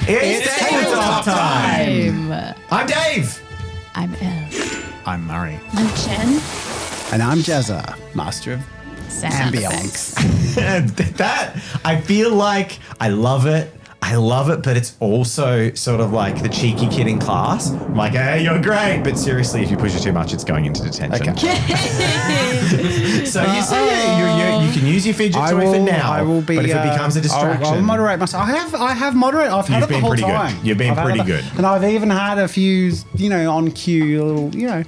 It's tabletop time. I'm Dave. I'm Elle. I'm Murray. I'm Chen. And I'm Jezza, master of Sound ambience. That, I feel like I love it. I love it, but it's also sort of like the cheeky kid in class. I'm like, hey, you're great. But seriously, if you push it too much, it's going into detention. Okay. So you say you can use your fidget toy for now. I will be. But if it becomes a distraction. I'll moderate myself. I have moderate. I've had it the whole time. You've been pretty good. And I've even had a few, on cue, little,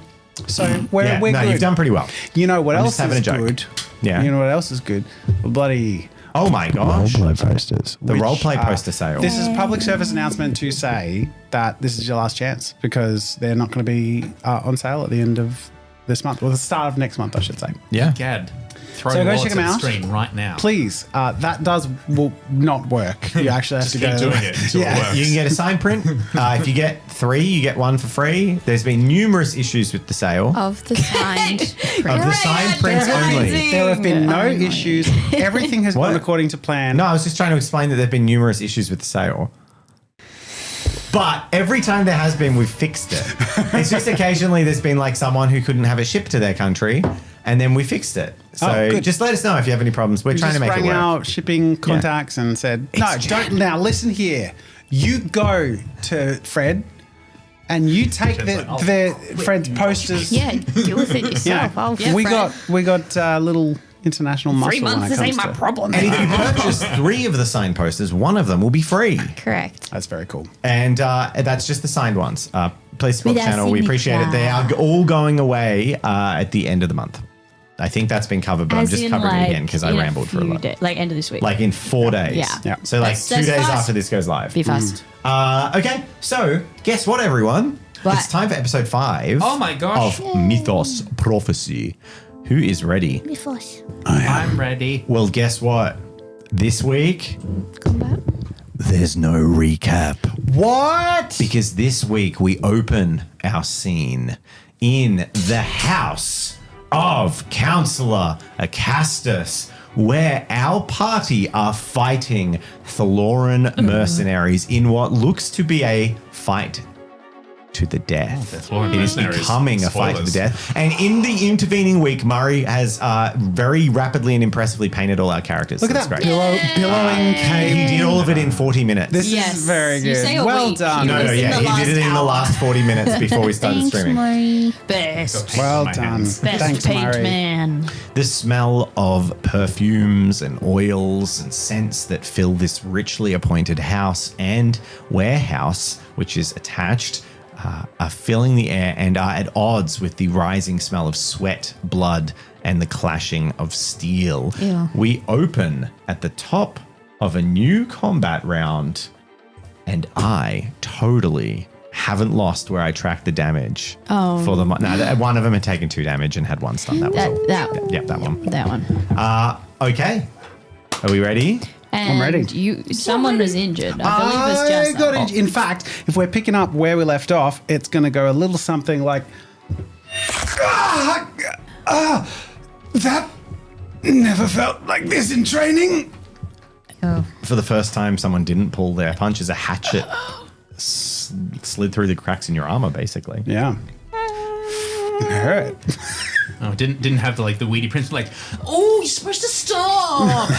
So we're good. You've done pretty well. You know what I'm else just having is a joke. good? Yeah. You know what else is good? Bloody Oh my gosh. roleplay posters. The roleplay poster sale. This is a public service announcement to say that this is your last chance because they're not going to be on sale at the end of this month, or the start of next month, I should say. Yeah. Gad, throw So your go wallets check at them the out. screen right now. Please, that will not work. You actually have Just to keep go. doing it until it works. You can get a signed print. If you get 3, you get 1 for free. There's been numerous issues with the sale. Of the signed Of the signed prints only. There have been no issues. Everything has What? gone according to plan. No, I was just trying to explain that there have been numerous issues with the sale. But every time there has been, we've fixed it. It's just occasionally there's been like someone who couldn't have it shipped to their country, and then we fixed it. So good. just let us know if you have any problems. We're We trying to just make it rang work. out shipping contacts and said, "No, don't." Now listen here. You go to Fred, and you take Fred's posters. Yeah, deal with it yourself. We got little international muscle. 3 months, when it this comes ain't my to- problem. And if you purchase 3 of the signed posters, 1 of them will be free. Correct. That's very cool. And that's just the signed ones. Please support the With our channel. We appreciate it. They are signature. all going away at the end of the month. I think that's been covered, but I'm just covering it again because I rambled for a lot. Like end of this week. Like in 4 days. Yeah. Yeah. So like That's 2 days fast. after this goes live. Be fast. Okay, so guess what, everyone? What? It's time for episode 5. Oh my gosh. Of Mythos Prophecy. Who is ready? I'm ready. Well, guess what? This week, Combat. there's no recap. What? Because this week we open our scene in the house of Counselor Acastus, where our party are fighting Thaloran mercenaries in what looks to be a fight to the death. Thaloran It is mercenaries. becoming a fight to the Spoilers. death. And in the intervening week, Murray has very rapidly and impressively painted all our characters. Look at That's that great. billowing cape. He did all of it in 40 minutes. This Yes. is very You good. say a Well week. done. No, It was in the he last did it in the hour. last 40 minutes before we started streaming. Murray. Best. Well My done. hands. Best Thanks, paint Murray. man. The smell of perfumes and oils and scents that fill this richly appointed house and warehouse, which is attached, are filling the air and are at odds with the rising smell of sweat, blood, and the clashing of steel. Ew. We open at the top of a new combat round, and I totally haven't lost where I tracked the damage. For the no, one of them had taken 2 damage and had 1 stun. That was all. That Yep, that one. that one. Okay. Are we ready? And ready. Someone was injured. I believe it was just got it. In fact, if we're picking up where we left off, it's going to go a little something like, that never felt like this in training. For the first time, someone didn't pull their punch as a hatchet slid through the cracks in your armor, basically. Yeah. It hurt. Oh, didn't have the weedy prince like, oh, you're supposed to stop.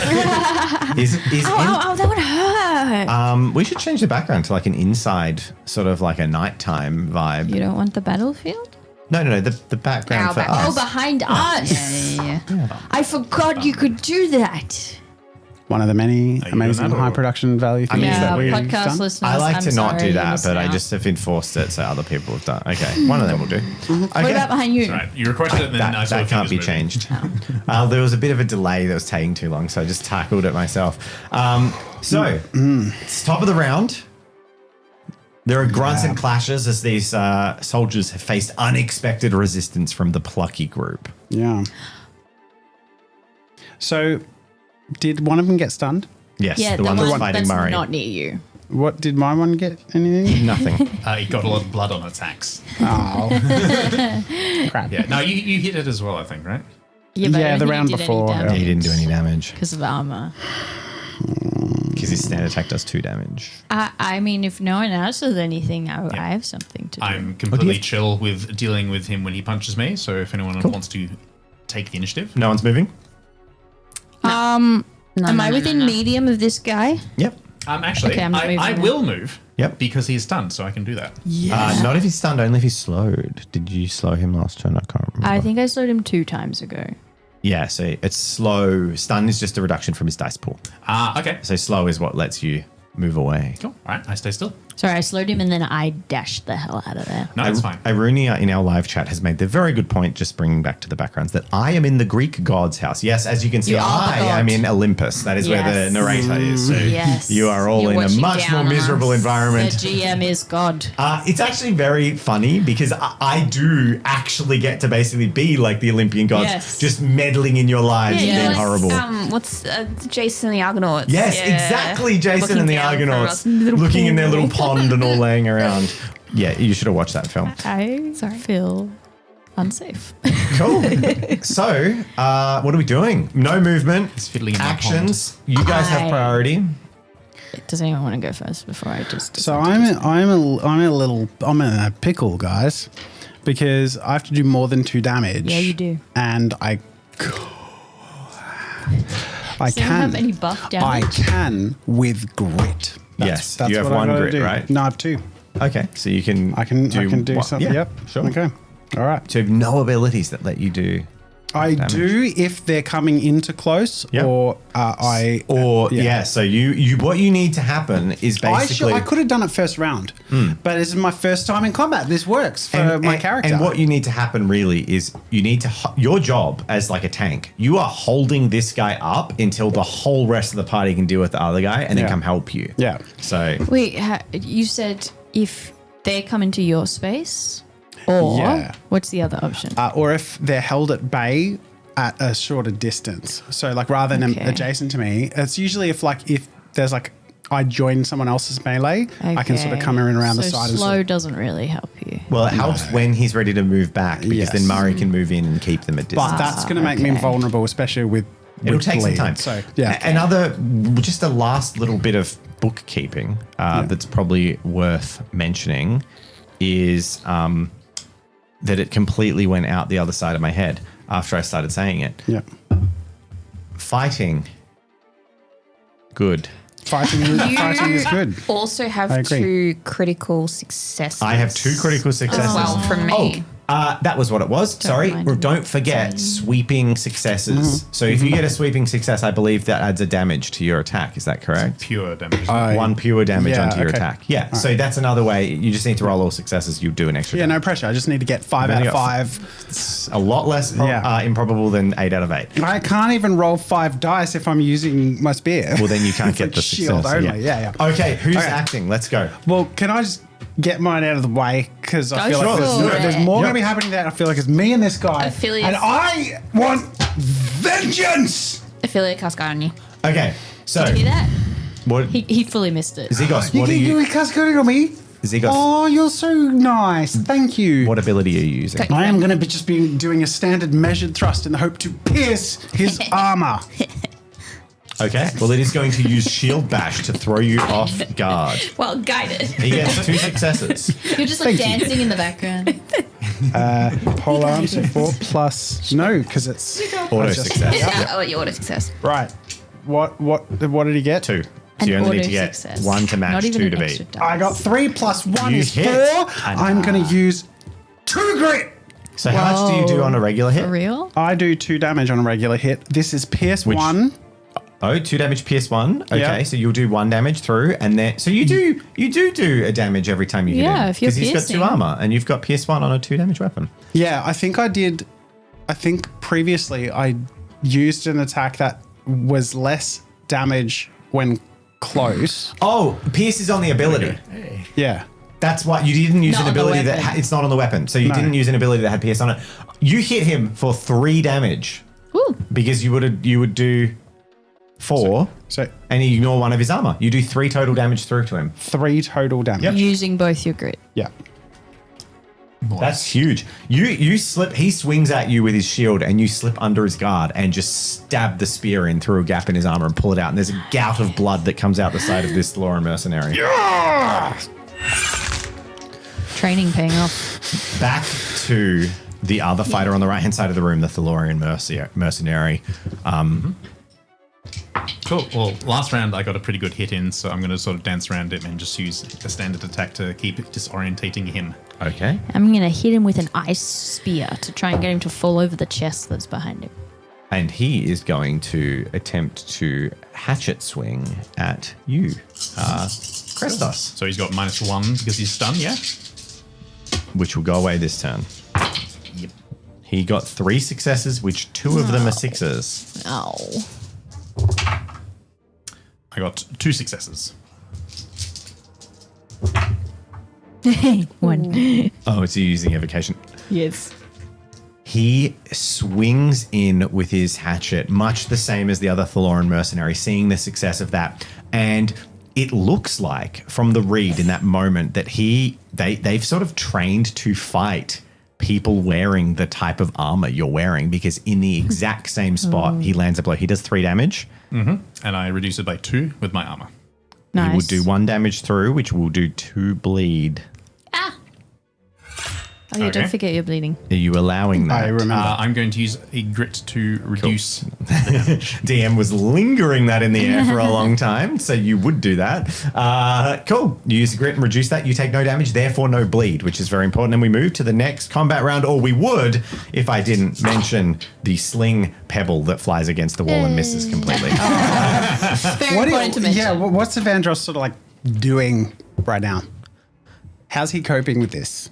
Is Oh, that would hurt. we should change the background to like an inside, sort of like a nighttime vibe. You don't want the battlefield? No, the background for us. Behind us. Yeah. I forgot you could do that. One of the many you amazing doing that, high or- production value things Yeah, that we've podcast done. listeners. I like I'm to not sorry do you're that, missing but I out. just have enforced it so other people have done. Okay, one of them will do. Okay. What about behind you? Right, you requested it, and then I saw That can't be fingers moving. changed. There was a bit of a delay that was taking too long, so I just tackled it myself. It's top of the round. There are grunts and clashes as these soldiers have faced unexpected resistance from the plucky group. Yeah. So, did one of them get stunned? Yes, Yeah, the one that's fighting that's Murray. not near you. What did my one get? Anything? Nothing. It got a lot of blood on its axe. Oh, crap! Yeah, no, you hit it as well, I think, right? Yeah, but I Yeah, don't the think round you did before, any yeah. He didn't do any damage. because of armor. Because because his standard attack does 2 damage. I mean, if no one else does anything, I have something to do. I'm completely chill with dealing with him when he punches me. So if anyone wants to take the initiative. No one's moving? Am I within medium of this guy? Yep. Actually, Okay, I'm just moving I then. will move. Yep. Because he's stunned, so I can do that. Not if he's stunned, only if he's slowed. Did you slow him last turn? I can't remember. I think I slowed him 2 times ago. Yeah, so it's slow. Stun is just a reduction from his dice pool. Okay. So slow is what lets you move away. Cool. All right, I stay still. Sorry, I slowed him and then I dashed the hell out of there. No, it's fine. Irunia in our live chat has made the very good point, just bringing back to the backgrounds, that I am in the Greek god's house. Yes, as you can see, You are the I god. am in Olympus. That is where the Yes. narrator is. So Yes. you are all You're in a watching much down more on miserable us. environment. The GM is God. It's actually very funny because I do actually get to basically be like the Olympian gods, Yes. just meddling in your lives and Yeah, being like, horrible. What's Jason and the Argonauts? Yes, Yeah. exactly. Jason Looking and the down from Argonauts a little looking in their pool. little pond and all laying around. Yeah, you should have watched that film. I feel unsafe. Cool. So, what are we doing? No movement. He's fiddling in my Actions. You guys have priority. Does anyone want to go first before I just? So I'm in a pickle, guys, because I have to do more than 2 damage. Yeah, you do. And I Does anyone have any buff I damage? can with grit. Yes, you have what I 1 gotta grit, do. right? No, I have 2. Okay, so you can. I can do what? something. Yeah, Yep. sure. Okay. All right. So you have no abilities that let you do. I damage. do if they're coming into close, Yep. or So you what you need to happen is basically. I could have done it first round, but this is my first time in combat. This works for my character. And what you need to happen really is you need to your job as like a tank. You are holding this guy up until the whole rest of the party can deal with the other guy and then Yeah. come help you. Yeah. So Wait, you said if they come into your space, or Yeah. what's the other option? Or if they're held at bay at a shorter distance. So like rather than Okay. adjacent to me, it's usually if there's I join someone else's melee, I can sort of come in around the side. So slow and doesn't really help you. well, it helps when he's ready to move back because then Yes. Murray can move in and keep them at distance. but that's going to make me okay. vulnerable, especially with It'll take some bleed. time. So yeah, Just a last little bit of bookkeeping that's probably worth mentioning is that it completely went out the other side of my head after I started saying it. yeah. Fighting. Good. Fighting is good. Also I have agree. 2 critical successes. I have 2 critical successes. as well from me. That was what it was. Sorry. mind me. Don't forget sweeping successes. So if you get a sweeping success, I believe that adds a damage to your attack. Is that correct? Pure damage. 1 pure damage yeah, onto your okay. attack. Yeah. So that's another way. You just need to roll all successes. You do an extra. Yeah, damage. no pressure. I just need to get 5 You've out only of got 5. It's a lot less Yeah. improbable than 8 out of 8. I can't even roll 5 dice if I'm using my spear. Well, then you can't It's get like the shield success. only. Yeah. Okay, who's Okay. acting? Let's go. Well, can I just get mine out of the way? Because I Go feel like for there's it. more Yep. going to be happening there. I feel like it's me and this guy. Affiliates. And I want vengeance. Affiliate cast guard on you. Okay, so Did you hear that? what? He fully missed it. Zigos, You what are can do you? a cascading on me. Zigos, Oh, you're so nice. Thank you. what ability are you using? Okay. I am going to be just be doing a standard measured thrust in the hope to pierce his armor. Okay, well, it is going to use Shield Bash to throw you off guard. Well, guided. He gets 2 successes. You're just like Thank you. dancing in the background. Hold on, so 4 plus no, because it's Auto just- success. Oh, your auto success. right. What did he get? 2. So An you only need auto to get success. 1 to match, Not even 2 an to extra beat. die. I got 3 plus 1 You is hit. 4. And- I'm going to use 2 grit. So how much do you do on a regular hit? For real? I do 2 damage on a regular hit. This is pierce Which- 1. Oh, 2 damage, pierce 1. Okay, Yeah. so you'll do 1 damage through, and then so you do a damage every time you hit him. Yeah, if you're because he's got 2 piercing. armor, and you've got pierce 1 on a 2 damage weapon. Yeah, I think I did. I think previously I used an attack that was less damage when close. Oh, pierce is on the ability. Yeah. That's why you didn't use Not an on the ability that weapon. it's not on the weapon. So you No. didn't use an ability that had pierce on it. You hit him for 3 damage Woo. because you would do 4 So and you ignore 1 of his armor. You do 3 total damage through to him. 3 total damage. Yep. Using both your grit. Yeah. That's huge. You slip. He swings at you with his shield, and you slip under his guard and just stab the spear in through a gap in his armor and pull it out. And there's a gout of blood that comes out the side of this Lauren mercenary. Training paying off. Back to the other fighter on the right hand side of the room, the Thalorian mercenary. Cool. Well, last round I got a pretty good hit in, so I'm going to sort of dance around him and just use a standard attack to keep disorientating him. Okay. I'm going to hit him with an ice spear to try and get him to fall over the chest that's behind him. And he is going to attempt to hatchet swing at you, Krestos, So he's got -1 because he's stunned, yeah? which will go away this turn. Yep. He got 3 successes, which 2 of them are 6s. Oh. I got 2 successes. 1. Oh, it's using evocation. Yes. He swings in with his hatchet, much the same as the other Thaloran mercenary, seeing the success of that. And it looks like, from the read in that moment, that they've sort of trained to fight people wearing the type of armor you're wearing, because in the exact same spot, he lands a blow. He does 3 damage. And I reduce it by 2 with my armor. Nice. He will do 1 damage through, which will do 2 bleed. Oh, yeah, Okay. don't forget you're bleeding. Are you allowing that? I remember. I'm going to use a grit to reduce. DM was lingering that in the air for a long time, so you would do that. Cool. You use the grit and reduce that. You take no damage, therefore no bleed, which is very important. And we move to the next combat round, or we would if I didn't mention the sling pebble that flies against the wall and misses completely. Very important to mention. Yeah, what's Evandros sort of like doing right now? How's he coping with this?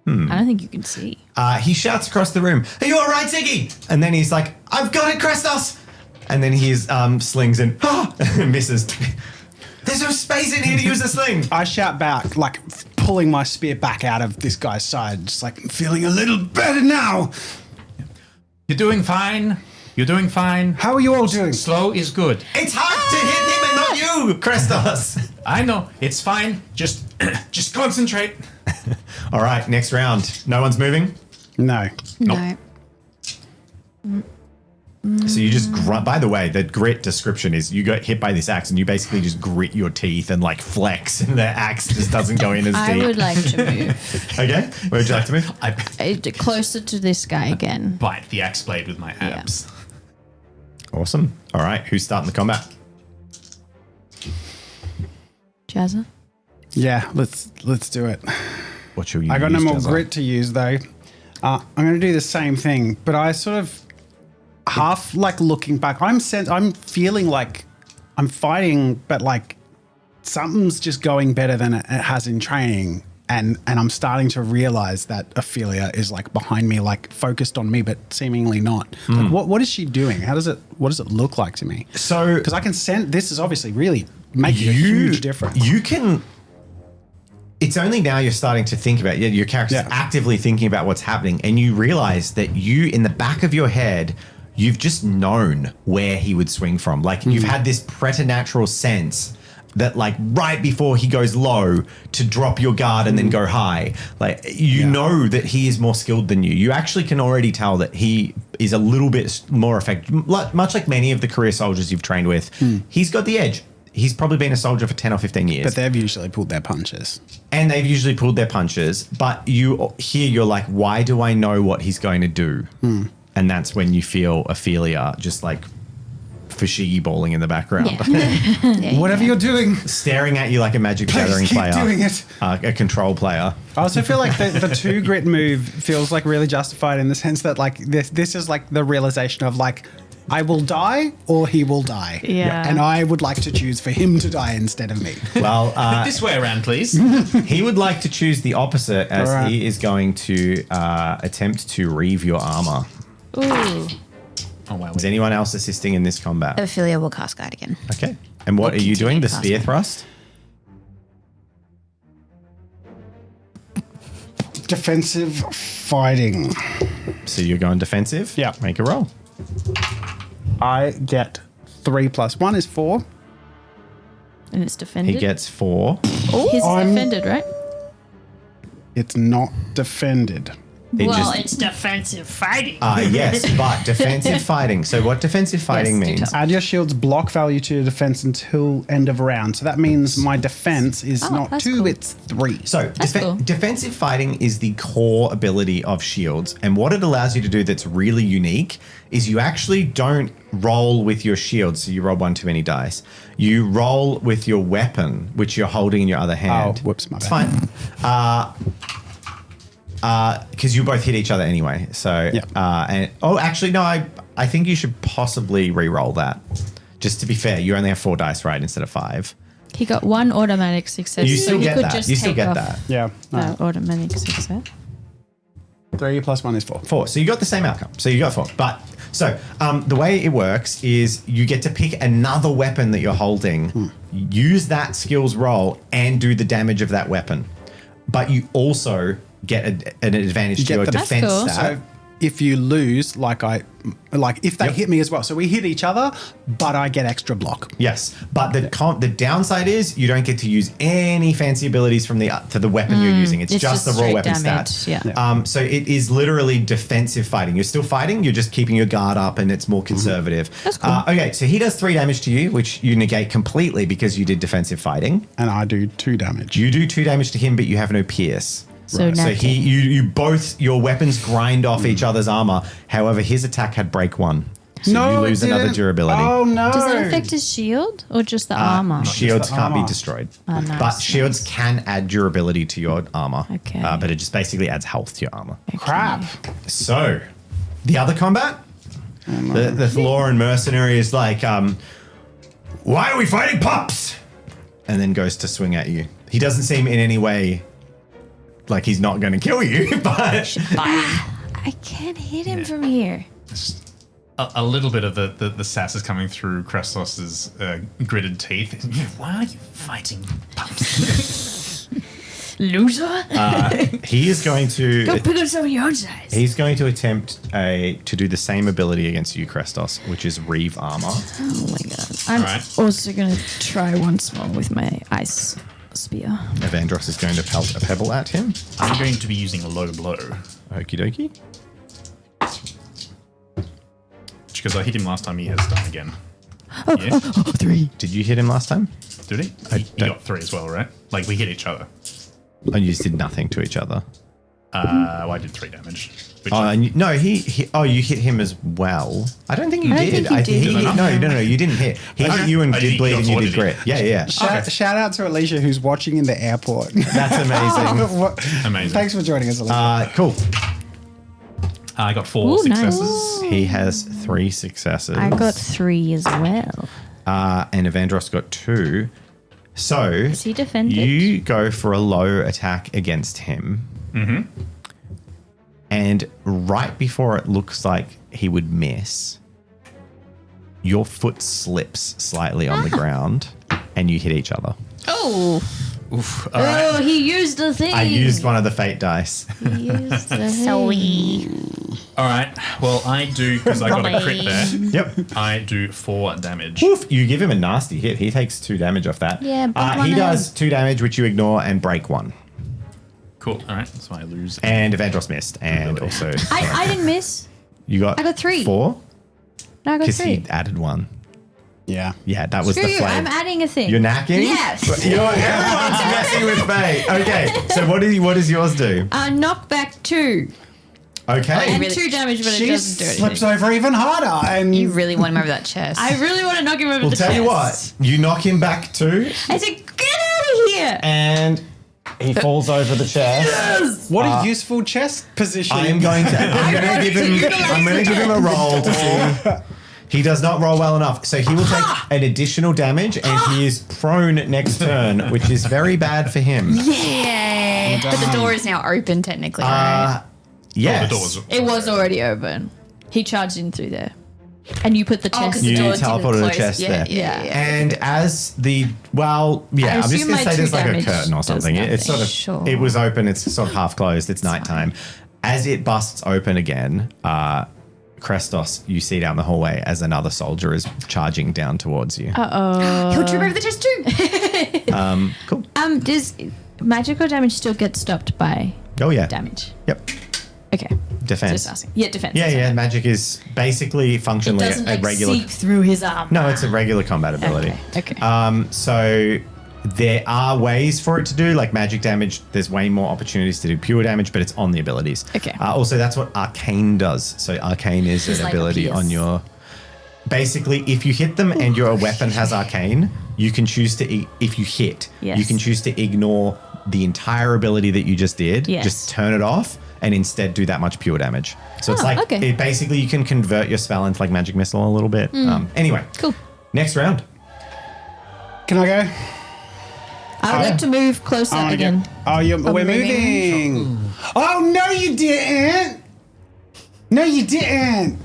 I don't think you can see. He shouts across the room, "Are you all right, Ziggy?" And then he's like, "I've got it, Krestos!" And then he slings and misses. There's no space in here to use a sling. I shout back, like pulling my spear back out of this guy's side, just like, I'm feeling a little better now. You're doing fine. You're doing fine. How are you all doing? Slow is good. It's hard to hit him and not you, Krestos. I know. It's fine. Just concentrate. All right, next round. No one's moving? No. No. So you just grunt. By the way, the grit description is you got hit by this axe and you basically just grit your teeth and like flex, and the axe just doesn't go in as I deep. would like to move Okay, where would you like to move? closer to this guy again. Bite the axe blade with my abs. Awesome. All right, who's starting the combat? Jazza? Yeah, let's do it. What shall you I got no use, more Jazza? grit to use though. I'm going to do the same thing, but I sort of half like looking back. I'm feeling like I'm fighting, but like something's just going better than it has in training, and I'm starting to realize that Ophelia is like behind me, like focused on me, but seemingly not. Like, what is she doing? What does it look like to me? So, Because I can sense this is obviously really making a huge difference. You can. It's only now you're starting to think about your character's actively thinking about what's happening, and you realize that you, in the back of your head, you've just known where he would swing from. Like you've had this preternatural sense that, like, right before he goes low, to drop your guard and then go high. Like you know that he is more skilled than you. You actually can already tell that he is a little bit more effective, much like many of the career soldiers you've trained with. He's got the edge. He's probably been a soldier for 10 or 15 years. But they've usually pulled their punches. And they've usually pulled their punches. But you're like, why do I know what he's going to do? And that's when you feel Ophelia just like Fushigi bowling in the background. Whatever you're doing, Staring at you like a Magic the Gathering keep player. doing it. A control player. I also feel like the 2 grit move feels like really justified in the sense that like this is like the realization of like, I will die or he will die. Yeah. And I would like to choose for him to die instead of me. Well, This way around, please. he would like to choose the opposite, as All right. he is going to attempt to reave your armor. Ooh. Oh, wow. Is anyone else assisting in this combat? Ophelia will cast guide again. Okay. And what We'll are you doing? The continue spear thrust? Defensive fighting. So you're going defensive? Yeah. Make a roll. I get 3 + 1 is 4. And it's defended. He gets 4. His is I'm- defended, right? It's not defended. It's defensive fighting. Yes, but defensive fighting. So what defensive fighting do means? tell. Add your shield's block value to your defense until end of round. So that means my defense is not that's 2, cool. it's 3. So cool. defensive fighting is the core ability of shields. And what it allows you to do that's really unique is you actually don't roll with your shield. So you roll one too many dice. You roll with your weapon, which you're holding in your other hand. Oh, whoops, my It's bad. fine. Because you both hit each other anyway. So, Yep. actually, no, I think you should possibly re-roll that. Just to be fair, you only have 4 dice, right, instead of 5. He got 1 automatic success. You so still he get could that. just You still take get off that. Yeah. that automatic success. 3 plus 1 is 4. 4. So you got the same outcome. So you got 4. But so the way it works is you get to pick another weapon that you're holding, use that skills roll, and do the damage of that weapon. But you also get an advantage to get your the- That's defense cool. stat. So if you lose, if they Yep. hit me as well. So we hit each other, but I get extra block. Yes, but the downside is you don't get to use any fancy abilities from the weapon you're using. It's just the raw straight weapon damage. stat. Yeah. So it is literally defensive fighting. You're still fighting. You're just keeping your guard up, and it's more conservative. That's cool. Okay, so he does 3 damage to you, which you negate completely because you did defensive fighting. And I do 2 damage. You do 2 damage to him, but you have no pierce. So So nothing. you both your weapons grind off each other's armor. However, his attack had break 1. So you it lose another didn't. durability. Oh, no. Does that affect his shield or just the armor? Shields the can't be armor. destroyed. Oh, nice, But shields nice. can add durability to your armor. Okay. But it just basically adds health to your armor. Crap. So, the other combat, the Thloran mercenary is like, why are we fighting pups? And then goes to swing at you. He doesn't seem in any way like he's not going to kill you, but I can't hit him from here. A little bit of the sass is coming through Krestos's gritted teeth. Why are you fighting pups? Loser. he is going to Go pick up some of your own size. he's going to attempt to do the same ability against you, Krestos, which is Reeve armor. Oh my god. I'm Alright. also going to try once more with my ice spear. Evandros is going to pelt a pebble at him. I'm going to be using a low blow Okie dokie. because I hit him last time. He has done again. Oh, Yeah. 3. Did you hit him last time? Did he? He don't- got 3 as well, right? Like we hit each other. Oh, you just did nothing to each other. I did 3 damage. Which Oh, and no, he. Oh, you hit him as well. I don't think you I don't did. think you I did. think he Did I hit, no, you didn't hit. He hit you and I did did- bleed, he and got you four, did did he? grit. Yeah, yeah. Shout out to Alicia who's watching in the airport. That's amazing. What- Amazing. Thanks for joining us, Alicia. Cool. I got 4 Ooh, nice. successes. He has 3 successes. I got 3 as well. and Evandros got 2. So Is he defended? you go for a low attack against him. Mm-hmm. And right before it looks like he would miss, your foot slips slightly on the ground and you hit each other. Oh, Oof. All right. Oh, he used the thing. I used one of the fate dice. he used the All right. Well, I do, because I got a crit there. Yep. I do 4 damage. Woof, you give him a nasty hit. He takes 2 damage off that. Yeah, but he one does 2 damage, which you ignore, and break 1. Cool. All right. So I lose. And Evandros missed. And also, I didn't miss. you got I got 3. 4 No, I got because 3. he added 1. Yeah. Yeah, that was Screw the you. flame. I'm adding a thing. You're knacking? Yes. Everyone's messing with fate. Okay, so what does yours do? Knockback 2. Okay. And really- 2 damage, but it She doesn't do slips anything. over even harder. And You really want him over that chest. I really want to knock him over Well, the tell chest. you what, you knock him back 2, I said, get out of here. and he falls over the chest. what a useful chest position. I'm going to give him a roll to see. He does not roll well enough, so he will take an additional damage, and he is prone next turn, which is very bad for him. Yay! But the door is now open, technically, right? Yes. The door's It was already open. He charged in through there. And you put the chest. 'cause You the door teleported didn't the close. chest Yeah, there. yeah, yeah. And as the I'm just assume going to my say 2 there's like a damage curtain or does something. It's sort of Sure. it was open. It's sort of half closed. It's nighttime. As it busts open again, Krestos, you see down the hallway as another soldier is charging down towards you. He'll trip over the chest too. Cool. Does magical damage still get stopped by Oh yeah. damage? Yep. Okay. Defense. Just asking. Yeah, defense. Yeah, that's yeah. okay. Magic is basically It functionally doesn't a like regular. seep through his arm. No, it's a regular combat ability. Okay. So there are ways for it to do like magic damage. There's way more opportunities to do pure damage, but it's on the abilities. Okay. Also, that's what Arcane does. So Arcane is It's an like a ability pierce. on your. Basically, if you hit them and your weapon has Arcane, you can choose to. If you hit, Yes. you can choose to ignore the entire ability that you just did. Yes. Just turn it off and instead do that much pure damage. So it's Oh, like okay. it basically you can convert your spell into like magic missile a little bit. Anyway, Cool. next round. Can I go? I would like to move closer I wanna again. go. Oh, we're moving. moving. Oh, no, you didn't. No, you didn't.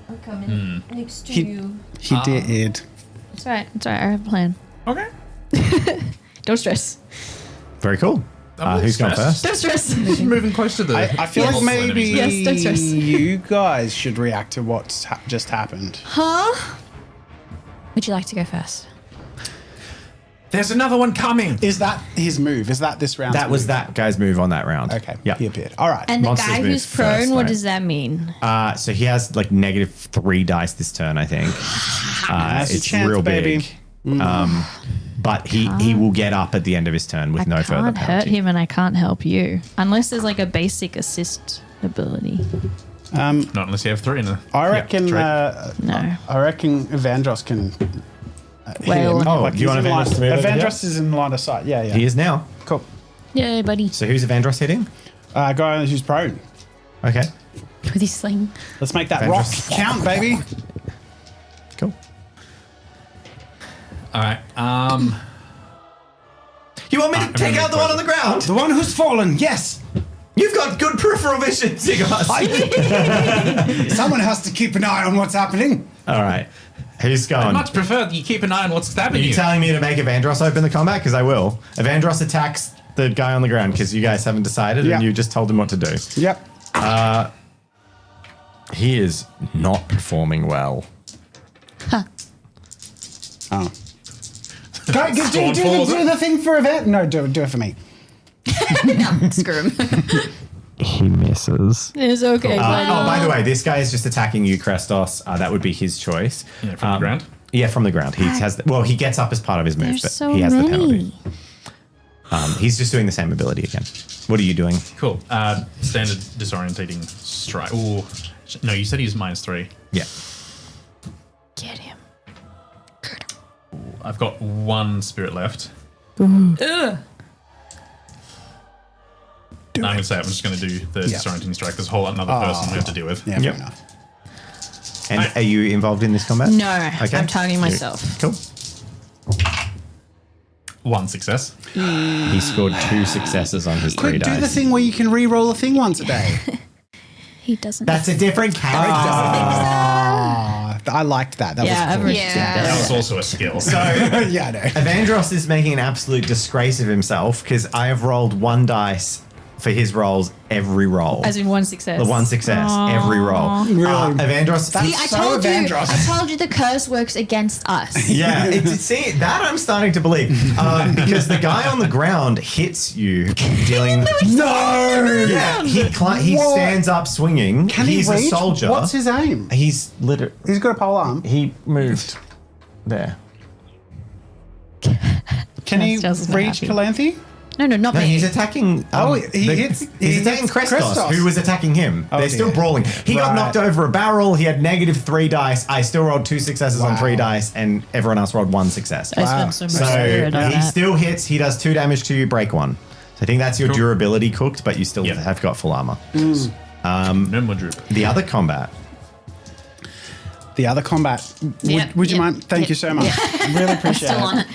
I'm coming next to He- you. He did. It's all right. It's all right. I have a plan. Okay. Don't stress. Very cool. I'm Who's going stressed. first? Don't stress. Moving close to the. I feel like multiple maybe enemies. Yes, don't stress. you guys should react to what's just happened. Huh? Would you like to go first? There's another one coming. Is that his move? Is that this round? That was that guy's move on that round. Okay. Yeah. He appeared. All right. And the Monsters guy move who's prone, first, what right? does that mean? So he has like -3 dice this turn, I think. That's a It's chance, real baby. big. But he will get up at the end of his turn with I no further can't penalty. hurt him and I can't help you. Unless there's like a basic assist ability. Not unless you have 3 in the. I reckon. No. I reckon Evandros can. Hit Well- him. Oh, do you he's want in line- Evandros to move over here? Evandros is in line of sight. Yeah, yeah. He is now. Cool. Yay, buddy. So who's Evandros hitting? Guy who's prone. Okay. With his sling. Let's make that rock Evandros. count, baby. Cool. All right. You want me to I'm take gonna out the one on the ground? The one who's fallen. Yes. You've got good peripheral vision, Zigos. Someone has to keep an eye on what's happening. All right. Who's I going? much prefer that you keep an eye on what's Are stabbing you you. telling me to make Evandros open the combat? Because I will. Evandros attacks the guy on the ground because you guys haven't decided Yeah. and you just told him what to do. Yep. He is not performing well. Oh. Go, do Scornful, the thing for Event. No, do it for me. Screw him. He misses. It's okay. Oh, by the way, this guy is just attacking you, Krestos. That would be his choice. Yeah, from the ground? Yeah, from the ground. He has. He gets up as part of his move, There's but so he has many. the penalty. He's just doing the same ability again. What are you doing? Cool. Standard disorientating strike. Ooh. No, you said he's -3. Yeah. Get him. I've got 1 spirit left. No, I'm going to say I'm just going to do the disorientating strike. There's a whole another person we have to deal with. Yeah, Yep. fair enough. And are you involved in this combat? No, Okay. I'm targeting myself. Cool. 1 success. He scored 2 successes on his 3 Quick, do dice. the thing where you can re-roll a thing once a day. He doesn't. That's a different character. I liked that. That yeah, was I've cool. reached That was also a skill. Yeah, I know. Evandros is making an absolute disgrace of himself because I have rolled 1 dice for his rolls every roll. As in 1 success. The 1 success every roll. Really? Evandros. See, I so told you. Evandros. I told you the curse works against us. Yeah, see that I'm starting to believe because the guy on the ground hits you, dealing. No! Yeah, he What? stands up swinging. Can He's he a reach? soldier. What's his aim? He's literally. He's got a pole arm. He moved there. Can he That's not reach happy. Calanthe? No, not No, me. he's attacking. He's attacking Krestos, who was attacking him. They're still dear. brawling. He got Right. knocked over a barrel. He had -3 dice. I still rolled 2 successes on 3 dice, and everyone else rolled 1 success. I spent so much So spirit on he that. still hits. He does 2 damage to you. Break 1. So I think that's your Cool. durability cooked, but you still Yeah. have got full armor. No more droop. The other combat. The other combat. Would you mind? Thank you so much. Really appreciate Still on it.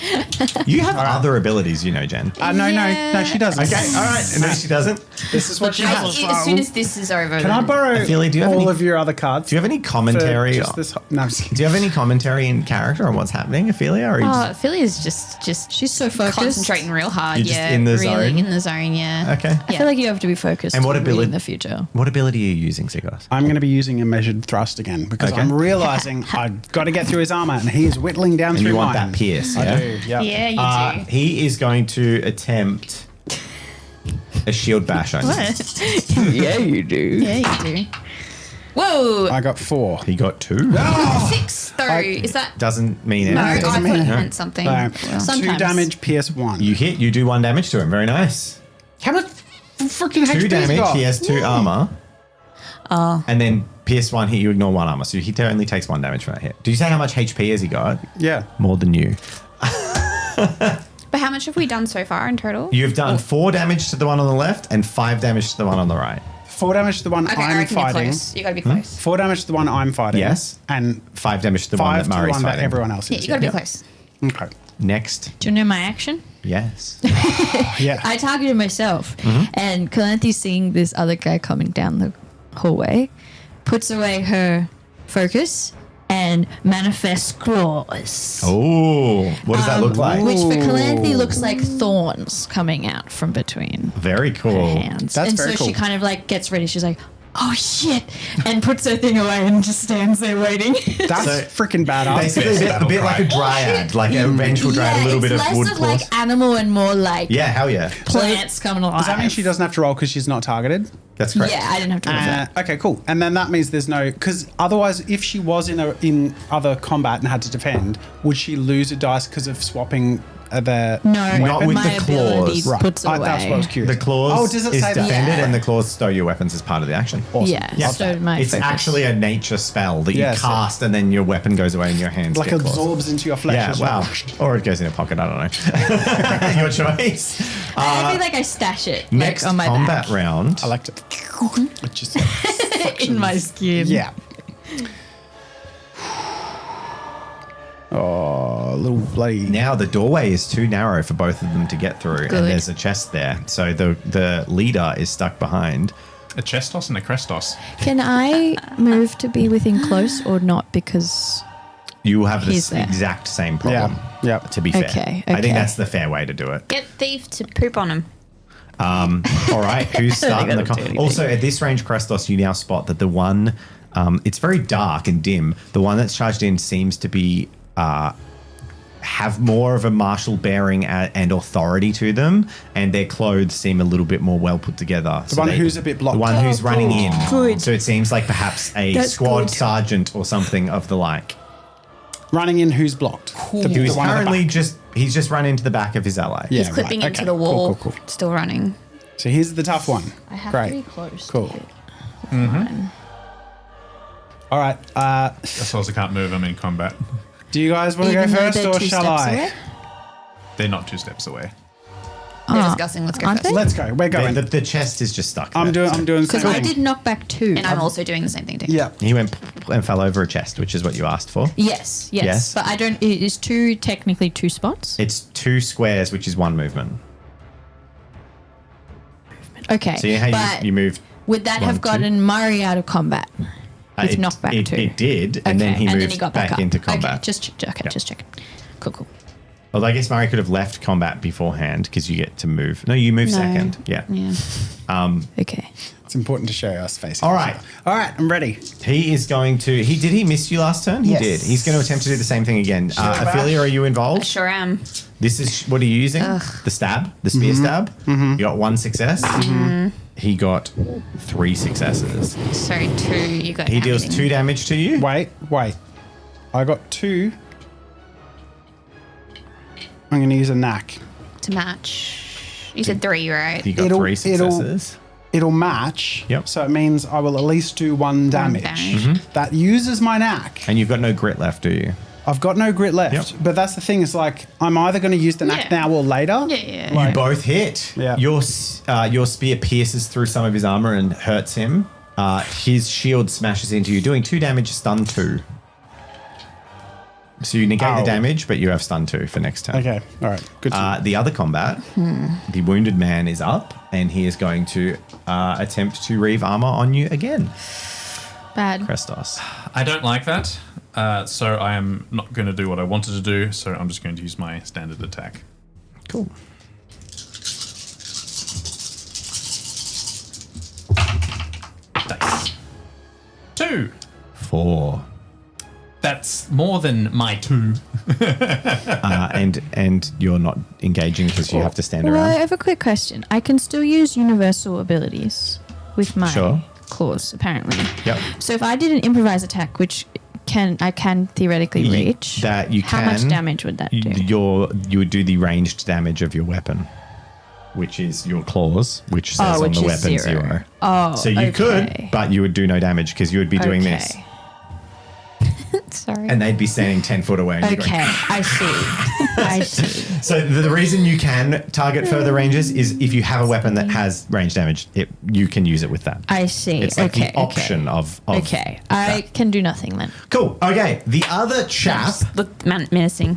it. You have other abilities, you know, Jen. No, she doesn't. Okay, all right. No, she doesn't. This is what she has. As soon as this is over, Can I borrow Ophelia, do you have all any- of your other cards? Do you have any for commentary? just this no, I'm just kidding. Do you have any commentary in character on what's happening, Ophelia? Or are you just, Philly's just she's so focused. concentrating real hard. You're just Yeah, in the really zone? in the zone. Yeah. okay. I feel like you have to be focused. And what really ability- in the future? What ability are you using, Sigos? I'm going to be using a measured thrust again because Okay. I'm realizing I've got to get through his armor and he is whittling down And through you want mine. that pierce, I yeah? do. Yeah. Yeah, you do. He is going to attempt. a shield bash on you. Yeah, you do. Yeah, you do. Whoa. I got 4. He got 2. 6 though. Is that? Doesn't mean No, anything. I thought mean it it. meant something. So, Well, 2 Sometimes. damage, PS1. You hit, you do 1 damage to him. Very nice. How much freaking HP 2 damage, got? he has 2 armor. And then PS1 hit, you ignore 1 armor. So he only takes 1 damage from that hit. Did you say how much HP has he got? Yeah. More than you. But how much have we done so far in total? You've done 4 damage to the one on the left and 5 damage to the one on the right. 4 damage to the one Okay, I I'm reckon you're fighting. close. You gotta be close. 4 damage to the one I'm fighting. Yes. And 5 damage to the one 5 that to the Murray's one that fighting. everyone else Yeah, is. you gotta be Yep. close. Okay. Next. Do you know my action? Yes. Yeah. I targeted myself, and Calanthi's seeing this other guy coming down the hallway, puts away her focus, and manifests claws. Oh, what does that look like? Which for Calanthi looks like thorns coming out from between Very her cool. hands. That's and very so she cool. kind of like gets ready. She's like, oh shit, and puts her thing away and just stands there waiting. That's So- freaking badass. Basically, a bit like a dryad, like a vengeful dryad, a little bit it's of less wood of claws. like animal and more like Yeah, hell yeah. plants coming alive. Does that mean she doesn't have to roll because she's not targeted? That's correct. Yeah, I didn't have to roll that. Okay, cool. And then that means there's no, because otherwise, if she was in other combat and had to defend, would she lose a dice because of swapping the? No, Not with my the ability claws. Right. puts it away. That's what I was curious. The claws Oh, does it is say that? defended Yeah. and the claws stow your weapons as part of the action. Awesome. Yeah, Yeah. so my It's focus. actually a nature spell that you Yes. cast and then your weapon goes away and your hands Like get claws. absorbs into your flesh. Yeah, as wow. well. Or it goes in a pocket, I don't know. Your choice. I feel like I stash it Next like on my combat back round. I liked it. It just, in my skin. yeah. Oh, little bloody. Now the doorway is too narrow for both of them to get through, Good. and there's a chest there. So the leader is stuck behind. A chest toss and a crest toss. Can I move to be within close or not? Because You have He's this there. exact same problem. Yeah. To be fair, Okay, I think okay. that's the fair way to do it. Get thief to poop on him. All right, who's starting the that'll do anything. Also, at this range, Krestos, you now spot that the one, it's very dark and dim. The one that's charged in seems to be have more of a martial bearing and authority to them, and their clothes seem a little bit more well put together. The one who's a bit blocked. The one who's running in. Good. So it seems like perhaps a That's squad good. sergeant or something of the like. Running in, who's blocked? The, He was one at the currently back. he's just run into the back of his ally. Yeah, He's clipping right. into Okay, the wall. Cool, cool, cool. Still running. So here's the tough one. I have Great. to be close. Cool. To it. All right. As well as I can't move, I'm in combat. Do you guys want to go Even though first they're or 2 shall steps I? away? They're not 2 steps away. They're discussing. Let's go aren't first. they? Let's go. We're going. The chest is just stuck. I'm there. doing the Because same I thing. did knock back 2. And I'm also doing the same thing too. Yeah. He went and fell over a chest, which is what you asked for. Yes, yes, Yes. But I don't. It is 2 technically 2 spots. It's 2 squares, which is 1 movement. Okay. So you know how but you moved. would that 1, have 2? gotten Murray out of combat? With It- knockback 2. It did, and then he moved got back up. into Okay, combat. just checking. Cool. Although I guess Murray could have left combat beforehand because you get to move. No, you move No. second. Yeah. Yeah. Okay. It's important to show us faces. All right. All right. I'm ready. He is going to. Did he miss you last turn? He Yes. did. He's going to attempt to do the same thing again. Ophelia, are you I involved? sure am. This is what are you using? The stab, the spear stab. You got 1 success. He got 3 successes. So 2. You got. He deals everything. 2 damage to you. Wait. I got 2. I'm going to use a knack. to match. You said 3, right? He got It'll- 3 it'll- successes. It'll match. Yep. So it means I will at least do 1 damage. damage. That uses my knack. And you've got no grit left, do you? I've got no grit left. Yep. But that's the thing. Is like I'm either going to use the knack Yeah. now or later. Yeah. You both hit. Yeah. Your spear pierces through some of his armor and hurts him. His shield smashes into you, doing 2 damage, stun 2. So you negate Ow. the damage, but you have stun 2 for next turn. Okay. All right. Good. The other combat, the wounded man is up, and he is going to attempt to reave armor on you again, Bad. Krestos. I don't like that. So I am not going to do what I wanted to do. So I'm just going to use my standard attack. Cool. Dice. 2. 4. That's more than my 2. And you're not engaging because you have to stand Well, I around. have a quick question. I can still use universal abilities with my Sure. claws, apparently. Yep. So if I did an improvised attack, which I can theoretically reach, That you how much can- damage would that do? You would do the ranged damage of your weapon, which is your claws, which says on which the is weapon 0. 0. Oh, So you could, but you would do no damage because you would be doing this. Okay. Sorry. And they'd be standing 10 foot away. And you're going, Okay, I see. I see. So the reason you can target further ranges is if you have a weapon that has range damage, you can use it with that. I see. It's like okay, the option of Okay, I can do nothing then. Cool. Okay. The other chap Look menacing.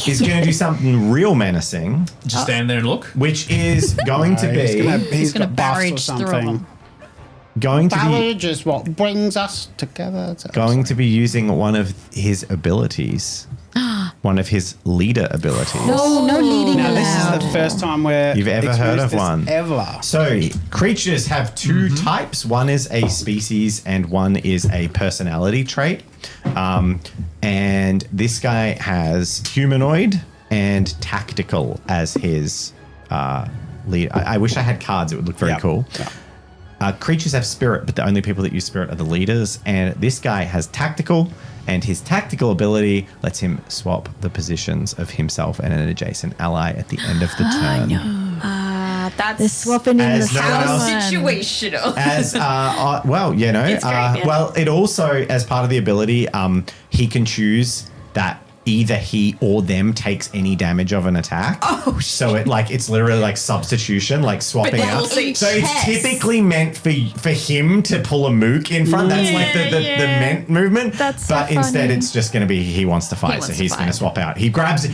is going to do something real menacing, Just stand there and look. which is going to be He's gonna got buffs or barrage through something. them. going to be Marriage is what brings us together. going to be using one of his abilities, one of his leader abilities. No leading Now, this is allowed. the first time where You've ever heard of one? Ever. So creatures have 2 types. One is a species and one is a personality trait. And this guy has humanoid and tactical as his lead. I wish I had cards. It would look very Yeah. cool. Yeah. Creatures have spirit, but the only people that use spirit are the leaders. And this guy has tactical, and his tactical ability lets him swap the positions of himself and an adjacent ally at the end of the turn. They're That's swapping in As the no one else- house. situational. As well, you know, It's great, yeah. well, it also as part of the ability, he can choose that either he or them takes any damage of an attack. Oh, so it's literally like substitution, like swapping then out. we'll see So it's chess. typically meant for him to pull a mook in front. That's like the ment movement. That's so but instead, funny. it's just going to be he wants to fight, wants so to he's going to fight. swap out. He grabs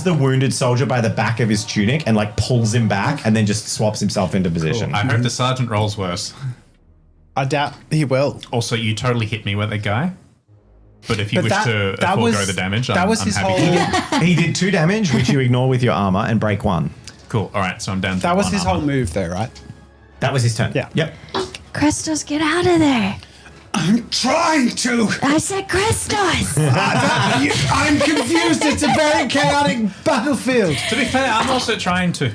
the wounded soldier by the back of his tunic and like pulls him back, and then just swaps himself into position. I hope the sergeant rolls worse. I doubt he will. Also, you totally hit me with that guy. But if you But wish that- to that forego was- the damage, that I'm was his happy whole- to. He did 2 damage, which you ignore with your armor, and break 1. Cool. All right, so I'm down to That was one his armor. whole move, though, right? That was his turn. Yeah. Yep. Crestos, get out of there. I'm trying to. I said Crestos. I'm confused. It's a very chaotic battlefield. To be fair, I'm also trying to.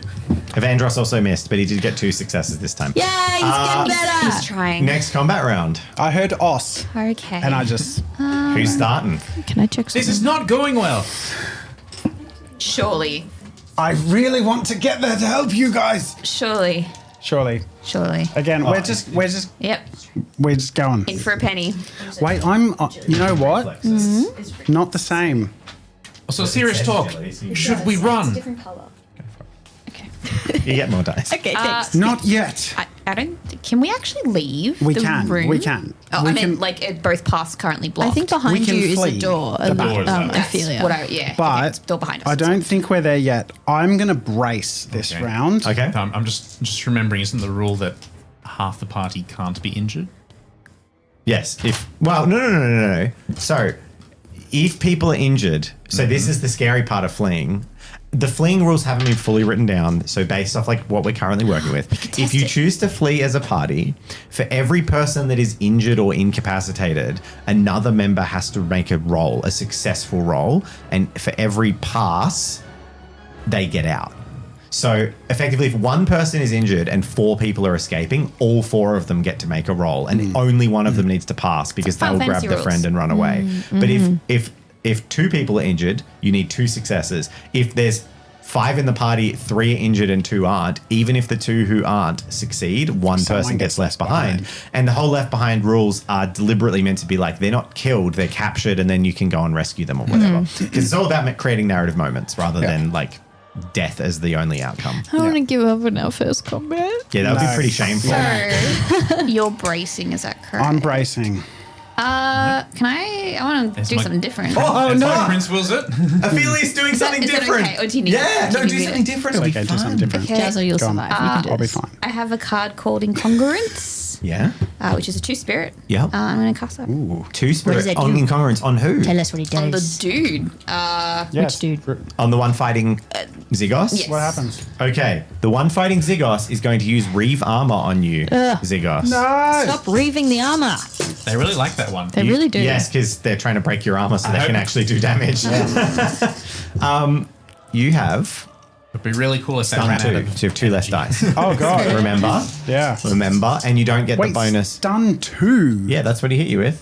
Evandros also missed, but he did get 2 successes this time. Yay, he's getting better. He's trying. Next combat round. I heard os, Okay. and I just. Who's starting? Can I check This something? is not going well. Surely. I really want to get there to help you guys. Surely. Surely. Again, we're just Yep. going. In for a penny. Wait, I'm. You know what? Not the same. So serious talk. Should we run? Different color. You get more dice. Okay, thanks. Not yet. I don't. Can we actually leave? We the can. Room? We can. Oh, We I can- meant like both paths currently blocked. I think behind We can you is a flee door. the back. Doors up. That's Ophelia. what I. Yeah. But it's door behind us. I don't think we're there yet. I'm gonna brace this Okay. round. Okay. I'm just remembering, isn't the rule that half the party can't be injured? Yes. No. So, if people are injured, so this is the scary part of fleeing. The fleeing rules haven't been fully written down, so based off like what we're currently working with, if you choose to flee as a party, for every person that is injured or incapacitated, another member has to make a roll, a successful roll, and for every pass, they get out. So effectively, if one person is injured and 4 people are escaping, all 4 of them get to make a roll, and only one of them needs to pass because Final they'll grab Fantasy the rules. friend and run away. But if 2 people are injured, you need 2 successes. If there's 5 in the party, 3 are injured and 2 aren't, even if the 2 who aren't succeed, one Someone person gets gets left behind. And the whole left behind rules are deliberately meant to be like, they're not killed, they're captured, and then you can go and rescue them or whatever. Because it's all about creating narrative moments rather than like death as the only outcome. I want to give up on our first combat. Yeah, that would be No. pretty shameful. So you're bracing, is that correct? I'm bracing. Can I want to It's do my- something different. Oh, That's no. how Prince wills it. Ophelia's doing something is that different. okay? Or do you need yeah, it? no, Do you do need something it? different. It's It'll okay, be do something fun. different. Jazzo, you'll Go on. survive. You can do I'll be this. fine. I have a card called Incongruence, Yeah. which is a 2 spirit. Yep. I'm going to cast that 2 spirit does it on do? incongruence on who? Tell us what he on the does. dude. Which dude? On the one fighting Zygos? Yes. What happens? Okay, the one fighting Zygos is going to use Reeve armor on you, Zygos. No. Stop reaving the armor. They really like that one. They really do. Yes, because they're trying to break your armor so they can actually do damage. You have It'd be really cool if they stun ran out 2, of so you have 2 less dice. Oh god. Remember? Yeah. Remember, and you don't get Wait, the bonus. stun 2. Yeah, that's what he hit you with.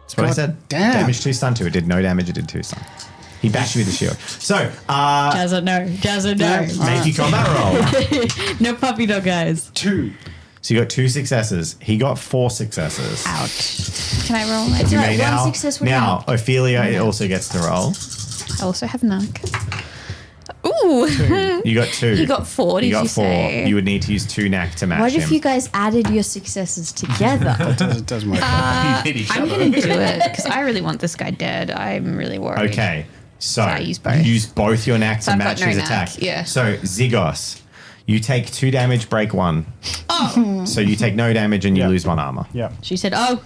That's what I God said. damn. Damage 2, stun 2. It did no damage, it did 2 stun. He bashed you with the shield. So, Doesn't know. Doesn't know. make your combat roll. No puppy dog guys. 2. So you got 2 successes. He got 4 successes. Ouch. Can I roll? It's You right, may one success would now count. Ophelia also gets to roll. I also have knock. Ooh. You got 2. He got 4, did You got you 4. say? You would need to use 2 knack to match What him. if you guys added your successes together? It doesn't work. You hit each I'm other. going to do it because I really want this guy dead. I'm really worried. Okay, so I use both. you use both your knack to I've got match no his knack, attack. yeah. So Zygos, you take 2 damage, break 1. Oh. So you take no damage and you Yeah. lose 1 armor. Yeah. She said, "Oh,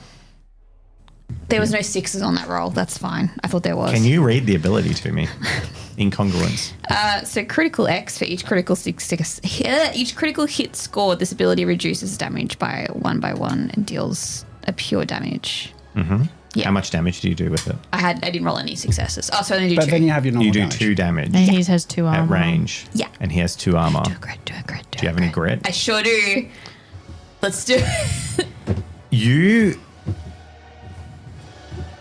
There was no 6s on that roll. That's fine. I thought there was. Can you read the ability to me? Incongruence. So critical X for each critical each critical hit scored. This ability reduces damage by 1 and deals a pure damage. Yeah. How much damage do you do with it? I didn't roll any successes. Oh, so I only do But 2. then you have your normal You do damage. 2 damage and he has 2 armor at range. Yeah. And he has 2 armor. Do a grit. Do you have any grit? I sure do. Let's do it. You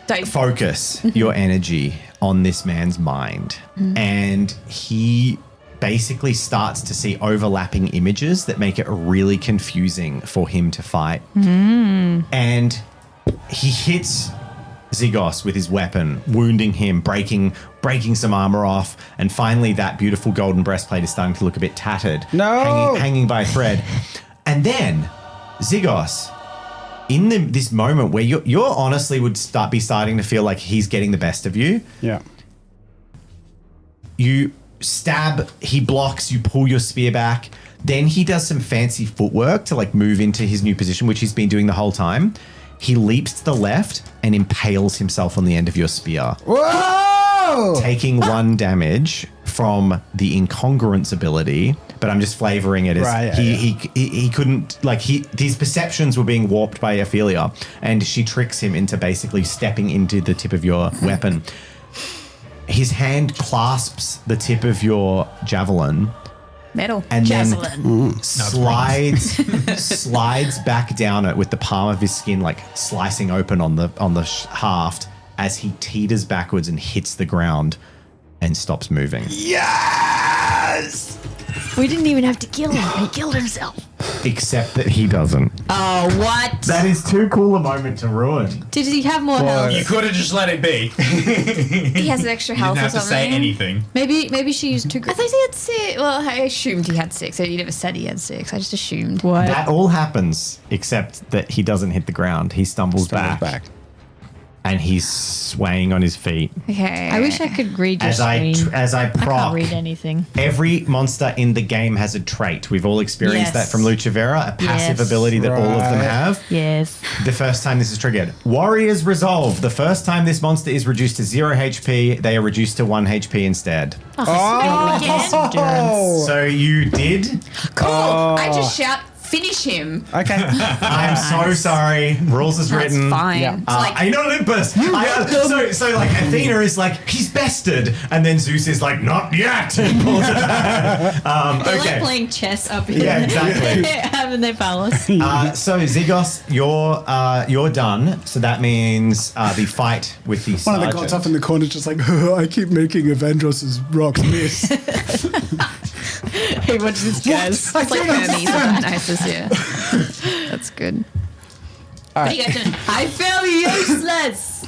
Don't focus your energy on this man's mind, and he basically starts to see overlapping images that make it really confusing for him to fight. And he hits Zygos with his weapon, wounding him, breaking some armor off, and finally that beautiful golden breastplate is starting to look a bit tattered, No! hanging by a thread. And then Zygos, in this moment where you're honestly would be starting to feel like he's getting the best of you, Yeah. you stab, he blocks, you pull your spear back. Then he does some fancy footwork to like move into his new position, which he's been doing the whole time. He leaps to the left and impales himself on the end of your spear, Whoa! taking 1 damage from the incongruence ability. But I'm just flavoring it as Right, yeah, he couldn't, like, his perceptions were being warped by Ophelia, and she tricks him into basically stepping into the tip of your weapon. His hand clasps the tip of your javelin metal. and Javelin. then slides back down it with the palm of his skin like slicing open on the haft as he teeters backwards and hits the ground and stops moving. Yes! we didn't even have to kill him. He killed himself." Except that he doesn't. Oh, what? That is too cool a moment to ruin. Did he have more health? You could have just let it be. He has an extra You health didn't or have to something. say anything. Maybe she used 2 I thought he had 6. Well, I assumed he had 6. He never said he had 6. I just assumed. What? That all happens except that he doesn't hit the ground. He stumbles back. And he's swaying on his feet. Okay. I wish I could read your As I screen. I proc, can't read anything. every monster in the game has a trait. We've all experienced Yes. that from Lucha Vera, a passive Yes. ability that all of them Right. have. Yes. The first time this is triggered. Warriors Resolve. The first time this monster is reduced to 0 HP, they are reduced to 1 HP instead. Oh! So you did? Cool. I just shout, finish him. Okay. I'm so sorry. Rules is That's written. fine. Yeah. It's like, Ain't Olympus. So like Athena is like, he's bested. And then Zeus is like, not yet. He pulls it back. They're Okay. like playing chess up here. Yeah, exactly. Having their palace. So Zygos, you're done. So that means the fight with the One of sergeant. the gods up in the corner just like, I keep making Avendros' rocks miss. Hey, watch this, guys. it's like Hermes or Dionysus, yeah. That's good. What are you guys doing? I feel useless.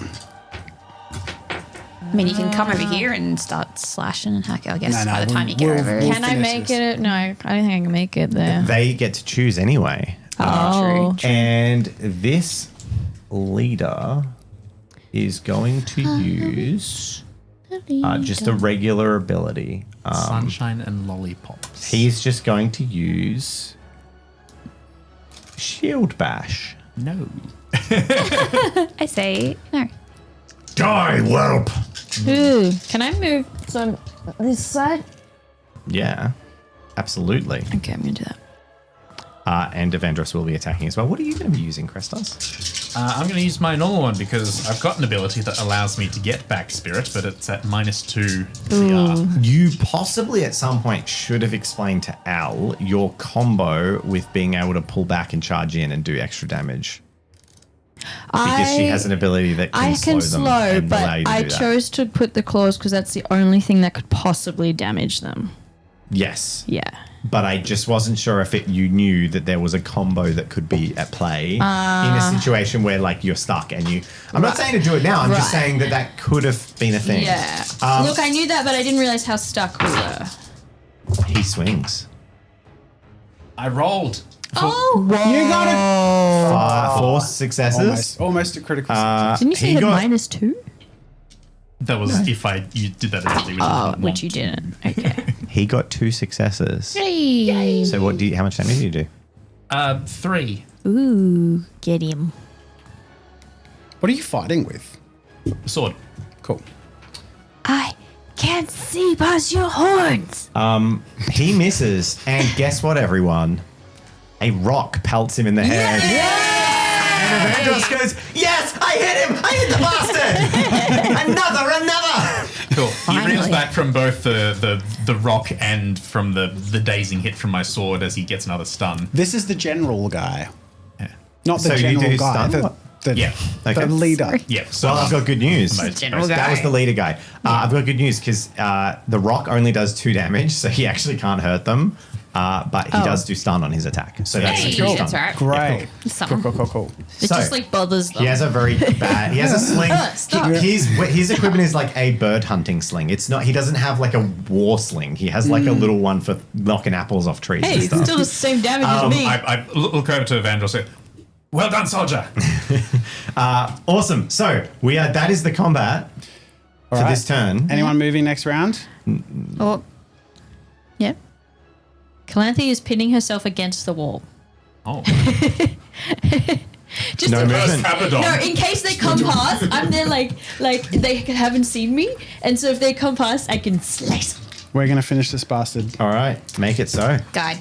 I mean, you can come over here and start slashing and hacking, I guess, No, by the time you get we'll- over. we'll Can I finish make this. it? No, I don't think I can make it there. They get to choose anyway. Oh. And this leader is going to use just a regular ability. Sunshine and lollipops. He's just going to use Shield Bash. No. I say no. Die, whelp! Ooh, can I move some this side? Yeah, absolutely. Okay, I'm gonna do that. And Devendros will be attacking as well. What are you going to be using, Krestos? I'm going to use my normal one because I've got an ability that allows me to get back spirit, but it's at -2 CR. You possibly at some point should have explained to Al your combo with being able to pull back and charge in and do extra damage. Because she has an ability that can slow them and allow you to I do that. chose to put the claws because that's the only thing that could possibly damage them. Yes. Yeah. But I just wasn't sure if you knew that there was a combo that could be at play in a situation where like you're stuck and you. I'm not saying to do it now. I'm just Right. saying that could have been a thing. Yeah. Look, I knew that, but I didn't realize how stuck we were. He swings. I rolled. Oh, You got it. 4 successes. Almost a critical success. Didn't you say he you had got- -2? That was if you did that ability. Which I didn't Which want. you didn't. Okay. He got 2 successes. Hey. So how much damage do you do? 3. Ooh, get him. What are you fighting with? Sword. Cool. I can't see past your horns. He misses, and guess what, everyone? A rock pelts him in the head. And Evandros goes, "Yes, I hit him! I hit the bastard! another! Cool. He Finally. reels back from both the rock and from the dazing hit from my sword as he gets another stun. This is the general guy. Yeah. Not the So you general do guy. stun? Yeah. The Okay. leader. Yeah. So Well, I've got good news. general That was guy. the leader guy. I've got good news because the rock only does 2 damage, so he actually can't hurt them. But he does do stun on his attack. So that's Hey, a 2 stun. that's right. Great. Something. Cool. It So, just like bothers them. He has a very bad. He has a sling. Stop. His equipment is like a bird hunting sling. It's not. He doesn't have like a war sling. He has like a little one for knocking apples off trees. Hey, and it's stuff. still the same damage as me. I look over to Evandros and say, "Well done, soldier." Awesome. So that is the combat for right. this turn. Anyone moving next round? Oh, Yeah. Calanthe is pinning herself against the wall. Oh. Just No in movement. case, no, in case they come past, I'm there like they haven't seen me, and so if they come past, I can slice them. We're going to finish this bastard. All right, make it so. died.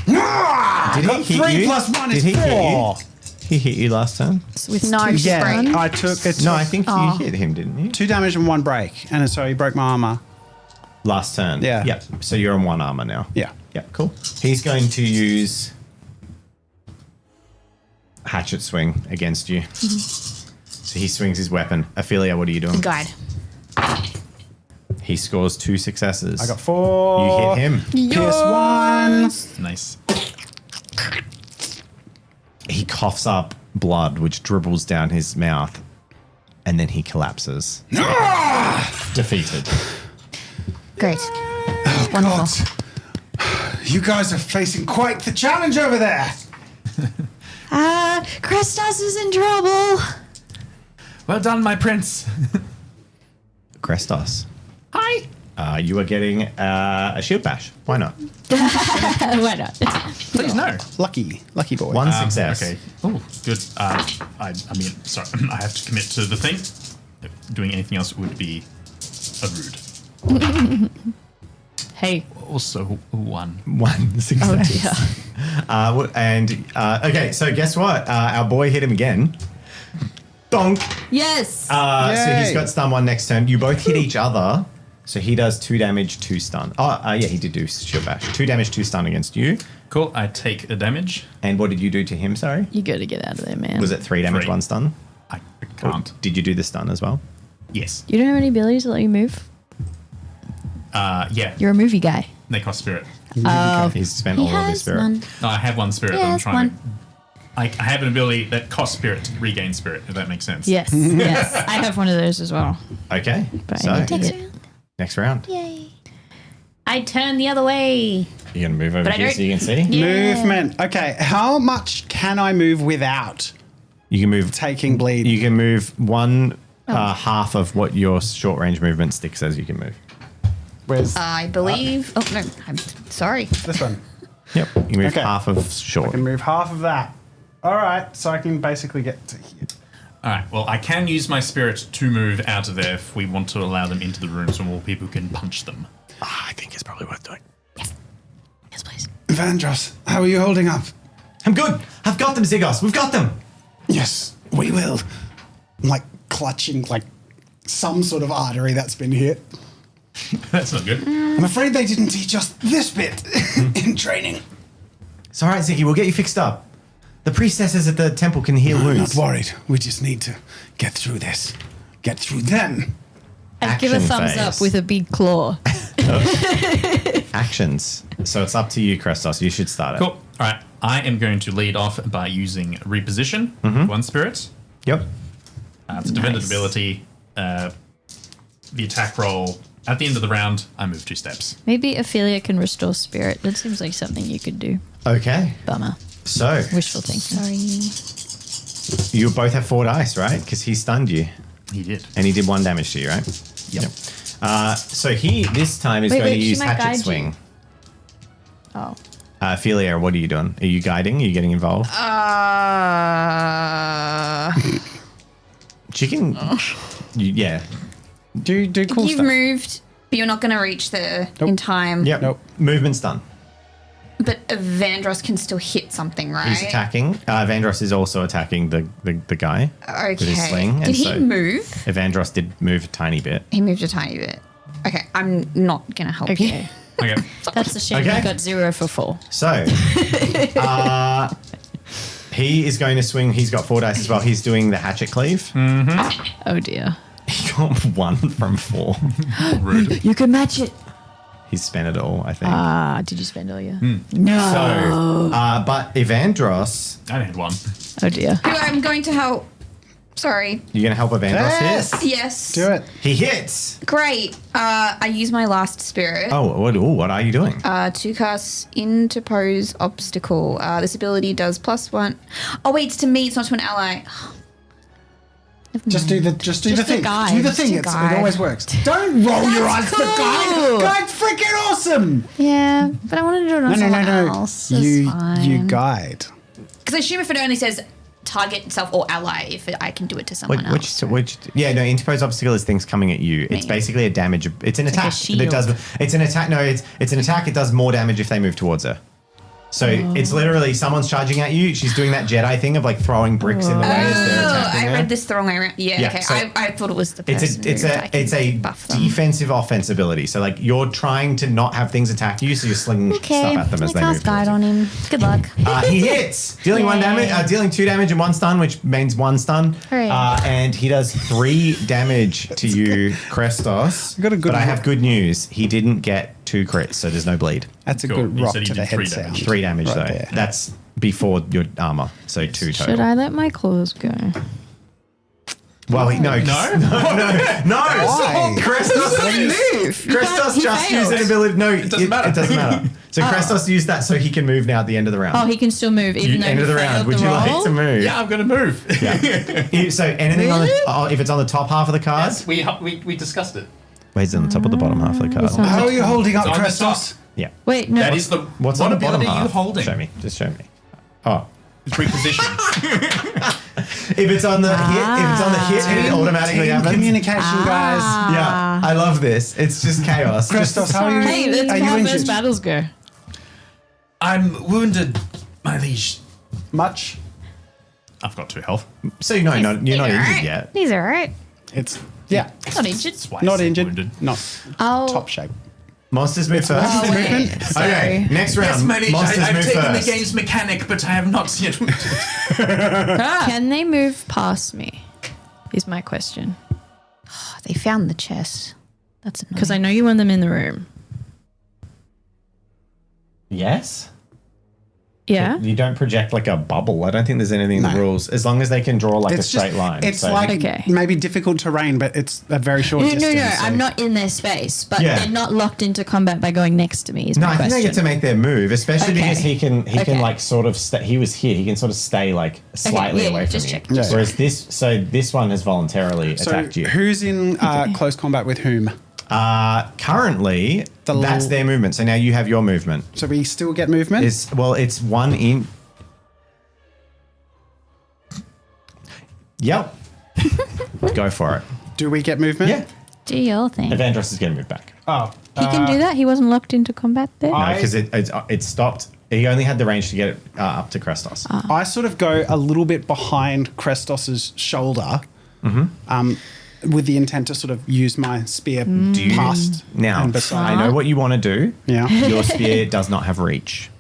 Did he hit 3 you? plus 1 Did is he hit 4. He hit you last turn. With No, two she's Yeah, Brain. I took it. No, I think you hit him, didn't you? 2 damage and 1 break, and so he broke my armor. Last turn. Yeah. Yep. So you're on 1 armor now. Yeah. Yeah, cool. He's going to use hatchet swing against you. So he swings his weapon. Ophelia, what are you doing? Guide. He scores 2 successes. I got 4. You hit him. Pierce 1. Nice. He coughs up blood, which dribbles down his mouth, and then he collapses. Defeated. Great. Wonderful. God. You guys are facing quite the challenge over there. Krestos is in trouble. Well done, my prince. Krestos, Hi. you are getting a shield bash. Why not? Why not? Please no. Lucky boy. 1 success. Okay. Oh, good. I mean, sorry. I have to commit to the thing. Doing anything else would be rude. Hey. Also, 1. 1 success. Oh dear. Okay, so guess what? Our boy hit him again. Donk. Yes. So he's Yay. got stun 1 next turn. You both hit each other. So he does 2 damage, 2 stun. Yeah, he did do shield bash. 2 damage, 2 stun against you. Cool. I take a damage. And what did you do to him, sorry? You got to get out of there, man. Was it 3 damage, 3. 1 stun? I can't. Did you do the stun as well? Yes. You don't have any abilities that let you move? Yeah. You're a movie guy. They cost spirit. He's spent all of his spirit. No, I have 1 spirit. He That I'm has trying one. to. I have an ability that costs spirit to regain spirit. If that makes sense. Yes. Yes. I have one of those as well. Okay, But so I need to get- next round. Yay. I turn the other way. You're going to move over But I here so don't- you can see? Yeah. Movement. Okay, how much can I move without You can move. taking bleed? You can move 1 half of what your short range movement stick says you can move. Where's I believe. Oh no, I'm sorry. this one? Yep. You move Okay. half of I short. can move half of that. All right, so I can basically get to here. All right. Well, I can use my spirit to move out of there if we want to allow them into the room so more people can punch them. I think it's probably worth doing. Yes, please. Vandros, how are you holding up? I'm good. I've got them, Zygos. We've got them. Yes, we will. I'm like clutching like some sort of artery that's been hit. That's not good. I'm afraid they didn't teach us this bit in training. It's all right, Ziggy. We'll get you fixed up. The priestesses at the temple can heal I'm wounds. not worried. We just need to get through this. Get through them. I'd give a Action thumbs phase. up with a big claw. Actions. So it's up to you, Krestos. You should start it. Cool. All right. I am going to lead off by using reposition, one spirit. Yep. It's a defended ability. The attack roll. At the end of the round, I move 2 steps. Maybe Ophelia can restore spirit. That seems like something you could do. Okay. Bummer. So Wishful thinking. Sorry. you both have 4 dice, right? Because he stunned you. He did. And he did 1 damage to you, right? Yep. So he, this time, is Wait, going wait, to she use might guide Hatchet you. Swing. Oh. Ophelia, what are you doing? Are you guiding? Are you getting involved? She can... yeah. Do cool You've stuff. moved, but you're not going to reach there in time. Yep. Nope. Movement's done. But Vandross can still hit something, right? He's attacking. Vandross is also attacking the guy with his Okay. sling. Did he move? Vandross did move a tiny bit. He moved a tiny bit. Okay, I'm not going to help Okay. you. Okay. That's a shame. Okay. I got 0 for 4. So, he is going to swing. He's got 4 dice as well. He's doing the hatchet cleave. Oh dear. He got 1 from 4. Rude. You can match it. He's spent it all, I think. Did you spend all your? So, but Evandros, I only had 1. Oh dear. Who I'm going to help. Sorry. you're going to help Evandros Yes. hit? Yes. Do it. He hits. Great. I use my last spirit Oh, what are you doing? to cast Interpose Obstacle. This ability does +1. Oh, wait, it's to me. It's not to an ally. Just do the thing. guide. Do the Just thing. a It guide. always works. Don't roll your eyes. That's The guide. cool. Guide's freaking awesome. Yeah, but I want to do it on someone else. You guide. Because I assume if it only says target itself or ally, if I can do it to someone else. Interpose obstacle is things coming at you. It's Me. basically a damage. It's an like a attack. That does. shield. It's an attack. No, it's an attack. It does more damage if they move towards her. So it's literally someone's charging at you. She's doing that Jedi thing of like throwing bricks in the way as they're Oh, attacking I her. read this the wrong way around. Yeah, Yeah, okay. so I thought it was the It's person a it's a buff them. defensive offense ability. So like you're trying to not have things attack you, so you're slinging stuff at them as they move. guide towards you. on him. Good luck. He hits, dealing 1 damage, dealing 2 damage and 1 stun, which means 1 stun. Hooray. And he does 3 damage to you, Krestos. Got a good but I roll. have good news. He didn't get 2 crits, so there's no bleed. That's a Cool. good You rock said he to the did head 3 sound. damage. 3 damage Right though. there. That's before your armor, so 2 total. Should I let my claws go? Well, no. Why? Krestos just used an ability. No, it doesn't matter. It doesn't matter. So Krestos used that so he can move now at the end of the round. Oh, he can still move even though End he of the failed round. Would the you roll? like to move? Yeah, I'm going to move. Yeah. So anything on the if it's on the top half of the card, Yes, we discussed it. wait, it's on the top or the bottom half of the card. How are you holding up, It's on the Krestos? Yeah. Wait, no. That is the What's what on the bottom ability half? you holding? Show me. Just show me. Oh. It's reposition. If it's on the hit, it automatically Team happens. communication, guys. Yeah, I love this. It's just chaos. Krestos, how are you? Hey, that's are you how injured? first battles go. I'm wounded, my liege. Much? I've got 2 health. So you're not injured yet. He's all right. It's Not injured. That's why I not said injured. wounded. Not Oh, top shape. Monsters move first. Oh, wait. Okay, Sorry. next round. Yes, my liege. Monsters I've move taken first. the game's mechanic, but I have not yet. Can they move past me? Is my question. they found the chest. That's annoying. Because I know you want them in the room. Yes. Yeah. You don't project like a bubble. I don't think there's anything in the No. rules as long as they can draw like a It's straight just, line. It's So- like Okay. maybe difficult terrain, but it's a very short No, distance. no, so- I'm not in their space, but Yeah. they're not locked into combat by going next to me. Is No, my I think question. they get to make their move, especially Okay. because he can Okay. like sort of he was here. He can sort of stay like slightly yeah, away from just you. check, just Whereas this one has voluntarily So attacked you. who's in close combat with whom? Currently, The that's l- their movement. So now you have your movement. So we still get movement? It's 1 in. Yep. Go for it. Do we get movement? Yeah. Do your thing. Evandros is going to move back. Oh. He can do that. He wasn't locked into combat there. No, because it stopped He only had the range to get it up to Krestos. I sort of go a little bit behind Krestos's shoulder, with the intent to sort of use my spear past Now, and beside. I know what you want to do. Yeah. Your spear does not have reach.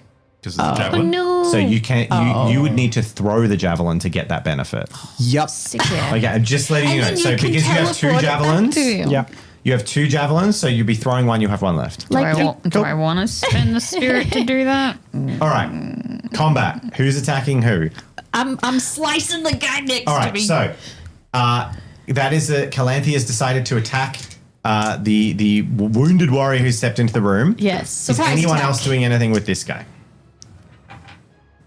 Because it's a javelin. No. So you can't. You would need to throw the javelin to get that benefit. Yep. Okay, I'm just letting you know. So because you have 2 javelins, Yep. you have 2 javelins. So you'll be throwing one. You have one left. Do I want to spend the spirit to do that? All right. Combat. Who's attacking who? I'm slicing the guy next All to right. me. So that is Calanthe has decided to attack the wounded warrior who stepped into the room. Yes. Is Surprise anyone attack. else doing anything with this guy?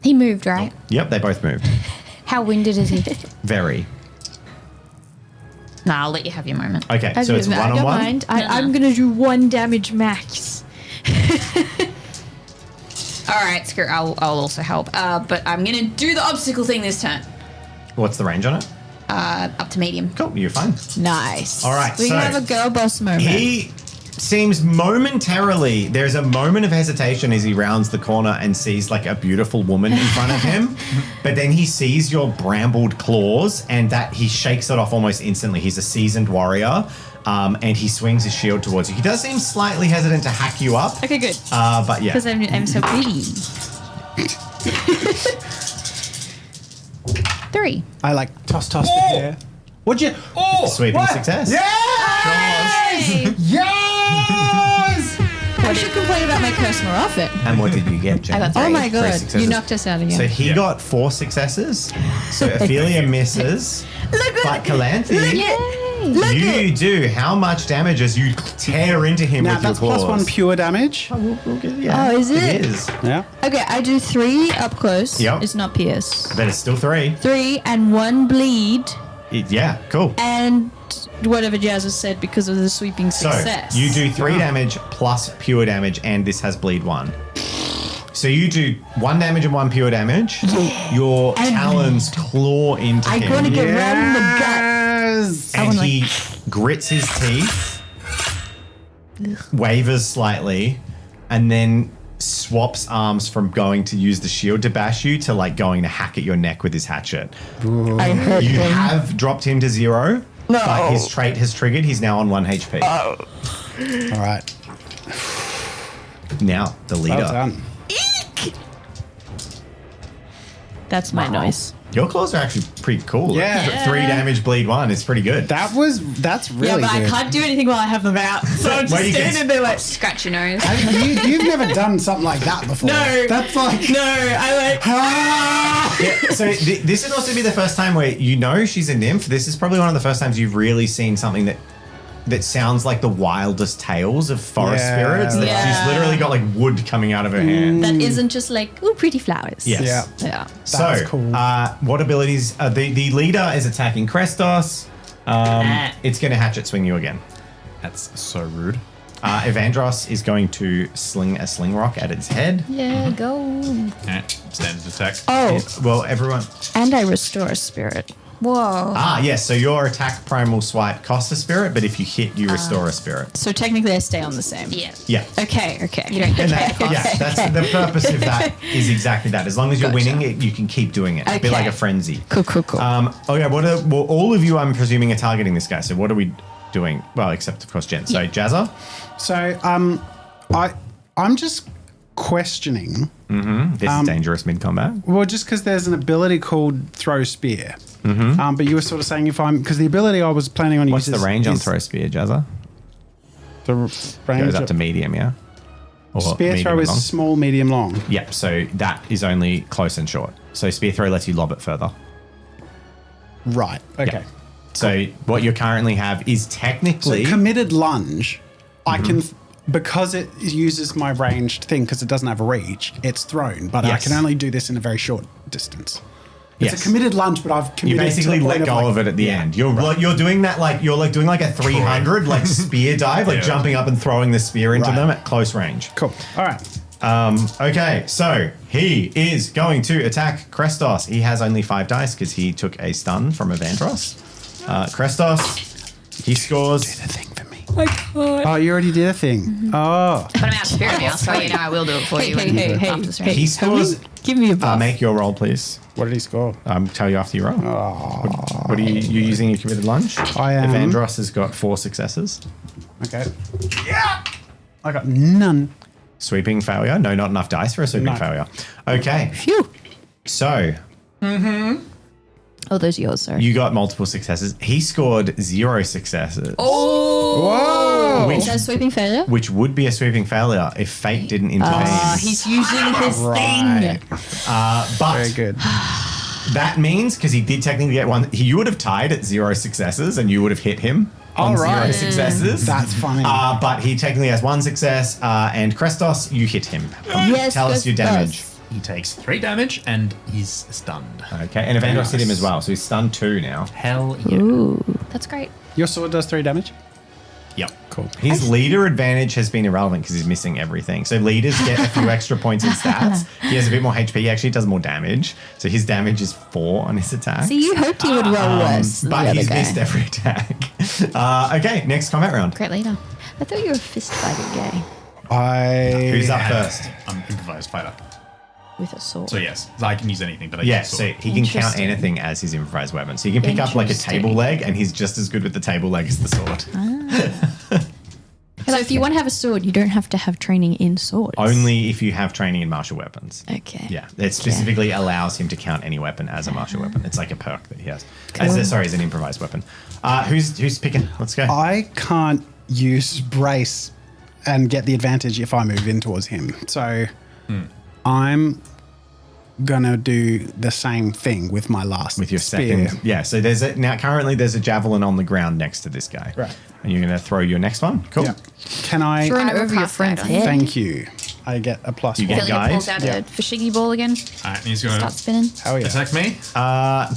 He moved, right? Yep, they both moved. How winded is he? Very. Nah, I'll let you have your moment. Okay, I so it's don't one-on-one. mind. I'm gonna do 1 damage max. All right, screw it. I'll also help. But I'm going to do the obstacle thing this turn. What's the range on it? Up to medium. Cool, you're fine. Nice. All right, We so have a girl boss moment. He seems momentarily, there's a moment of hesitation as he rounds the corner and sees like a beautiful woman in front of him. But then he sees your brambled claws and that he shakes it off almost instantly. He's a seasoned warrior. And he swings his shield towards you. He does seem slightly hesitant to hack you up. Okay, good. But yeah. Because I'm so pretty. 3. I like toss the hair. Would you? Sweeping success. Hey! Yes! I should complain about my curse more often. And what did you get, Jen? I got Oh 3. my god, successes. you knocked us out again. So he got 4 successes. So Ophelia misses. But Calanthe, you do. How much damage as you tear into him Now with your that's claws? plus 1 pure damage. Yeah, Oh, is it? It is. Yeah. Okay, I do 3 up close. Yep. It's not pierce. But it's still 3. 3 and 1 bleed Yeah, cool. and whatever Jazz has said because of the sweeping So success. you do 3 damage plus pure damage, and this has bleed 1. So you do 1 damage and 1 pure damage. Your talons claw into I'm him. gonna get right in the gut. Yes. And he grits his teeth, wavers slightly, and then swaps arms from going to use the shield to bash you to like going to hack at your neck with his hatchet. I hurt You him. have dropped him to 0, but his trait has triggered. He's now on 1 HP. All right. Now, the leader. Well done. That's my noise. Your claws are actually pretty cool. Yeah. 3 damage, bleed 1. It's pretty good. That's really Yeah, but good. I can't do anything while I have them out. So I'm just Well, you can- standing there like, Scratch your nose. You've never done something like that before. No. That's like. no, I like. Yeah, so this would also be the first time where you know she's a nymph. This is probably one of the first times you've really seen something that sounds like the wildest tales of forest Yeah. spirits. That Yeah. she's literally got like wood coming out of her hand. That isn't just like, ooh, pretty flowers. Yes. Yeah. Yeah. So, That's cool. what abilities? The leader is attacking Krestos. It's going to hatchet swing you again. That's so rude. Evandros is going to sling a sling rock at its head. Yeah, go. Standard attack. Oh, Well, everyone. and I restore a spirit. Whoa. Yes. So your attack primal swipe costs a spirit, but if you hit, you restore a spirit. So technically I stay on the same. Yeah. Yeah. Okay. You don't And get that, yeah, that's the purpose of that is exactly that. As long as you're Gotcha. winning, you can keep doing it. It'd be Okay. like a frenzy. Cool. Okay, well, all of you, I'm presuming, are targeting this guy. So what are we doing? Well, except of course Jen. So Jazza, So, I'm just questioning. this is dangerous mid combat. Well, just because there's an ability called throw spear. But you were sort of saying because the ability I was planning on What's using the range on throw spear, Jazza? The range Goes up to medium, yeah. Or spear medium throw and is long? small, medium, long. Yep. So that is only close and short. So spear throw lets you lob it further. Right. Okay. Yeah. So what you currently have is So technically committed lunge, I can because it uses my ranged thing because it doesn't have reach. It's thrown, but I Yes. can only do this in a very short distance. It's Yes. a committed lunge, but I've committed. you basically to the let point go like- of it at the end. You're doing that like you're doing like a 300 like spear dive, like Yeah. jumping up and throwing the spear into Right. them at close range. Cool. All right. Okay, so he is going to attack Krestos. He has only 5 dice because he took a stun from Evandros. Krestos, he scores The thing for me. my god. Oh, you already did a thing. Oh. But I'm out of spirit now, so you know I will do it for you. After this round. He scores. Give me a buff. Make your roll, please. What did he score? Tell you after you roll. What are you using your committed lunge? I am. Evandros has got 4 successes. Okay. Yeah. I got none. Sweeping failure. No, not enough dice for a sweeping No. failure. Okay. Phew. So Oh, those are yours, sorry. you got multiple successes. He scored 0 successes. Whoa. Is that a sweeping failure? Which would be a sweeping failure if fate didn't intervene. He's using his thing. But Very good. that means, because he did technically get one, you would have tied at 0 successes and you would have hit him on All right. 0 successes. That's funny. But he technically has 1 success, and Krestos, you hit him. Yes, Tell us your Krestos. damage. He takes 3 damage and he's stunned. Okay, and Evandros hit him nice. as well, so he's stunned 2 now. Hell yeah. Ooh. That's great. Your sword does 3 damage? Yep. Cool. His leader advantage has been irrelevant because he's missing everything. So leaders get a few extra points in stats. He has a bit more HP. He actually does more damage. So his damage is 4 on his attack. See, you hoped he would roll worse than the But other he's guy. missed every attack. Okay, next combat round. Great leader. I thought you were a fist fighting guy Who's up first? I'm improvised fighter. with a sword. So yes, I can use anything, but I Yeah, use so sword. he can count Interesting. anything as his improvised weapon. So you can pick up like a table Interesting. leg, and he's just as good with the table leg as the sword. So if you want to have a sword, you don't have to have training in swords. Only if you have training in martial weapons. Okay. Yeah, it specifically allows him to count any weapon as a martial weapon. It's like a perk that he has. Cool. Sorry, as an improvised weapon. Who's picking? Let's go. I can't use brace and get the advantage if I move in towards him. So I'm gonna do the same thing with my last With your spear. second. Yeah, so currently there's a javelin on the ground next to this guy. Right. And you're going to throw your next one? Cool. Yeah. Can I? Thrown I will over your cast friend's that on head. Thank you. I get a plus You one. get Philly guide. pulls out Yeah. a fishingy ball again. Alright, he's going Start to spinning. Hell yeah. attack me.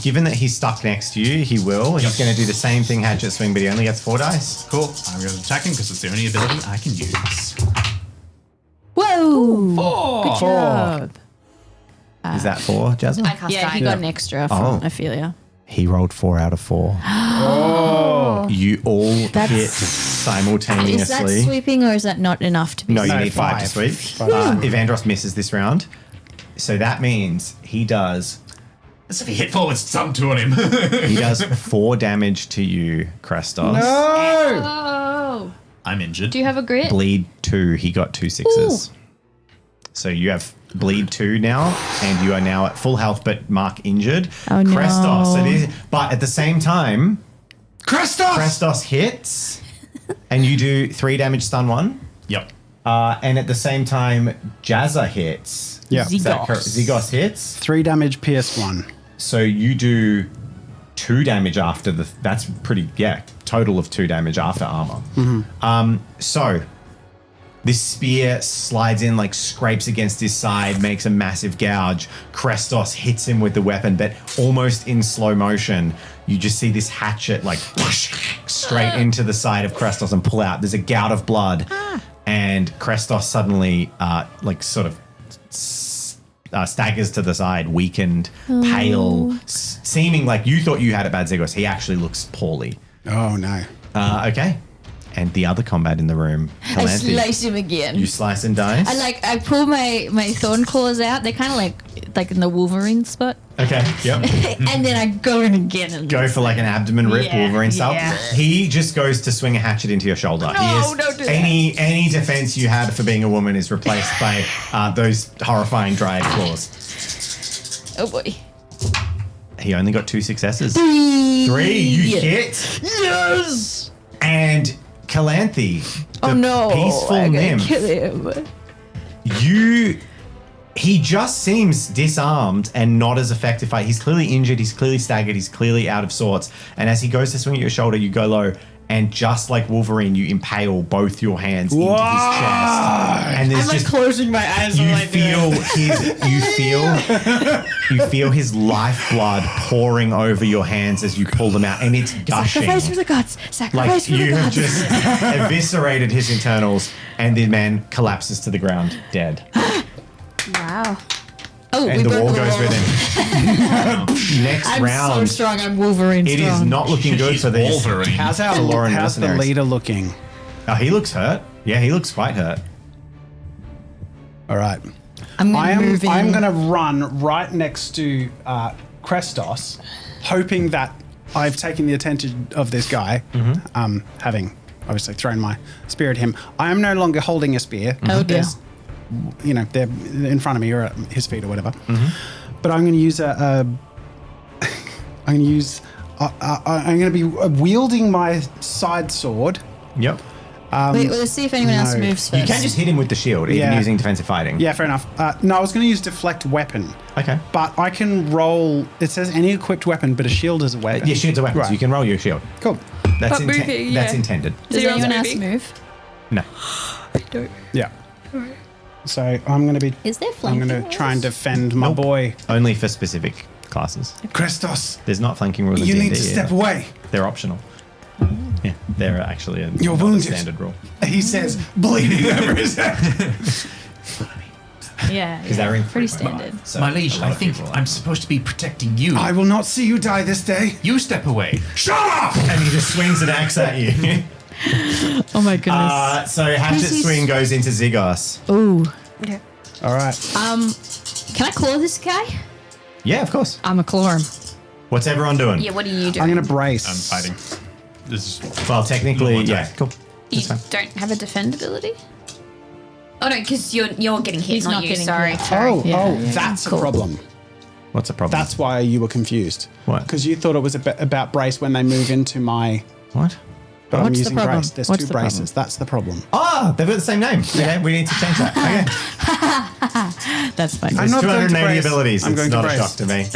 Given that he's stuck next to you, he will. He's going to do the same thing, hatchet swing, but he only gets 4 dice. Cool. I'm going to attack him because it's the only ability I can use. Whoa! 4. Good job. Is that 4, Jazza? I cast Yeah, he guide. got an extra from Oh. Ophelia. He rolled 4 out of 4. Oh. You all That's- hit Is that simultaneously. sweeping or is that not enough to be No, you No, need 5 to 5. sweep. 5. Evandros misses this round. So that means he does As if he hit forward, stunned 2 on him. he does 4 damage to you, Krestos. No! Oh! I'm injured. Do you have a grit? Bleed 2, he got 2 6s. So you have bleed 2 now, and you are now at full health, but Mark injured. Oh, no. Krestos, but at the same time, Krestos hits, and you do 3 damage stun 1. Yep. And at the same time, Jazza hits. Yeah. Is that Zygos. correct? Zygos hits. 3 damage, pierce 1. So you do 2 damage after that's pretty, total of 2 damage after armor. So this spear slides in, like scrapes against his side, makes a massive gouge. Krestos hits him with the weapon, but almost in slow motion, you just see this hatchet like whoosh, straight into the side of Krestos and pull out. There's a gout of blood, and Krestos suddenly staggers to the side, weakened, pale, seeming like you thought you had a bad Zygos. He actually looks poorly. Oh, no. Okay. And the other combat in the room, I Calanthe, slice him again. you slice and dice. I pull my thorn claws out. They're kind of like in the Wolverine spot. Okay, yep. And then I go in again and Go for like an abdomen rip, Yeah, Wolverine style. yeah. He just goes to swing a hatchet into your shoulder. No, don't do that. any defense you had for being a woman is replaced by those horrifying dryad claws. oh boy. He only got 2 successes. 3. 3, you hit. Yes. And Calanthe, the Oh no. peaceful I'm gonna nymph, kill him. he just seems disarmed and not as effective. He's clearly injured, he's clearly staggered, he's clearly out of sorts. And as he goes to swing at your shoulder, you go low, and just like Wolverine, you impale both your hands into his chest. And there's just closing my eyes you feel his lifeblood pouring over your hands as you pull them out, and it's gushing. Sacrifice for the gods. Like Sacrifice for the you have gods. just eviscerated his internals, and the man collapses to the ground, dead. Wow. Oh, And we the broke wall the goes wall. with him. Next I'm so round, strong. I'm Wolverine it strong. is not looking good He's for this. Wolverine. How's Lauren the mercenaries. leader looking? Oh, he looks hurt. Yeah, he looks quite hurt. All right. I'm going to move in. I'm going to run right next to Krestos, hoping that I've taken the attention of this guy, having obviously thrown my spear at him. I am no longer holding a spear. Oh, dear. There's, they're in front of me or at his feet or whatever. But I'm going to use I'm going to be wielding my side sword. Yep. Wait, let's see if anyone else no. moves first. You can just hit him with the shield, even Yeah. using defensive fighting. Yeah, fair enough. No, I was going to use deflect weapon. Okay. But I can roll. It says any equipped weapon, but a shield is a weapon. Yeah, shield's a weapon, so Right. you can roll your shield. Cool. That's But moving, That's yeah. intended. Does Zero's anyone else moving. move? No. Yeah. So I'm going to be. Is there I'm flanking going to try and rules? defend my boy. Only for specific classes. Krestos, There's not flanking rules. you in need D&D to step either. away. They're optional. Yeah, they're actually You're not a wounded. standard rule. He says, bleeding over his head. Yeah, Because they're in pretty 3.5, standard. so My liege, a lot I of think people are. I'm supposed to be protecting you. I will not see you die this day. You step away. Shut up! And he just swings an axe at you. Oh my goodness. So hatchet Who's he- swing goes into Zigos. Ooh. All right. Can I claw this guy? Yeah, of course. I'm a claw him. What's everyone doing? Yeah, what are you doing? I'm going to brace. I'm fighting. This is Well, technically, Normal yeah. attack. Cool. You That's fine. don't have a defend ability? Oh no, because you're getting hit, He's not not you. getting Sorry. hit. Sorry. Yeah, That's cool. a problem. What's the problem? That's why you were confused. What? Because you thought it was about brace when they move into my. What? But I'm What's the using problem? brace. There's What's two the problem? braces. That's the problem. Oh, they've got the same name. Okay, we need to change that. Okay. That's fine. I'm There's not going to 280 brace. abilities. I'm It's going to not a brace. shock to me.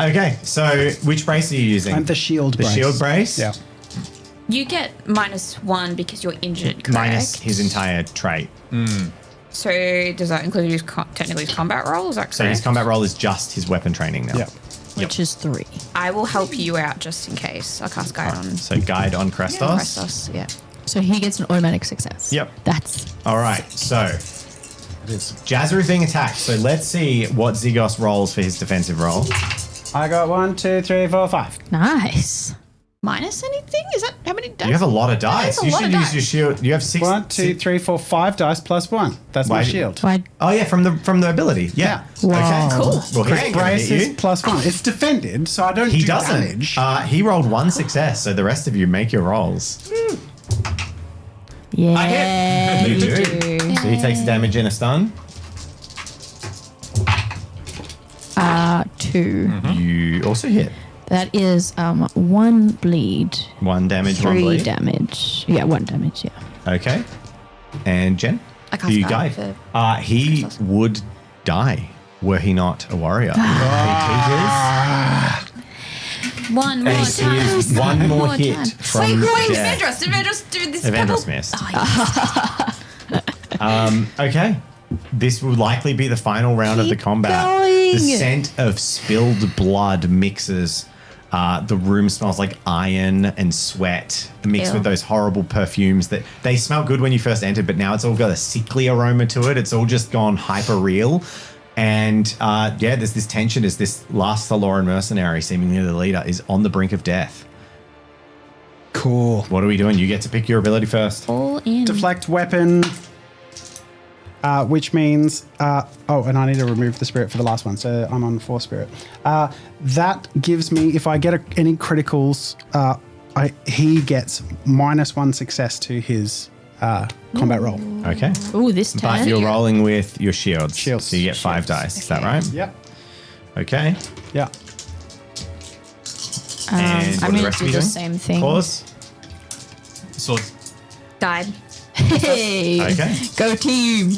Okay, so which brace are you using? I'm the shield The brace. shield brace? Yeah. You get -1 because you're injured, correct? Minus his entire trait. So does that include his technically his combat roll? Is that correct? So his combat roll is just his weapon training now. Yeah. Which is 3. I will help you out just in case. I'll cast guide on So guide on Krestos. Krestos. Yeah. So he gets an automatic success. Yep. That's All right, so Jazzer is being attacked. So let's see what Zigos rolls for his defensive roll. I got 1, 2, 3, 4, 5. nice. Minus anything? Is that how many dice? You have a lot of dice. a You lot should of use dice. your shield. You have 6. 1, 2, 3, 4, 5 dice plus 1. That's my Why- shield. Why? Oh yeah, from the ability. Yeah. Wow. Okay. Cool. Well, he ain't gonna Brace hit is you. plus 1. It's defended, so I don't He do doesn't. damage. He rolled 1 success, so the rest of you make your rolls. Yeah, You you do. do. So he takes damage in a stun. 2. You also hit. That is 1 bleed, 1 damage, 1 3 bleed. damage. Yeah, 1 damage, yeah. Okay. And Jen? I cast who you guide guide? for He Krestos. would die were he not a warrior. One more And he is time. one more hit from Wait, death. Evandros, did Evandros do this? Evandros missed. Okay. This will likely be the final round of the Keep combat. going. The scent of spilled blood mixes. The room smells like iron and sweat mixed Ew. with those horrible perfumes that they smell good when you first entered, but now it's all got a sickly aroma to it. It's all just gone hyper real. And yeah, there's this tension as this last Thaloran mercenary, seemingly the leader, is on the brink of death. Cool. What are we doing? You get to pick your ability first. All in. Deflect weapon, which means and I need to remove the spirit for the last one, so I'm on 4 spirit. That gives me, if I get any criticals, he gets -1 success to his combat roll. Okay. Ooh, this But turn. you're rolling with your shields. Shields. So you get 5 dice. Is that right? Yep. Okay. Yeah. And what are I'm the going rest to of do you the doing? same thing. Claws? swords. Died. Hey, Okay. go team.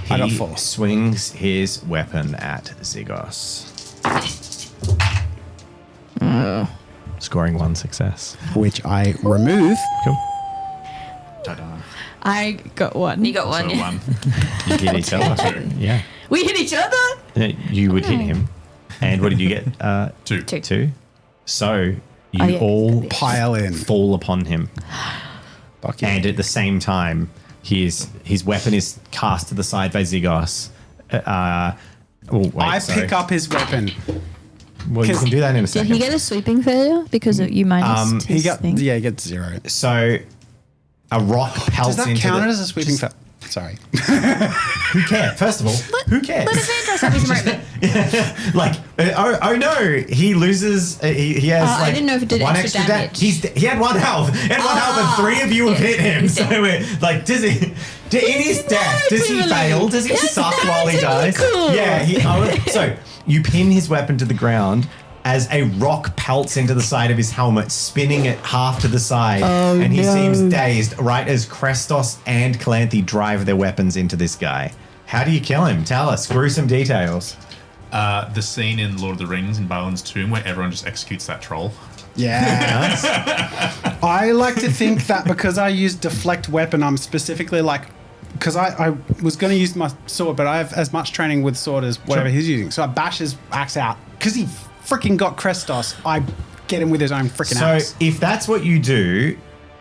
I got He 4. swings his weapon at Zigos. Scoring 1 success. Which I remove. Cool. I got 1. You got one. So Yeah. 1. You hit each other. Yeah. We hit each other? You would hit him. And what did you get? 2. 2. So you Oh, yeah. all Pile in. fall upon him. Fuck yeah. And at the same time, his weapon is cast to the side by Zigos. I pick up his weapon. Well, you 'cause- can do that in a Did second. he get a sweeping failure because you minus He his got thing? he gets 0. So A rock pelts Does that into count the, as a sweeping Sorry. Who cares? First of all, who cares? Let Evandros have his moment. Like, oh no, he loses. He has I like didn't know if it did one extra damage. He had 1 health. He had 1 health, and 3 of you have hit him. He's So we're like, does he? In his death, does he fail? Does he suck while he dies? cool. Yeah. So you pin his weapon to the ground as a rock pelts into the side of his helmet, spinning it half to the side, and he seems dazed right as Krestos and Calanthe drive their weapons into this guy. How do you kill him? Tell us. Gruesome details. The scene in Lord of the Rings in Balin's Tomb where everyone just executes that troll. Yeah. I like to think that because I use deflect weapon, I'm specifically like, because I was going to use my sword, but I have as much training with sword as whatever he's using. So I bash his axe out. Because he freaking got Krestos, I get him with his own freaking axe. So if that's what you do,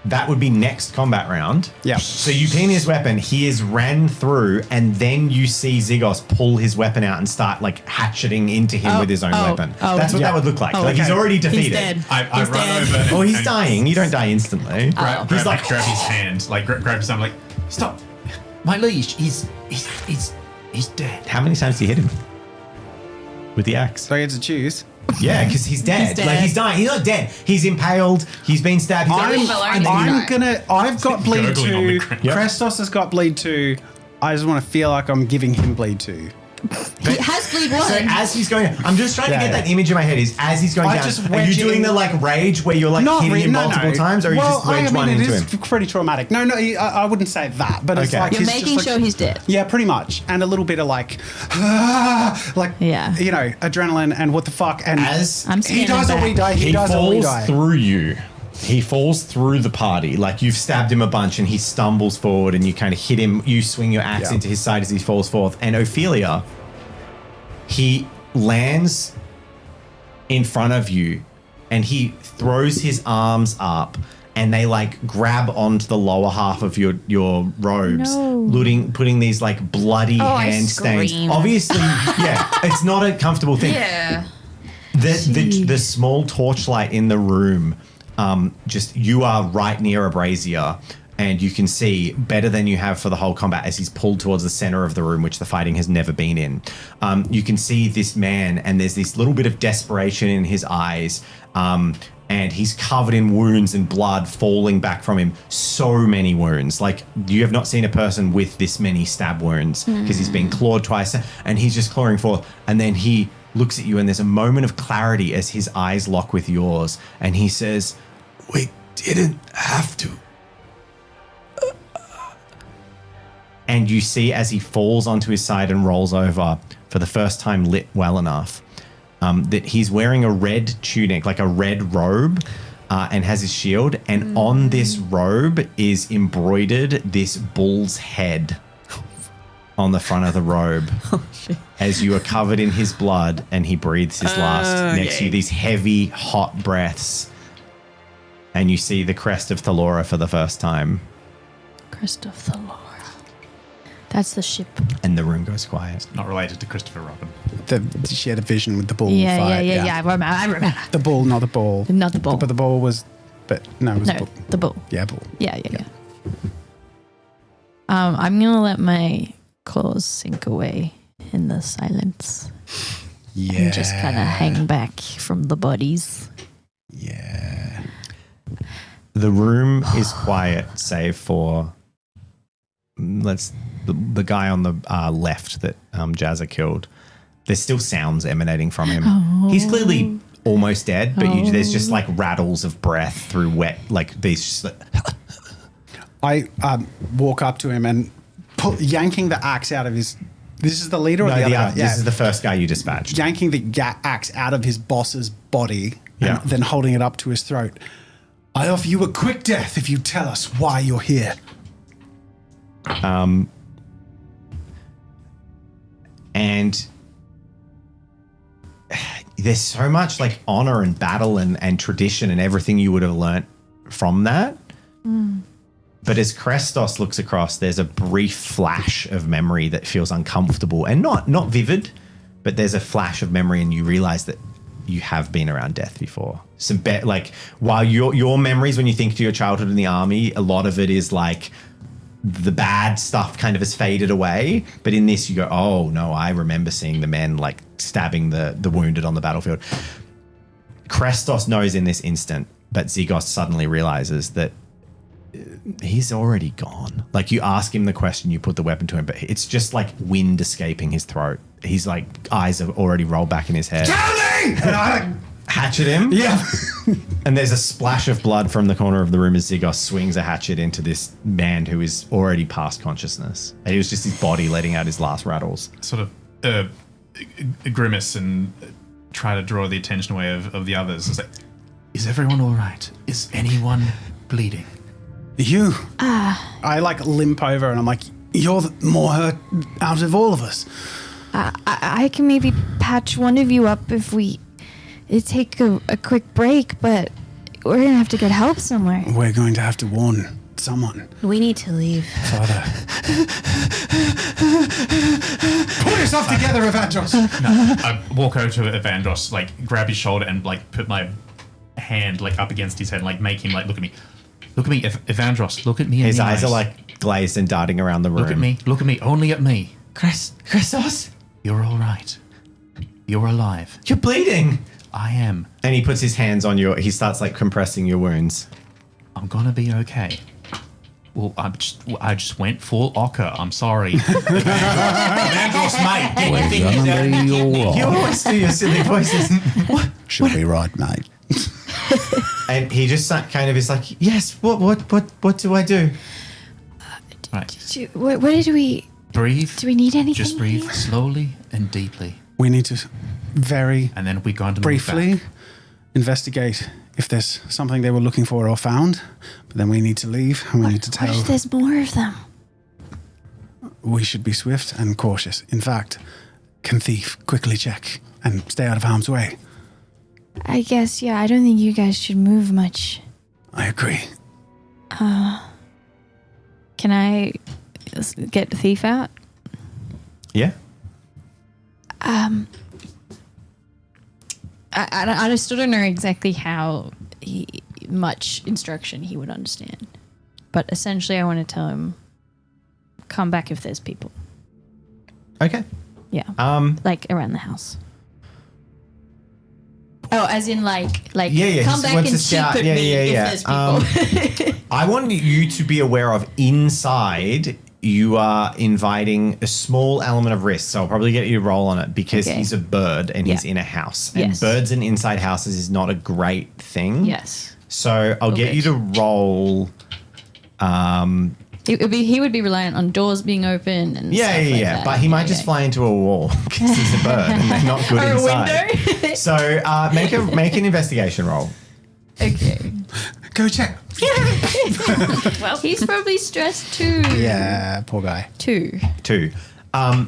that would be next combat round. Yeah. So you pin his weapon, he is ran through, and then you see Zygos pull his weapon out and start like hatcheting into him with his own weapon. That's what that would look like. Like he's already defeated. He's dead. I He's run dead. over. Oh, he's and dying. You don't die instantly. Grab He's like, grab his hand, like grab his arm, like stop, my liege. He's dead. how many times do you hit him with the axe? So I get to choose. Yeah, because he's dead. He's dead. Like he's dying. He's not dead. He's impaled. He's been stabbed. He's leave him alone. I've got bleed Gurgling on the 2. ground. Yep. Krestos has got bleed 2. I just want to feel like I'm giving him bleed 2. He has bleed one. So as he's going, I'm just trying to Yeah, get yeah. that image in my head. Is as he's going I down, just are you wedge doing in- the like rage where you're like hitting him multiple times, or you just wedge one it into is him? pretty traumatic. No, I wouldn't say that, but it's Okay. like You're he's making just like, sure he's dead. Yeah, pretty much, and a little bit of like, like Yeah. you know, adrenaline and what the fuck, and As I'm he standing dies or we back. die. He dies or we die. through you. He falls through the party. Like you've stabbed him a bunch, and he stumbles forward, and you kind of hit him. You swing your axe Yeah. into his side as he falls forth. And Ophelia, he lands in front of you, and he throws his arms up, and they like grab onto the lower half of your robes, No. putting these like bloody I hand stains. scream. Obviously, yeah, it's not a comfortable thing. Yeah. The small torchlight in the room, just you are right near a brazier, and you can see better than you have for the whole combat as he's pulled towards the center of the room, which the fighting has never been in. You can see this man, and there's this little bit of desperation in his eyes, and he's covered in wounds and blood falling back from him. So many wounds. Like, you have not seen a person with this many stab wounds, because he's been clawed twice, and he's just clawing forth, and then he looks at you, and there's a moment of clarity as his eyes lock with yours, and he says, "We didn't have to." And you see as he falls onto his side and rolls over, for the first time lit well enough, that he's wearing a red tunic, like a red robe, and has his shield. And on this robe is embroidered this bull's head on the front of the robe. As you are covered in his blood, and he breathes his last next to you, these heavy, hot breaths. And you see the crest of Thalora for the first time. Christopher Laura. That's the ship. And the room goes quiet. Not related to Christopher Robin. She had a vision with the bull Yeah, fight. yeah. I remember. The bull, not the ball. Not the bull. But the ball was, it was No, bull. the bull. Yeah, bull. Yeah. I'm gonna let my claws sink away in the silence Yeah. and just kind of hang back from the bodies. Yeah. The room is quiet, save for the guy on the left that Jazza killed. There's still sounds emanating from him. He's clearly almost dead, but there's just like rattles of breath through wet, like these. Just like, I walk up to him and yanking the axe out of his. This is the leader or the other guy? This is the first guy you dispatched. Yanking the axe out of his boss's body Yeah. and then holding it up to his throat. I offer you a quick death if you tell us why you're here. And there's so much like honor and battle and tradition and everything you would have learnt from that. But as Krestos looks across, there's a brief flash of memory that feels uncomfortable and not vivid, but there's a flash of memory, and you realize that you have been around death before. So like while your memories when you think to your childhood in the army, a lot of it is like the bad stuff kind of has faded away. But in this, you go, oh no, I remember seeing the men like stabbing the wounded on the battlefield. Krestos knows in this instant, but Zygos suddenly realizes that he's already gone. Like you ask him the question, you put the weapon to him, but it's just like wind escaping his throat. He's like eyes have already rolled back in his head. Tony! And I like, Hatchet him. yeah. And there's a splash of blood from the corner of the room as Zygos swings a hatchet into this man who is already past consciousness. And it was just his body letting out his last rattles. Sort of grimace and try to draw the attention away of the others. It's like, is everyone all right? Is anyone bleeding? You. I like limp over and I'm like, you're the more hurt out of all of us. I can maybe patch one of you up if we take a quick break, but we're gonna have to get help somewhere. We're going to have to warn someone. We need to leave. Father. Pull yourself together, Evandros. No, I walk over to Evandros, like grab his shoulder and like put my hand like up against his head and like make him like look at me. Look at me, Evandros, look at me. His eyes are like glazed and darting around the room. Look at me, only at me. Krestos, You're all right. You're alive. you're bleeding. I am. And he puts his hands on he starts like compressing your wounds. I'm gonna be okay. Well, I just went full ochre. I'm sorry. Evandros, mate. Get your fingers out of the kidney. You always do your silly voices. What? She'll be right, mate. And he just kind of is like, yes, what do I do? Right. What did we... Breathe. Do we need anything? Just breathe here? slowly and deeply. We need to very And then we're going to move briefly back. investigate if there's something they were looking for or found. But then we need to leave and we need to What tell. if there's more of them? We should be swift and cautious. In fact, can thief quickly check and stay out of harm's way. I guess, yeah, I don't think you guys should move much. I agree. Can I get the thief out? Yeah. I still don't know exactly how much instruction he would understand. But essentially, I want to tell him, come back if there's people. Okay. Yeah. Like around the house. Oh, as in like Yeah. come back Wants and to shoot scout. at me if there's people. I want you to be aware of inside. You are inviting a small element of risk, so I'll probably get you to roll on it because Okay. he's a bird and he's in a house. And Yes. birds in inside houses is not a great thing. Yes. So I'll get you to roll. He would be reliant on doors being open and Yeah. stuff like that. But he might just fly into a wall because he's a bird and they're not good Or a inside. window. So make an investigation roll. Okay. Go check. Well, he's probably stressed too. Yeah, poor guy. 2. 2. A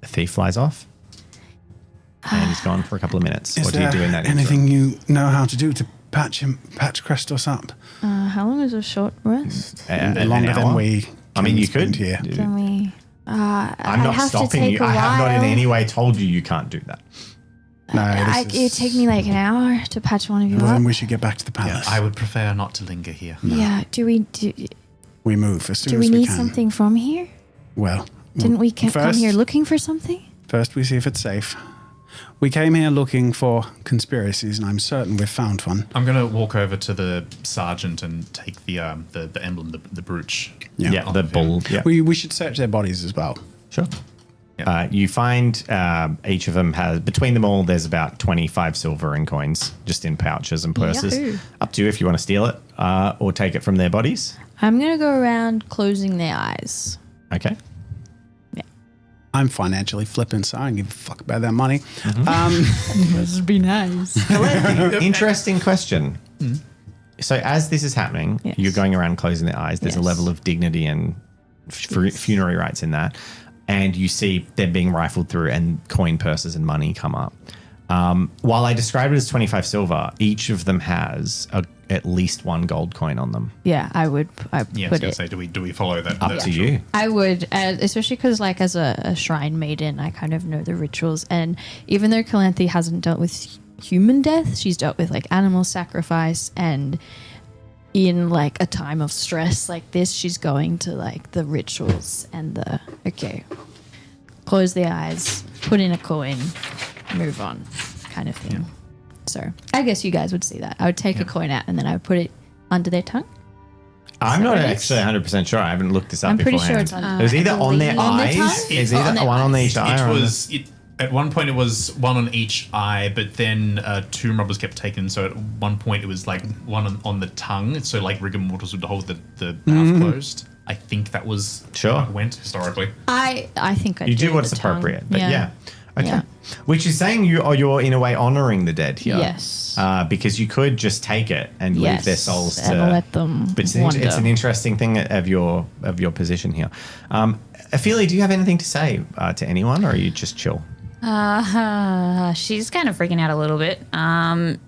thief flies off. And he's gone for a couple of minutes. Is What do you there do in that anything interim? you know how to do to patch Krestos up? How long is a short rest? An Longer hour? than we. I mean, can you spend could. here. Can we? I'm not stopping you. I have not in any way told you can't do that. No, It'd take me like an hour to patch one of you Well, up. then we should get back to the Yeah, palace. I would prefer not to linger here. Yeah. Do we move as soon do as we we need can. something from here? Well, Didn't we come first- here looking for something? First, we see if it's safe. We came here looking for conspiracies, and I'm certain we've found one. I'm going to walk over to the sergeant and take the emblem, the brooch. Yeah, off the of him. bull. Yeah. We should search their bodies as well. Sure. Yeah. You find each of them has, between them all, there's about 25 silver in coins just in pouches and purses. Yahoo. Up to you if you want to steal it or take it from their bodies. I'm gonna go around closing their eyes. Okay. I'm financially flippant, so I don't give a fuck about that money. This would be nice. Interesting question. So as this is happening, Yes. you're going around closing their eyes. There's a Yes. level of dignity and funerary rites in that. And you see them being rifled through and coin purses and money come up. While I described it as 25 silver, each of them has at least 1 gold coin on them. Yeah, I would. I Yeah, I was put going it. to say, do we follow that? Up that to ritual? you. I would, especially because, like, as a shrine maiden, I kind of know the rituals. And even though Calanthe hasn't dealt with human death, she's dealt with, like, animal sacrifice. And in, like, a time of stress like this, she's going to, like, the rituals and the, okay, close the eyes, put in a coin, move on kind of thing. So I guess you guys would see that. I would take a coin out and then I would put it under their tongue. I'm not what it is? actually 100% sure. I haven't looked this up I'm pretty beforehand. sure it's on. It was either I on their believe- On their eyes. tongue? It's On either their one on eyes. each eye. It or on was at one point it was one on each eye, but then tomb robbers kept taken. So at one point it was like one on the tongue. So like rigor mortis would hold the mouth closed. I think that was Sure. how it went historically. I think I you do the what's tongue. appropriate. But yeah. Okay. Yeah. Which is saying you're in a way honoring the dead here. Yes. Because you could just take it and leave their Yes, souls to and let them But it's wander. it's an interesting thing of your position here. Ophelia, do you have anything to say to anyone, or are you just chill? She's kind of freaking out a little bit.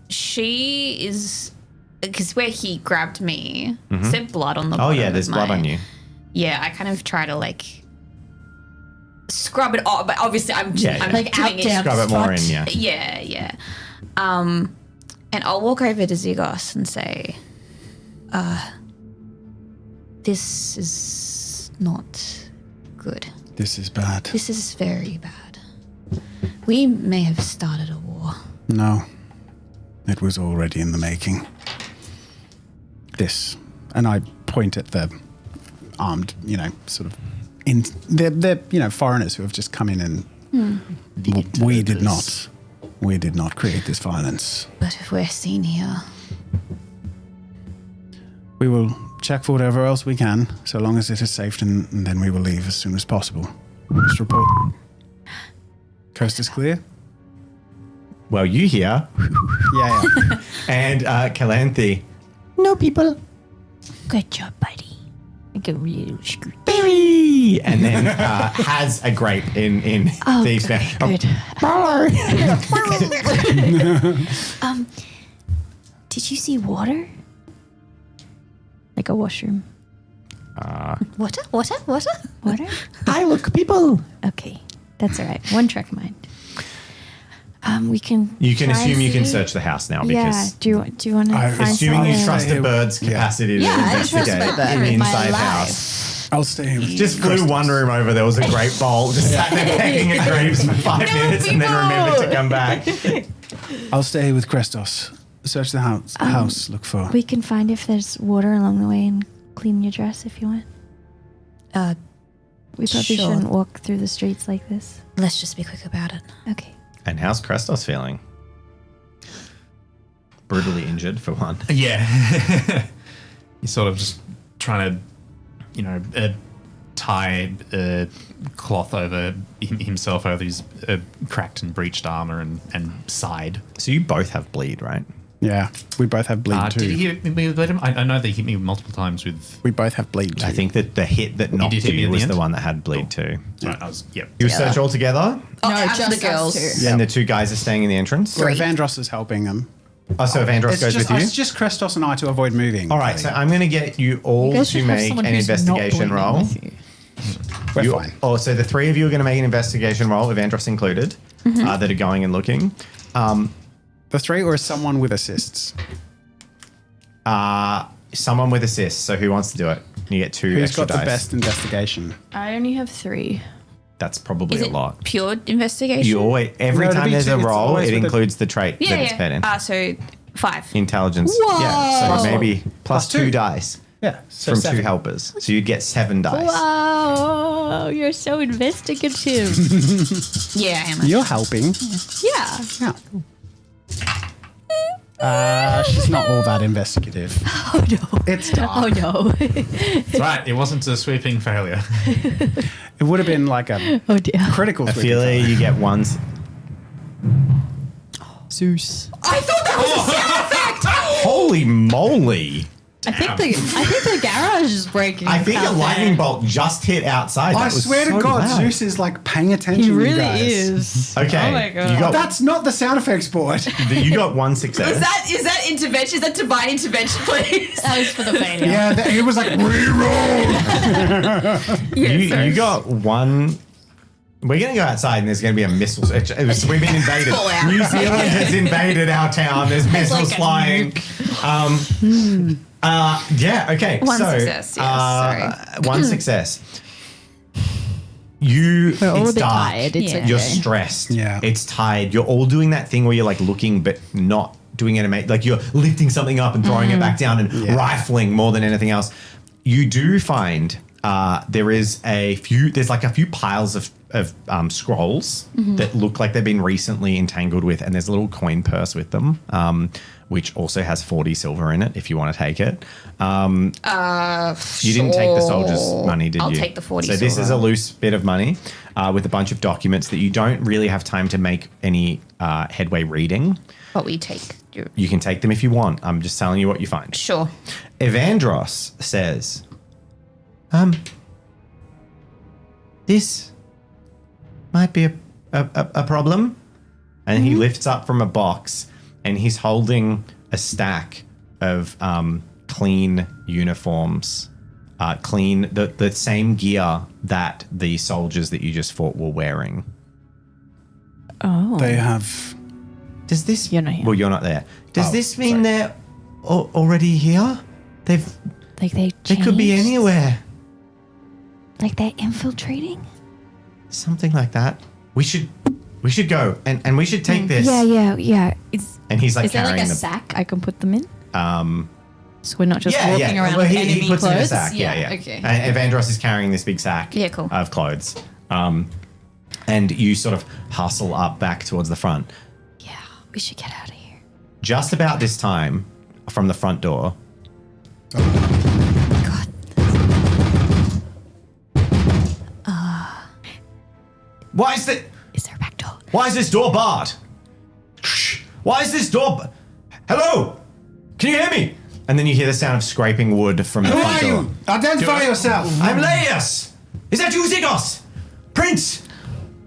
She is because where he grabbed me, is there blood on the Oh bottom yeah, of there's blood my- on you. Yeah, I kind of try to like scrub it off, but obviously I'm Like doing out it. down Scrub it more in, yeah. Yeah. And I'll walk over to Zygos and say, this is not good. This is bad. This is very bad. We may have started a war. No. It was already in the making. This. And I point at the armed, sort of they're foreigners who have just come in and we did not create this violence. But if we're seen here, We will check for whatever else we can, so long as it is safe, and then we will leave as soon as possible. Just report. Coast is clear? Well, you here, Yeah. and Calanthe. No people. Good job, buddy. Like a real screw. Baby! And then has a grape in Thieves' Mouth. Good. Oh, Did you see water? Like a washroom. water? Water? Hi, look, people. Okay, that's all right. One track mind. We can. You can try and assume you can see- search the house now Yeah. because Do you want to find assuming you something? trust the bird's capacity to Yeah, I trust investigate my bird in with the my inside life. house. I'll stay here with Just flew one room over. There was a grape bowl. Just sat there pecking at grapes for 5 minutes and then remembered to come back. I'll stay here with Krestos. Search the house. Look for. We can find if there's water along the way and clean your dress if you want. We probably Sure. shouldn't walk through the streets like this. Let's just be quick about it. Okay. And how's Krestos feeling? Brutally injured for one. Yeah. He's sort of just trying to, tie a cloth over himself over his cracked and breached armor and side. So you both have bleed, right? Yeah, we both have bleed too. Did he hit me with him? I know they hit me multiple times with. We both have bleed too. I think that the hit that knocked did hit me you at the was end? the one that had bleed too. Right, I was. Yep. You search all together, No, just the girls. us two. and the 2 guys are staying in the entrance. So Evandros is helping them. Oh, so Evandros goes with you? It's just Krestos and I to avoid moving. All right, so I'm going to get you all You guys to should have make someone an who's not investigation bleeding roll. with you. We're fine. Oh, so the 3 of you are going to make an investigation roll, Evandros included, that are going and looking. The 3 or someone with assists? Someone with assists. So who wants to do it? You get 2 Who's extra got dice. the best investigation? I only have 3. That's probably Is a it lot. pure investigation? You always, every No, it'll time be there's a two- it's roll, always it with a- includes the trait yeah, that it's fed in. So 5. Intelligence. Yeah, so maybe plus Plus 2 2. dice Yeah, so from 2 7. helpers. So you'd get 7 dice. Wow, you're so investigative. Yeah, I am. You're helping. Yeah. Yeah. She's not all that investigative. Oh no. It's dark. Oh no. That's right. It wasn't a sweeping failure. It would have been like a Oh dear. critical I sweeping feel failure. you get 1. Zeus. I thought that was a sound effect! Holy moly! I think the garage is breaking. I think a out lightning there. bolt just hit outside. I That was swear so to God, loud. Zeus is like paying attention. He you really guys. is. Okay. Oh my god. You got, That's not the sound effects board. you got one success. Is that intervention? Is that divine intervention, please? That was for the failure. Yeah, he was like, reroll. You got one. We're going to go outside and there's going to be a missile. We've been invaded. Fallout. New Zealand has invaded our town. There's missiles like a flying. Yeah, okay. One so, success, yes, sorry. One success. We're all a it's bit dark. tired. It's Yeah. okay. You're stressed. Yeah. It's tired. You're all doing that thing where you're like looking but not doing it. Like you're lifting something up and throwing it back down and rifling more than anything else. You do find there's a few piles of scrolls that look like they've been recently entangled with, and there's a little coin purse with them, which also has 40 silver in it if you want to take it. You didn't take the soldier's money, did I'll you? take the 40 So this is a silver. loose bit of money with a bunch of documents that you don't really have time to make any headway reading. But we take. You can take them if you want. I'm just telling you what you find. Sure. Evandros says, this might be a problem. And he lifts up from a box and he's holding a stack of clean uniforms, the same gear that the soldiers that you just fought were wearing. Oh. They have. Does this? You're not here. Well, you're not there. Does Oh, this mean sorry. they're already here? They could be changed? anywhere. Like they're infiltrating? Something like that. We should go and we should take this. Yeah. And he's like Is there carrying like a the sack I can put them in? So we're not just yeah, walking yeah. around Well, with he enemy puts clothes? it in a sack. Yeah. Okay. And Evandros is carrying this big sack. Yeah, cool. Of clothes. And you sort of hustle up back towards the front. Yeah, we should get out of here. Just about this time, from the front door, God. why is that? Is there a back door? Why is this door barred? Why is this door? Hello? Can you hear me? And then you hear the sound of scraping wood from the Who front are door. you? Identify yourself. I'm Laius. Is that you, Zygos? Prince.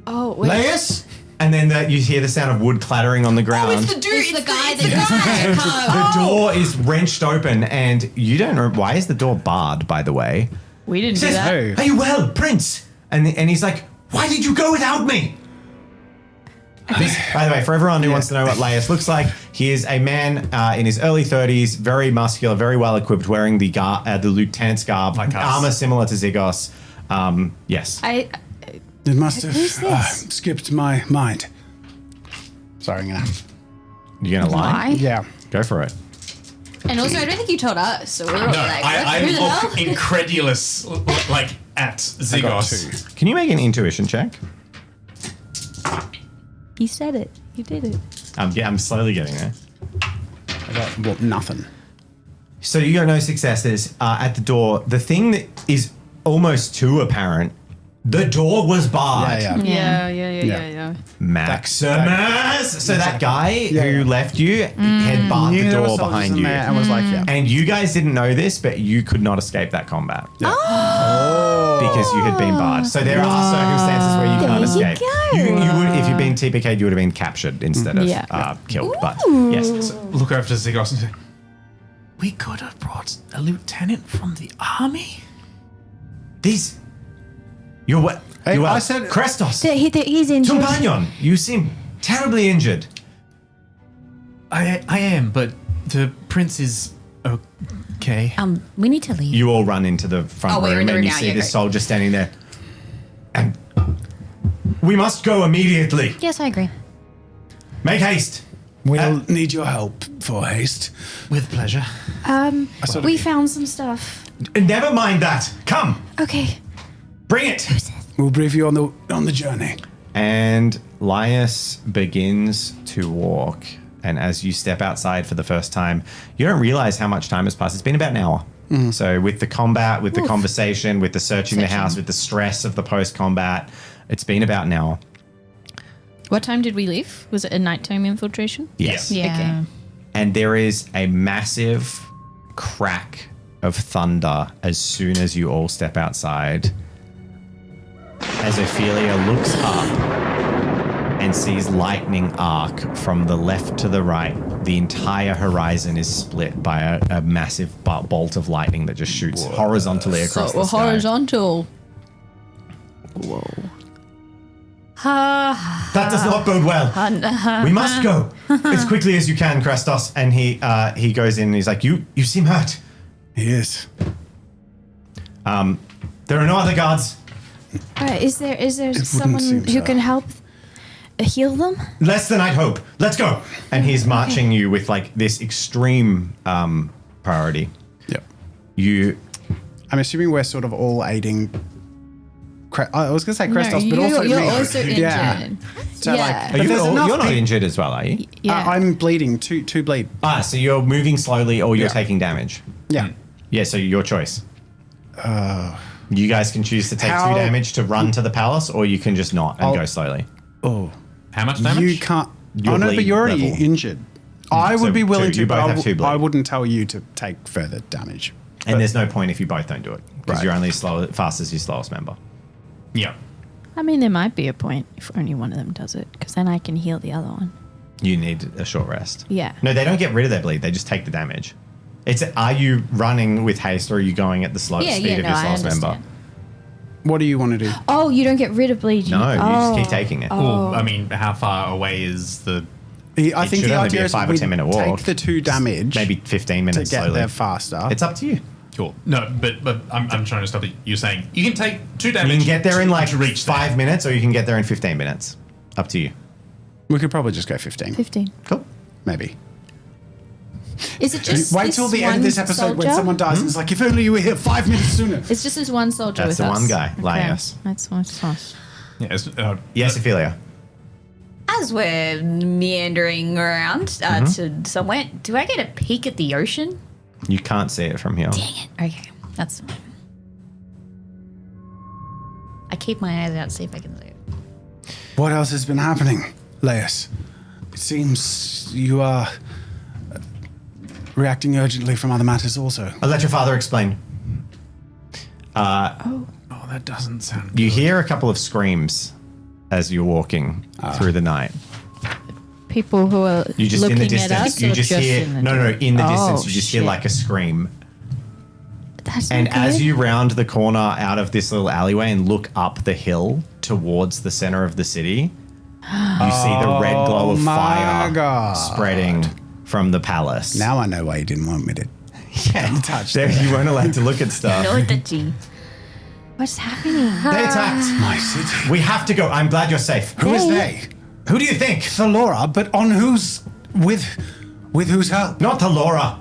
Oh, wait. Laius? And then you hear the sound of wood clattering on the ground. Oh, it's the dude. It's the guy the that guy. The door is wrenched open, and you don't know why is the door barred. By the way, We didn't he do says, that. Hey. "Are you well, Prince?" And he's like, "Why did you go without me?" By the way, for everyone who wants to know what Laius looks like, he is a man in his early 30s, very muscular, very well equipped, wearing the lieutenant's garb, Like us. armor similar to Zygos. Yes. It must Who's have this? skipped my mind. Sorry, I'm gonna. You gonna lie? Why? Yeah. Go for it. And also, I don't think you told us, so we're all No, like, I who the hell? look incredulous, like at I got Zygos. two. Can you make an intuition check? He said it. He did it. I'm slowly getting there. I got nothing. So you got no successes at the door. The thing that is almost too apparent, the door was barred. Yeah. Yeah. Maximus! So that guy Yeah, who yeah. left you had barred Knew the there were door soldiers behind in you. there and was like, yeah. And you guys didn't know this, but you could not escape that combat. Because you had been barred. So there are circumstances where you can't There you escape. go. You would, if you'd been TPK'd, you would have been captured instead of Yeah. killed. But yes. So look over to Zygos and say, "We could have brought a lieutenant from the army." These. You're what? Hey, you're I said- Krestos. He's injured. Tumpagnon, you seem terribly injured. I am, but the prince is okay. We need to leave. You all run into the front Oh, we're room in the and room you now, see yeah, this great. soldier standing there. And we must go immediately. Yes, I agree. Make haste. We'll need your help for haste. With pleasure. We found some stuff. Never mind that. Come, Okay. bring it. We'll brief you on the journey. And Laius begins to walk. And as you step outside for the first time, you don't realize how much time has passed. It's been about an hour. So with the combat, with the conversation, with the searching the house, with the stress of the post-combat, it's been about an hour. What time did we leave? Was it a nighttime infiltration? Yes. Yeah. Okay. And there is a massive crack of thunder as soon as you all step outside. As Ophelia looks up and sees lightning arc from the left to the right, the entire horizon is split by a massive bolt of lightning that just shoots horizontally across the sky. Horizontal. That does not bode well. We must go as quickly as you can, Krestos. And he goes in and he's like, you seem hurt. He is. There are no other guards. Is there someone seem who so. can help heal them? Less than I'd hope. Let's go. And he's marching you with like this extreme priority. Yep. I'm assuming we're sort of all aiding. I was going to say Krestos, but also you're me. also injured. Yeah. So Yeah. but there's enough You're not peop- injured as well, are you? Yeah. I'm bleeding. Two bleed. So you're moving slowly or you're Yeah. taking damage. Yeah. Yeah, so your choice. You guys can choose to take 2 How- damage to run to the palace, or you can just not and I'll- go slowly. Oh. How much damage? You can't. Your no, but bleed you're already level. injured. I So would be willing two. You to, both but have 2 bleed. I wouldn't tell you to take further damage. And there's no point if you both don't do it, because Right. you're only fast as your slowest member. Yeah. I mean, there might be a point if only one of them does it, because then I can heal the other one. You need a short rest. Yeah. No, they don't get rid of their bleed. They just take the damage. Are you running with haste, or are you going at the speed of your I slowest member? understand. What do you want to do? Oh, you don't get rid of bleed. No, you just keep taking it. Well, I mean, how far away is the... I think should the only be idea a is 5 or we 10 minute walk. take the 2 damage Maybe 15 to minutes get slowly. there faster. It's up to you. Cool. No, but I'm trying to stop you. You're saying you can take 2 damage. You can get there in like to reach 5 minutes, or you can get there in 15 minutes. Up to you. We could probably just go 15, 15. Cool. maybe. Is it just Wait this till the end of one this episode when soldier? someone dies and it's like, if only you were here 5 minutes sooner. It's just this one soldier That's with the us. one guy, Laius. That's us. Yes. Yes, Ophelia. As we're meandering around to somewhere, do I get a peek at the ocean? You can't see it from here. Dang it. Okay, that's fine. I keep my eyes out, see if I can see it. What else has been happening, Laius? It seems you are reacting urgently from other matters also. I'll let your father explain. Oh, that doesn't sound You hear a couple of screams as you're walking through the night. People who are You just looking in the at distance. us You or just hear in the in the Oh, distance. You just hear shit. like a scream. That's And not as good. you round the corner out of this little alleyway and look up the hill towards the center of the city, you see the red glow of my fire God. spreading from the palace. Now I know why you didn't want me to touch There, you weren't allowed to look at stuff. No, the G. What's happening? They attacked. my city. We have to go. I'm glad you're safe. Who is they? Who do you think? Thalora, but on whose with whose help? Not the Laura.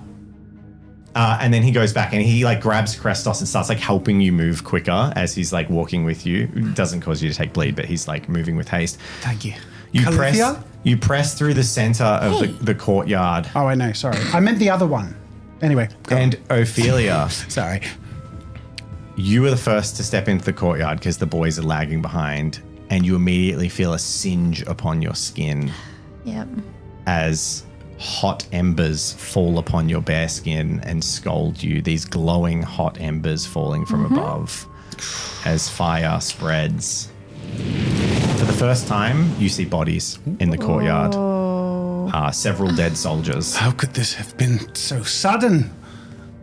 And then he goes back and he like grabs Krestos and starts like helping you move quicker as he's like walking with you. It doesn't cause you to take bleed, but he's like moving with haste. Thank you. You Calithia? press through the center of the courtyard. Oh, I know. Sorry, I meant the other one. Anyway, go And Ophelia, on. Sorry. you were the first to step into the courtyard because the boys are lagging behind, and you immediately feel a singe upon your skin Yep. as hot embers fall upon your bare skin and scald you. These glowing hot embers falling from above as fire spreads. For the first time, you see bodies in the courtyard. Several dead soldiers. How could this have been so sudden?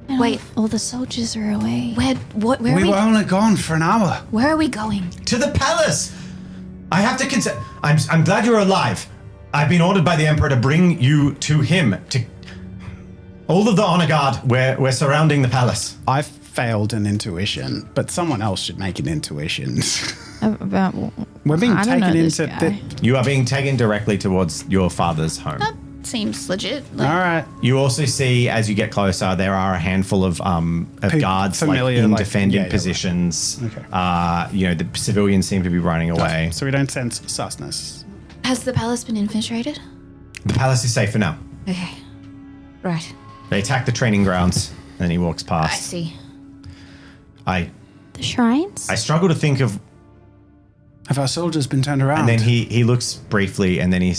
Wait, All the soldiers are away. where We are were only gone for an hour. where are we going? To the palace! I have to consider. I'm glad you're alive. I've been ordered by the Emperor to bring you to him. To all of the honor guard, we're surrounding the palace. I failed an intuition, but someone else should make an intuition. About We're being I don't know taken this into guy. You are being taken directly towards your father's home. That seems legit. All right. You also see, as you get closer, there are a handful of guards like familiar, in like- defending yeah, yeah, right. positions. Okay. The civilians seem to be running away. So we don't sense susness. Has the palace been infiltrated? The palace is safe for now. Okay. Right. They attack the training grounds, and he walks I past. see. I The shrines? struggle to think of. Have our soldiers been turned around? And then he looks briefly, and then he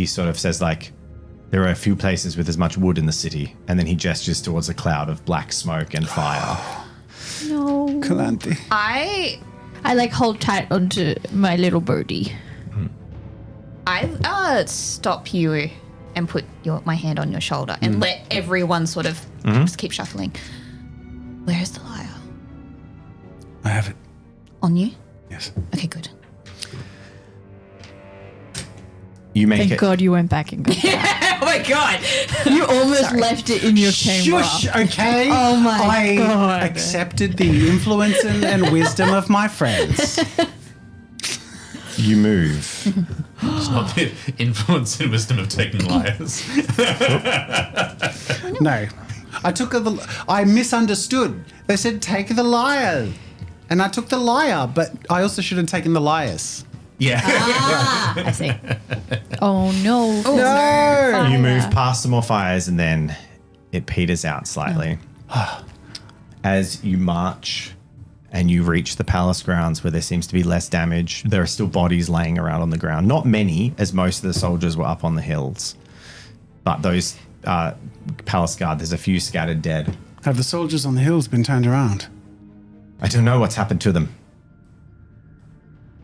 sort of says like, There are a few places with as much wood in the city. And then he gestures towards a cloud of black smoke and fire. No. Calanthe. I like hold tight onto my little birdie. stop you and put my hand on your shoulder and let everyone sort of just keep shuffling. Where's the lyre? I have it. On you? Yes. Okay, good. You make Thank it. God you went back and got that. Oh my god! You almost left it in your chamber. Shush, okay? Oh my I God. accepted the influence and wisdom of my friends. You move. It's not the influence and wisdom of taking liars. No. I misunderstood. They said take the lyre. And I took the lyre, but I also should have taken the liars. Yeah. I see. Oh no. No! You move past some more fires and then it peters out slightly. As you march and you reach the palace grounds where there seems to be less damage, there are still bodies laying around on the ground. Not many, as most of the soldiers were up on the hills. But those palace guard, there's a few scattered dead. Have the soldiers on the hills been turned around? I don't know what's happened to them.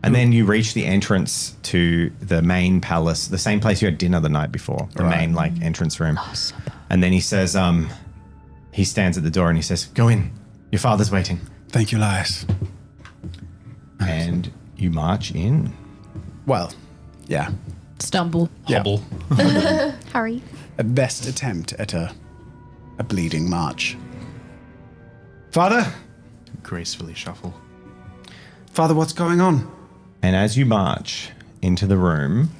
And then you reach the entrance to the main palace, the same place you had dinner the night before, the main entrance room. And then he says, he stands at the door and he says, "Go in. Your father's waiting." Thank you, Lias. And you march in. Well, yeah. Stumble. Hobble. Hurry. A best attempt at a bleeding march. Father? Gracefully shuffle. Father, what's going on? And as you march into the room,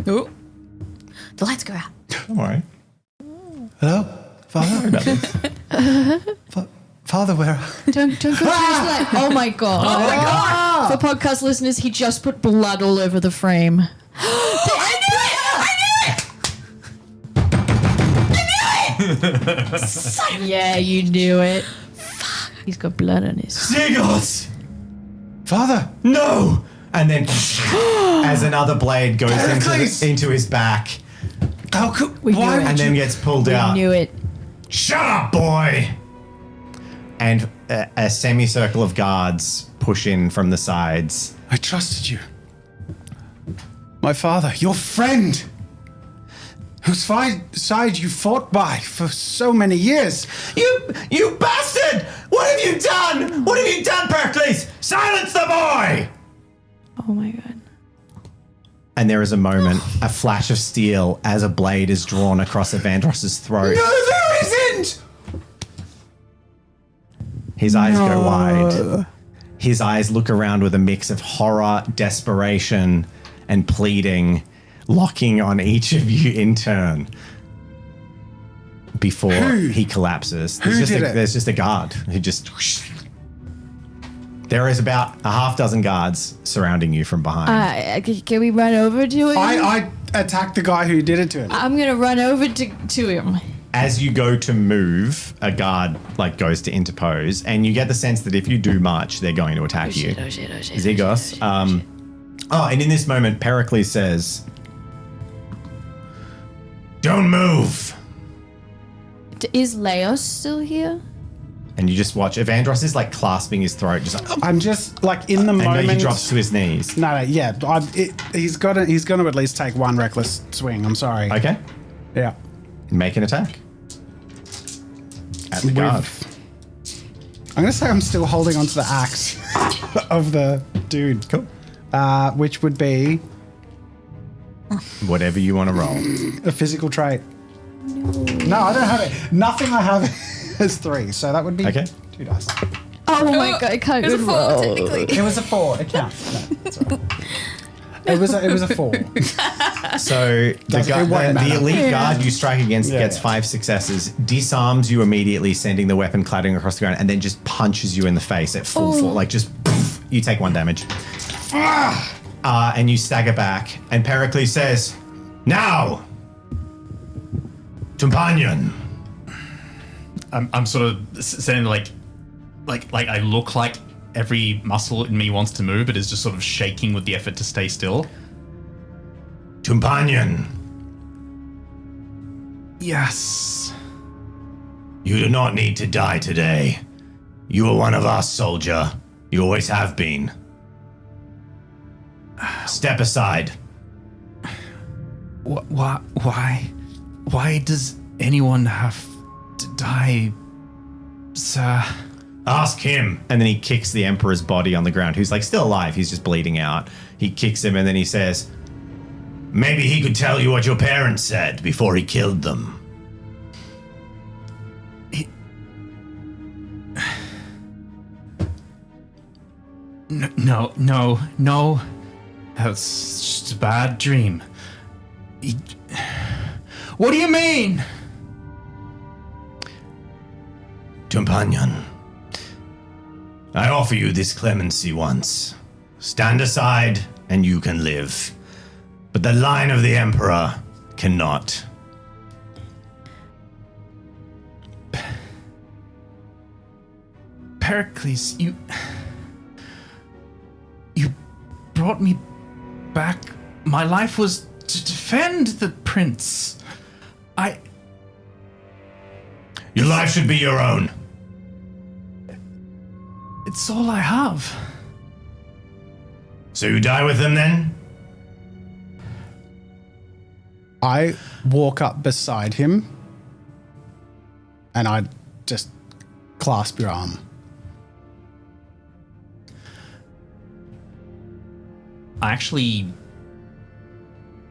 Oh. The lights go out. don't worry. Hello? Father? Father, where? Don't go to his left. Oh my god. Oh my god! For podcast listeners, he just put blood all over the frame. Yeah, you knew it. Fuck. He's got blood on his. Seagulls! Father? No! And then as another blade goes Heracles! into his back How could... We knew Why it. would and then gets pulled We out. knew it. Shut up, boy! And a semicircle of guards push in from the sides. I trusted you. My father, your friend, whose side you fought by for so many years. You bastard! What have you done? What have you done, Pericles? Silence the boy! Oh my god. And there is a moment, a flash of steel as a blade is drawn across Evandros' throat. No, there isn't! His eyes go wide. His eyes look around with a mix of horror, desperation, and pleading, locking on each of you in turn before he collapses. Who did it? There's just a guard who just... There is about a half dozen guards surrounding you from behind. Can we run over to him? I attacked the guy who did it to him. I'm gonna run over to him. As you go to move, a guard goes to interpose, and you get the sense that if you do march, they're going to attack you. Oh shit. Zygos. And in this moment, Pericles says, "Don't move." Is Leos still here? And you just watch. Evandros is clasping his throat, just like, I'm just in the and moment. then he drops to his knees. No, yeah. He's going to at least take one reckless swing. I'm sorry. Okay, Yeah. make an attack at the guard. I'm going to say I'm still holding onto the axe of the dude. Cool. Which would be Whatever you want to roll. a physical trait. No, I don't have it. Nothing I have is 3, so that would be Okay. 2 dice. Oh my god, I can't It was a even 4, roll. technically. It was a 4. It counts. No, it's all right. It was a 4. So It won't matter. the elite guard you strike against Yeah, gets yeah. 5 successes, disarms you immediately, sending the weapon clattering across the ground, and then just punches you in the face at full force. Poof, you take 1 damage. And you stagger back, and Pericles says, "Now, companion." I'm sort of saying like I look like every muscle in me wants to move, but is just sort of shaking with the effort to stay still. Companion, Yes. you do not need to die today. You are one of us, soldier. You always have been. Step aside. Why does anyone have to die, sir? Ask him. And then he kicks the Emperor's body on the ground, who's like still alive. He's just bleeding out. He kicks him and then he says, maybe he could tell you what your parents said before he killed them. No. That's just a bad dream. What do you mean? Companion, I offer you this clemency once. Stand aside and you can live. But the line of the Emperor cannot. Pericles, you brought me back. My life was to defend the prince. Your life should be your own. It's all I have. So you die with them then? I walk up beside him and I just clasp your arm. I actually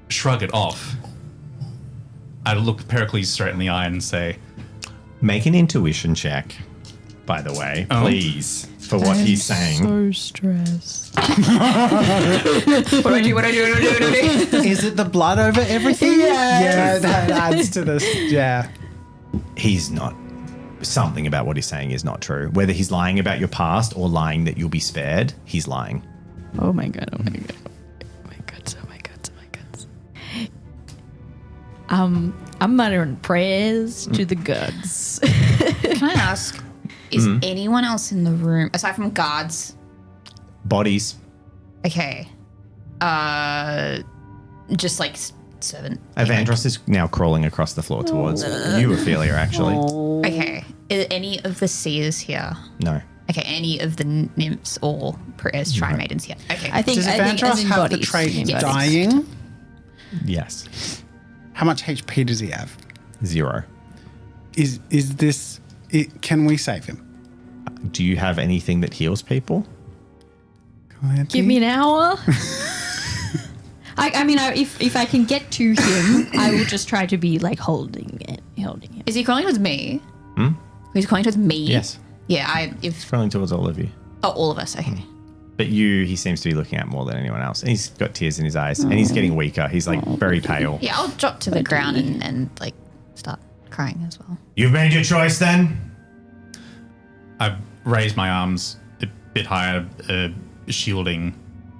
shrug it off. I look Pericles straight in the eye and say, Make an intuition check, by the way, please, for what he's saying. So stressed. What do I do? Is it the blood over everything? Yeah, that adds to this. Yeah. He's not. Something about what he's saying is not true. Whether he's lying about your past or lying that you'll be spared, he's lying. Oh my god, oh my god. Oh my god, oh my god, oh my god. I'm muttering prayers to the gods. Can I ask, is anyone else in the room, aside from guards? Bodies. Okay. Just like servant. Evandros is now crawling across the floor towards you, Ophelia, actually. Okay. Are any of the seers here? No. Okay, any of the nymphs or shrine maidens here? Okay. I think Does as Evandros in have the bodies. trait Yes. dying? Yes. How much HP does he have? 0. Is this... can we save him? Do you have anything that heals people? Give me an hour. I mean, if I can get to him, I will just try to be like holding him. Is he calling towards me? He's calling towards me? Yes. Yeah, Crawling towards all of you. Oh, all of us. Okay. But he seems to be looking at more than anyone else. And he's got tears in his eyes and he's getting weaker. He's like very pale. Yeah, I'll drop to the ground and like start crying as well. You've made your choice then? I raise my arms a bit higher, shielding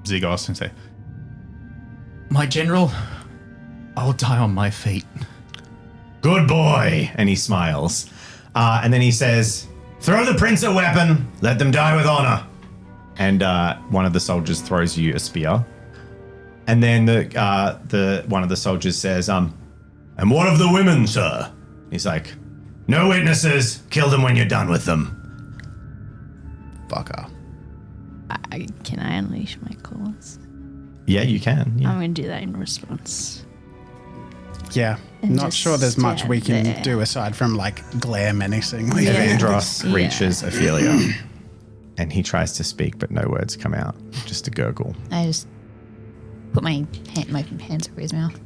Zygos, and say, my general, I'll die on my feet. Good boy. And he smiles. And then he says, throw the prince a weapon. Let them die with honor. And one of the soldiers throws you a spear. And then the one of the soldiers says, and what of the women, sir? He's like, no witnesses. Kill them when you're done with them. Fucker. Can I unleash my claws? Yeah, you can. Yeah. I'm going to do that in response. Yeah. And Not just sure there's much we can stand there. do aside from like glare menacingly. Yeah. Evandros Yeah. reaches Ophelia. And he tries to speak, but no words come out. Just a gurgle. I just put my hands over his mouth.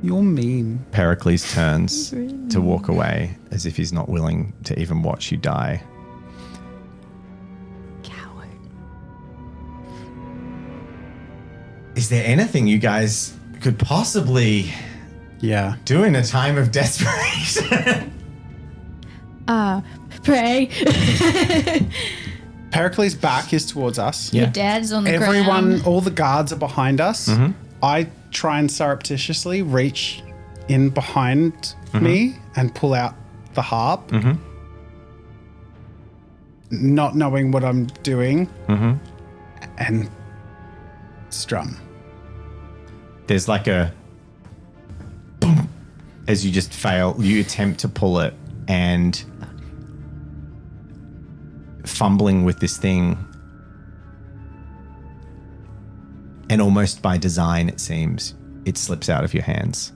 You're mean. Pericles turns to walk away as if he's not willing to even watch you die. Coward. Is there anything you guys could possibly Yeah. do in a time of desperation? Pray. Pericles' back is towards us. Yeah. Your dad's on the Everyone, ground. all the guards are behind us. I try and surreptitiously reach in behind me and pull out the harp. Not knowing what I'm doing. And strum. There's like a boom as you just fail. You attempt to pull it and fumbling with this thing. And almost by design, it seems, it slips out of your hands.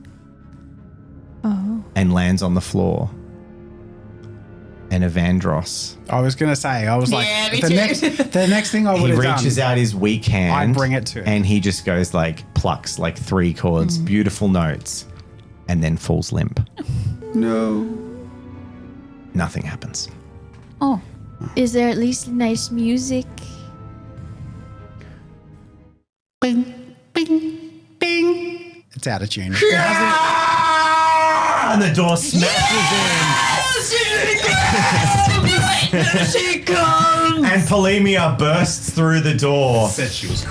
Oh. And lands on the floor. And Evandros, I was going to say, I was like, Yeah, me the too. next thing I would he have done. reaches out his weak hand. I bring it to him. And he just goes like, plucks like 3 chords, beautiful notes, and then falls limp. No. Nothing happens. Oh. Is there at least nice music? Bing, bing, bing. It's out of tune. And the door smashes She comes. in. And Polemia bursts through the door. Said she was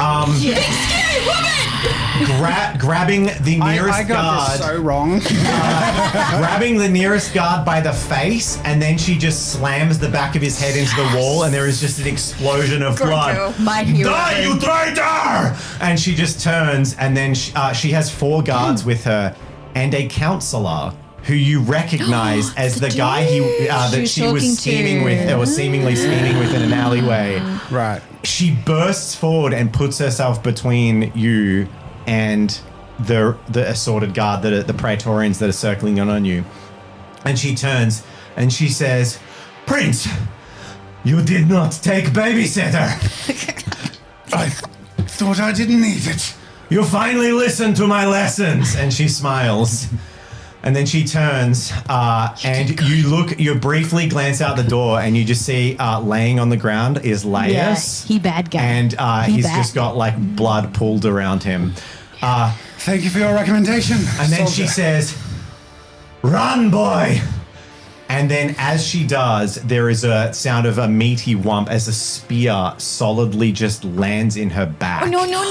Grabbing the nearest I got guard. this so wrong. Grabbing the nearest guard by the face, and then she just slams the back of his head into the wall, and there is just an explosion of blood. My hero. Die, you traitor! And she just turns, and then she has 4 guards with her, and a counselor who you recognize as the guy that she was scheming with, or seemingly scheming with in an alleyway. Right. She bursts forward and puts herself between you and the assorted guard, the Praetorians that are circling in on you. And she turns and she says, "Prince, you did not take babysitter. I thought I didn't need it. You finally listened to my lessons." And she smiles. And then she turns and you briefly glance out the door and you just see laying on the ground is Laius. Yeah, he bad guy. And He he's bad. just got like blood pooled around him. Thank you for your recommendation. And then she says, "Run, boy." And then as she does, there is a sound of a meaty whump as a spear solidly just lands in her back. Oh, no.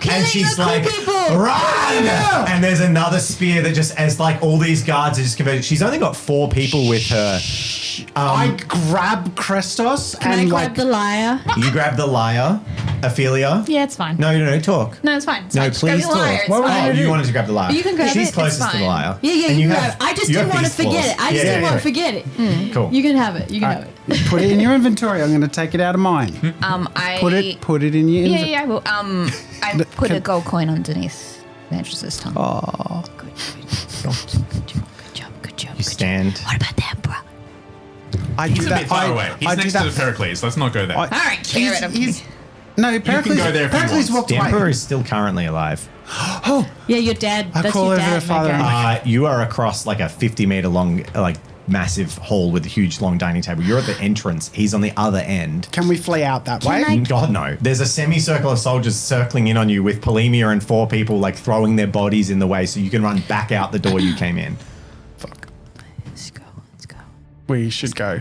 And she's like, "Run!" And there's another spear that just, as like all these guards are just converted. She's only got 4 people with her. I grab Krestos Can I and grab the lyre? You grab the lyre, Ophelia. Yeah, it's fine. No, talk. No, it's fine. It's No, fine. Just grab please the lyre, talk. it's What was fine. Oh, you wanted to grab the lyre. You can grab She's it, closest it's to the fine. lyre. Yeah, And you can have- grab it. I just you have didn't want to beast claws. forget it. I just didn't want to forget it. Cool. You can have it. You can have it. put it in your inventory. I'm going to take it out of mine. I Put it in your inventory. Yeah, I will. I put a gold coin underneath Vantress's tongue. Oh. Good job. You stand. What about the Emperor? I He's do a that. bit far away. He's I do next to that. the Pericles. Let's not go there. I don't care. No, Pericles. go there if you Pericles want. walked The Emperor away. is still currently alive. Oh, Yeah, your dad. I That's call your over dad, the father my and guy. You are across like a 50-meter long, like massive hall with a huge long dining table. You're at the entrance. He's on the other end. can we flee out that way? God, no. There's a semicircle of soldiers circling in on you with Polemia and 4 people like throwing their bodies in the way so you can run back out the door you came in. Fuck. Let's go. We should go.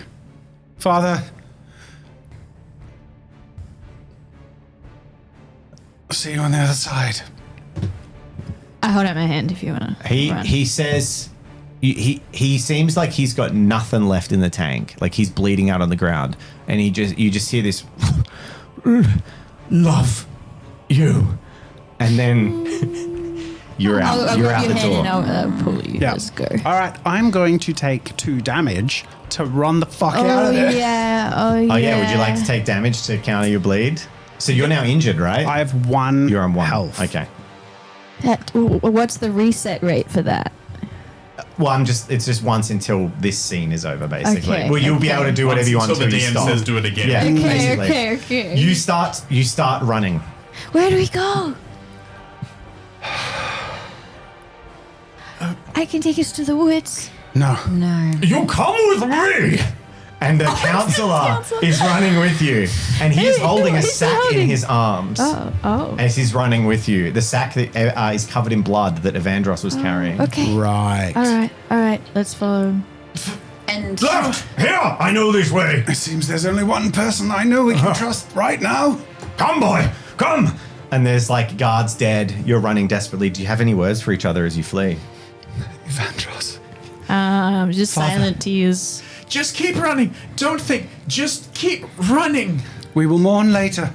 Father. I'll see you on the other side. I hold out my hand if you want to. He says he seems like he's got nothing left in the tank. Like he's bleeding out on the ground, and you just hear this love you, and then you're out. I'll You're grab out your the hand door. and I'll pull you. Yeah. Let's go. All right, I'm going to take 2 damage to run the fuck out of there. Yeah. Oh Oh yeah, would you like to take damage to counter your bleed? So you're now injured, right? I have 1 You're on 1 health. Okay. What's the reset rate for that? Well, it's just once until this scene is over, basically. Okay, Well, you'll be able to do whatever you want Until the until you DM stop. says do it again. Yeah, Okay, basically. okay. You start running. Where do we go? I can take us to the woods. No. No. You come with me! And the counselor is running with you. And he's holding a who's he sack in holding? his arms Oh. as he's running with you. The sack that is covered in blood that Evandros was carrying. Okay. Right. All right. Let's follow him. And Left! Here! I know this way! It seems there's only one person I know we can trust right now. Come, boy! Come! And there's like guards dead. You're running desperately. Do you have any words for each other as you flee? Evandros. Just Father. silent tears. Just keep running. Don't think. Just keep running. We will mourn later.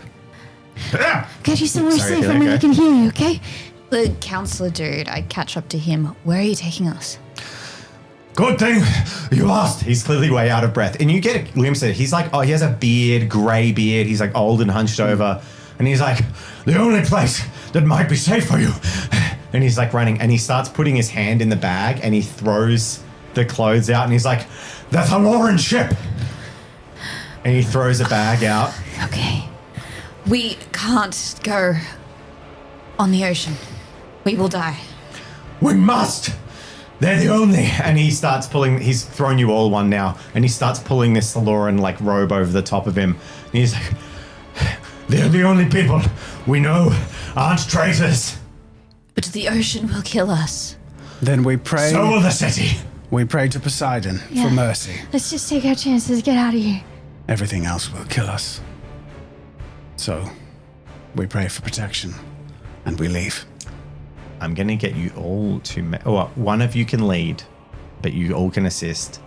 Get you somewhere Sorry, safe can I and where go? we can hear you, okay? The counselor dude, I catch up to him. Where are you taking us? Good thing you asked. He's clearly way out of breath. And you get a glimpse of it. He's like, he has a beard, grey beard. He's like old and hunched over. And he's like, the only place that might be safe for you. And he's like running. And he starts putting his hand in the bag and he throws the clothes out. And he's like, that's a Lauren ship. And he throws a bag out. Okay. We can't go on the ocean. We will die. We must. They're the only. And he starts pulling, he's thrown you all one now. And he starts pulling this Lauren like robe over the top of him. And he's like, they're the only people we know aren't traitors. But the ocean will kill us. Then we pray. So will the city. We pray to Poseidon Yeah. for mercy. Let's just take our chances. Get out of here. Everything else will kill us. So, we pray for protection, and we leave. I'm going to get you all to... one of you can lead, but you all can assist.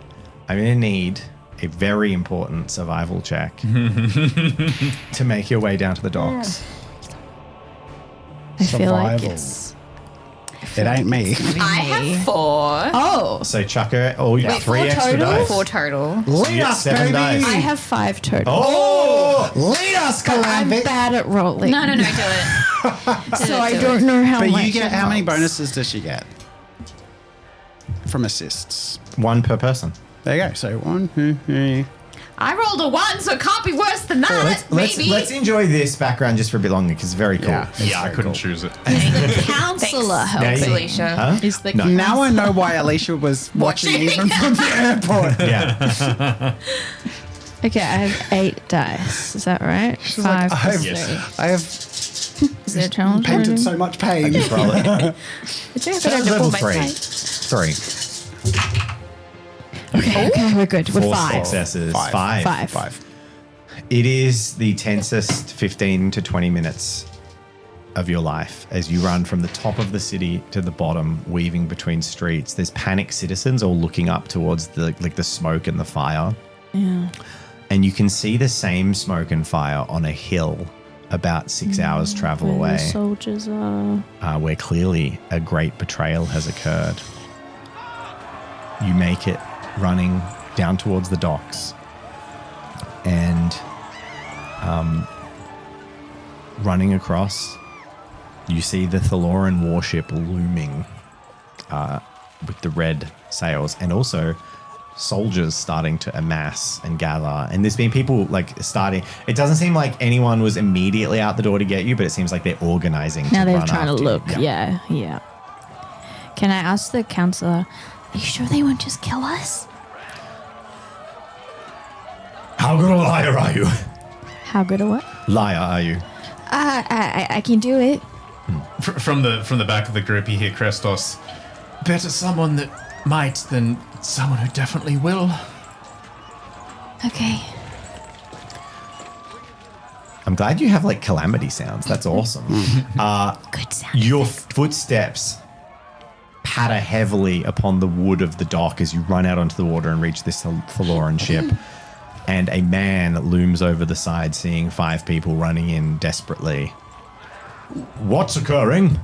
I'm going to need a very important survival check to make your way down to the docks. I feel like Survival. it's... It ain't me. I have 4. Oh, So Chucker, you Wait, 3 4 extra total? dice. 4 total. So you get 7 dice. I have 5 total. Oh! Lead us, I'm Calamity! bad at rolling. No, do it. So I don't know how But much you get it how many helps. bonuses does she get from assists? 1 per person. There you go. So 1, 2, 3. I rolled a 1, so it can't be worse than that. Maybe. Let's enjoy this background just for a bit longer because it's very cool. Yeah. Yeah, I couldn't choose it. The counselor Thanks. helps. Now you- Alicia. Huh? Is the No. Now I know why Alicia was watching even from the airport. Yeah. Okay, I have 8 dice. Is that right? She's 5 like, plus Yes. 3. I have Is there a challenge? painted so much pain. Roll it. It's okay, So but I level double my 3. dice. 3. Okay, we're good. We're 4 5. successes. Five. 5. 5. It is the tensest 15 to 20 minutes of your life as you run from the top of the city to the bottom, weaving between streets. There's panicked citizens all looking up towards the smoke and the fire. Yeah. And you can see the same smoke and fire on a hill about 6 hours travel Where the away, soldiers are. where clearly a great betrayal has occurred. You make it running down towards the docks and running across, you see the Thaloran warship looming with the red sails, and also soldiers starting to amass and gather. And there's been people starting. It doesn't seem like anyone was immediately out the door to get you, but it seems like they're organizing. Now to they're run trying to after you. look. Yeah, yeah. Can I ask the counselor, are you sure they won't just kill us? How good a liar are you? How good a what? Liar are you? I can do it. From the back of the group, you hear Krestos. Better someone that might than someone who definitely will. Okay. I'm glad you have calamity sounds. That's awesome. Good sound. Your footsteps patter heavily upon the wood of the dock as you run out onto the water and reach this Thaloran ship. And a man looms over the side, seeing 5 people running in desperately. What's occurring?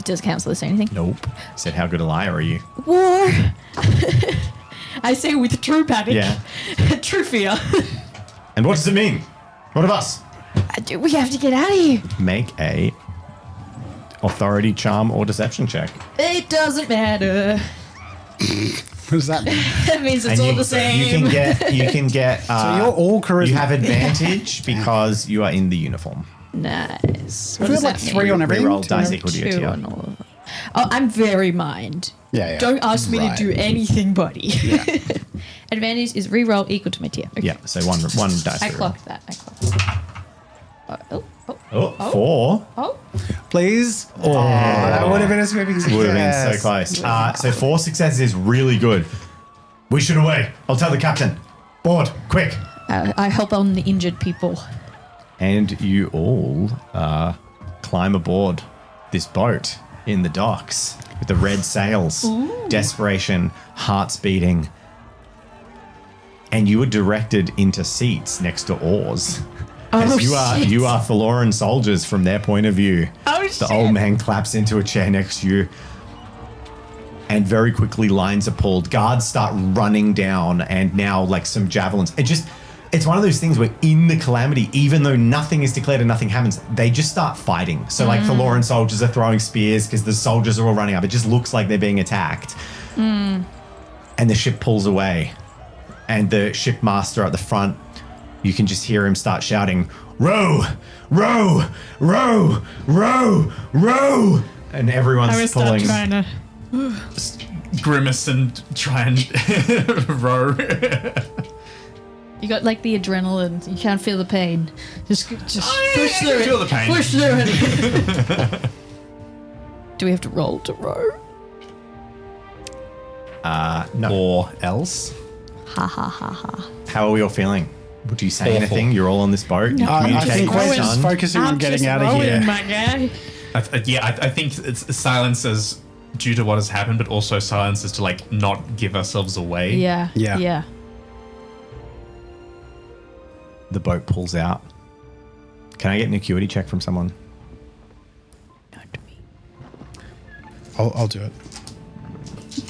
Does counselor say anything? Nope. He said, how good a liar are you? War. I say with true panic. Yeah. True fear. And what does it mean? What of us? We have to get out of here. Make a authority, charm, or deception check. It doesn't matter. What does that mean? That means it's And all the same. You can get. So you're all charisma. You have advantage because you are in the uniform. Nice. What We does have that 3 mean? on everything. Reroll dice equal to your 2 tier. on all of them. Oh, I'm very mind. Yeah. Don't ask me Right. to do anything, buddy. Advantage is reroll equal to my tier. Okay. Yeah, so one dice. I reroll. clocked that. Oh, 4. Oh. Please? Oh, that would have been a sweeping success. Would have been so close. So 4 successes is really good. We should away. I'll tell the captain. Board, quick. I help on the injured people. And you all climb aboard this boat in the docks with the red sails, desperation, hearts beating. And you were directed into seats next to oars. As you are Thaloran soldiers from their point of view. The old man claps into a chair next to you. And very quickly lines are pulled. Guards start running down, and now like some javelins. It's one of those things where in the calamity, even though nothing is declared and nothing happens, they just start fighting. So like Thaloran soldiers are throwing spears because the soldiers are all running up. It just looks like they're being attacked. And the ship pulls away. And the shipmaster at the front, you can just hear him start shouting, "Row, row, row, row, row!" And everyone's pulling. Grimace and try and row. You got like the adrenaline. You can't feel the pain. Just push through it. Feel the pain. Push through it. Do we have to roll to row? No. Or else. Ha ha ha ha. How are we all feeling? Would you say Awful. anything? You're all on this boat. You I communicate think with we're your just son. focusing on getting out of here. my guy. I think it's silence as due to what has happened, but also silence as to like not give ourselves away. Yeah. Yeah. Yeah. The boat pulls out. Can I get an acuity check from someone? Not me. I'll do it.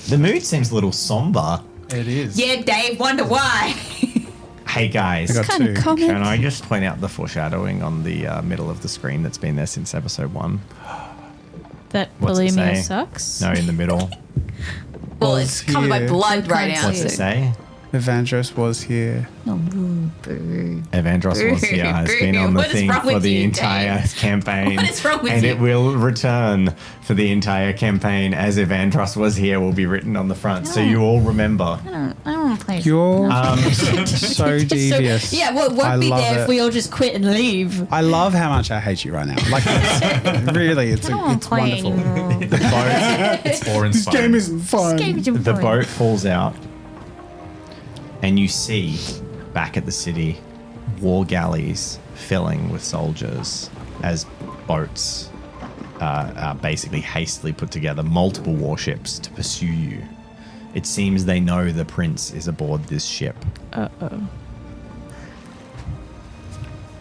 The mood seems a little somber. It is. Yeah, Dave, wonder why. Hey guys, I got Kind of two. comment. can I just point out the foreshadowing on the middle of the screen that's been there since episode 1? That What's it bulimia say? sucks. No, in the middle. Well, it's coming by here. blood right Can't now. What's it say? Evandros was here. Boo. Evandros was here, has been on the What is thing wrong for with the you, entire Dave? campaign. What is wrong with and you? it will return for the entire campaign as Evandros was here will be written on the front. So you all remember. I don't want to play. You're so devious. Yeah, well, it I won't be love there it. if we all just quit and leave. I love how much I hate you right now. Like, it's, really, it's I don't want it's to play wonderful. anymore. The boat, It's awe-inspiring. isn't fun. the boat pulls out and you see back at the city war galleys filling with soldiers as boats are basically hastily put together, multiple warships to pursue you. It seems they know the prince is aboard this ship. Uh-oh.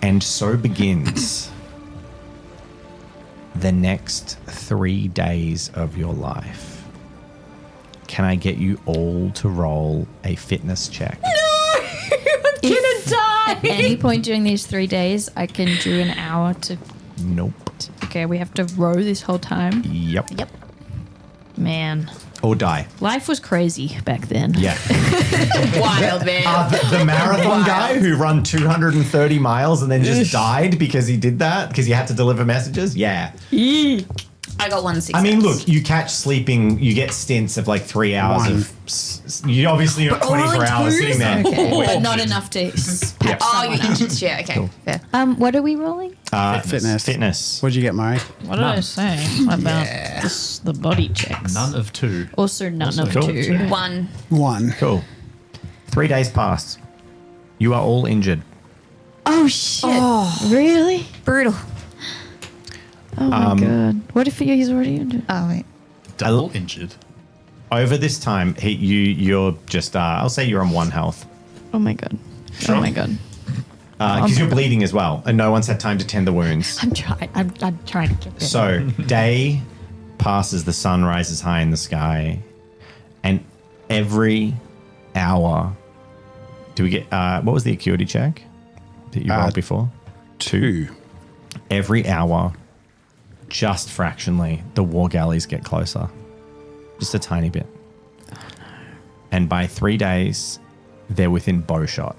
And so begins the next 3 days of your life. Can I get you all to roll a fitness check? At any point during these 3 days, I can do an hour to... Nope. Okay, we have to row this whole time. Yep. Yep. Man, Or die. life was crazy back then. Yeah. Wild, man. The marathon Wow. guy who run 230 miles and then just died because he did that because he had to deliver messages. Yeah. I got 1 success. I mean, look, you catch sleeping, you get stints of like 3 hours One. of. You obviously not 24 only hours two? sitting there. Okay, but not enough to patch Oh, someone you're up. injured. Yeah, okay. Fair. What are we rolling? Fitness. Fitness. What'd you get, Murray? What did I say about the body checks? None of two. Also none of Cool. two. 1. 1. Cool. 3 days pass. You are all injured. Oh shit! Really? Brutal. Oh my god! What if he's already injured? Oh, wait. Double injured. Over this time, you're just. I'll say you're on 1 health Oh my god! Oh my god! because you're bleeding as well, and no one's had time to tend the wounds. I'm trying. I'm trying to get there. So day passes, the sun rises high in the sky, and every hour, do we get? What was the acuity check that you rolled before? 2. Every hour, just fractionally, the war galleys get closer, just a tiny bit. And by 3 days, they're within bowshot.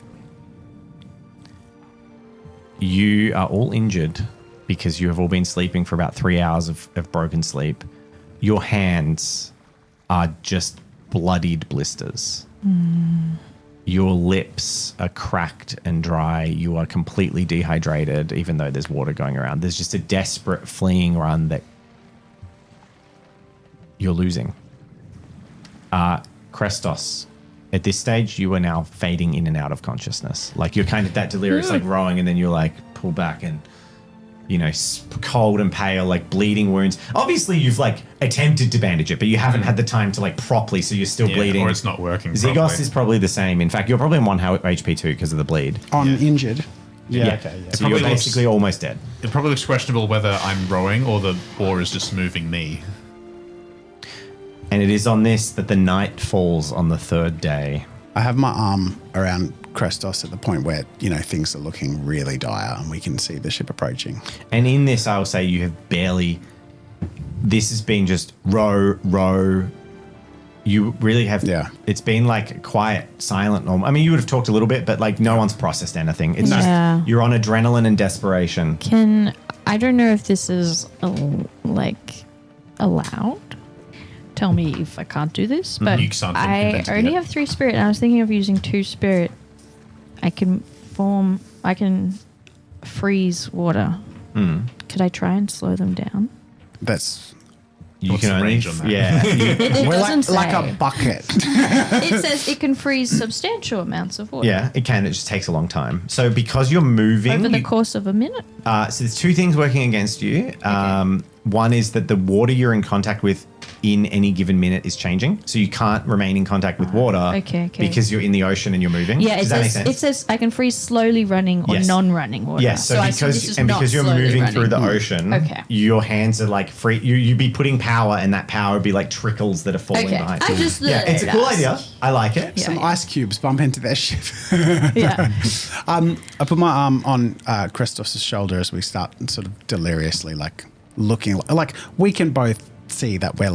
You are all injured because you have all been sleeping for about 3 hours of broken sleep. Your hands are just bloodied blisters. Your lips are cracked and dry. You are completely dehydrated, even though there's water going around. There's just a desperate fleeing run that you're losing. Krestos, at this stage, you are now fading in and out of consciousness. Like you're kind of that delirious, like rowing, and then you're like pull back and, you know, cold and pale, like bleeding wounds. Obviously, you've like attempted to bandage it, but you haven't had the time to like properly, so you're still bleeding. Or it's not working Zygos properly. is probably the same. In fact, you're probably on 1 HP too because of the bleed. I'm injured. Yeah. Okay. Yeah. So you're Probably looks- basically almost dead. It probably looks questionable whether I'm rowing or the oar is just moving me. And it is on this that the night falls on the third day. I have my arm around Krestos at the point where, things are looking really dire and we can see the ship approaching. And in this, I will say you have barely. This has been just row. You really have. Yeah. It's been like quiet, silent. I mean, you would have talked a little bit, but like no one's processed anything. It's Yeah. just you're on adrenaline and desperation. I don't know if this is allowed. Tell me if I can't do this, but You can't I invent it already yet. have 3 spirit, and I was thinking of using 2 spirit. I can freeze water. Could I try and slow them down? That's You What's can the only. range on that? Yeah. It we're doesn't like say. a bucket. It says it can freeze substantial amounts of water Yeah, it can. It just takes a long time. So because you're moving, over the course of a minute. so there's 2 things working against you. One is that the water you're in contact with in any given minute is changing, so you can't remain in contact with water. Okay. Because you're in the ocean and you're moving. Yeah, Does that make sense? it says I can freeze slowly running or Yes. non-running water. Yes, so I assume this is not because you're slowly moving through the running. ocean, Okay. your hands are like free. You'd be putting power, and that power would be like trickles that are falling Okay, behind. I just yeah, it's a cool asked. idea. I like it. Some ice cubes bump into their ship. Yeah. I put my arm on Krestos' shoulder as we start sort of deliriously looking like we can both see that we're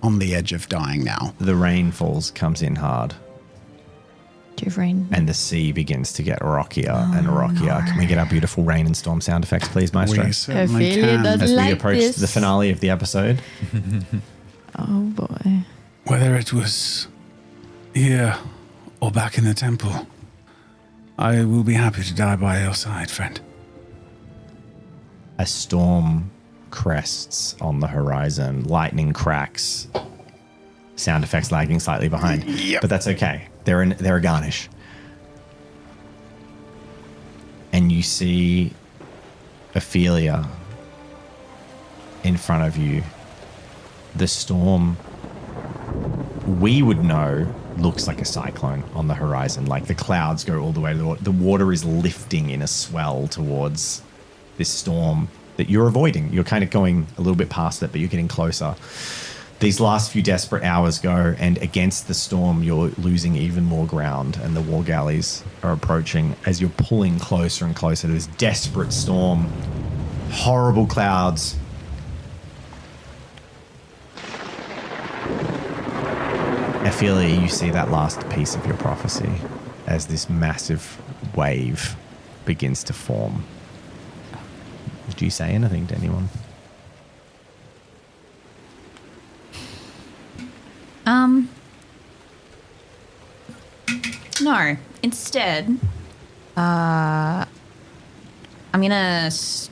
on the edge of dying now. The rain comes in hard, Do you have rain? and the sea begins to get rockier and rockier. Can we get our beautiful rain and storm sound effects, please, Maestro? We certainly Ophelia can. doesn't As we like approach this. the finale of the episode. Oh boy. Whether it was here or back in the temple, I will be happy to die by your side, friend. A storm crests on the horizon, lightning cracks, sound effects lagging slightly behind. Yep. But that's okay. They're a garnish. And you see Ophelia in front of you. The storm, we would know, looks like a cyclone on the horizon. Like the clouds go all the way to the water is lifting in a swell towards this storm that you're avoiding. You're kind of going a little bit past it, but you're getting closer. These last few desperate hours go, and against the storm, you're losing even more ground, and the war galleys are approaching as you're pulling closer and closer to this desperate storm. Horrible clouds. Ophelia, you see that last piece of your prophecy as this massive wave begins to form. Do you say anything to anyone? No. Instead, I'm gonna.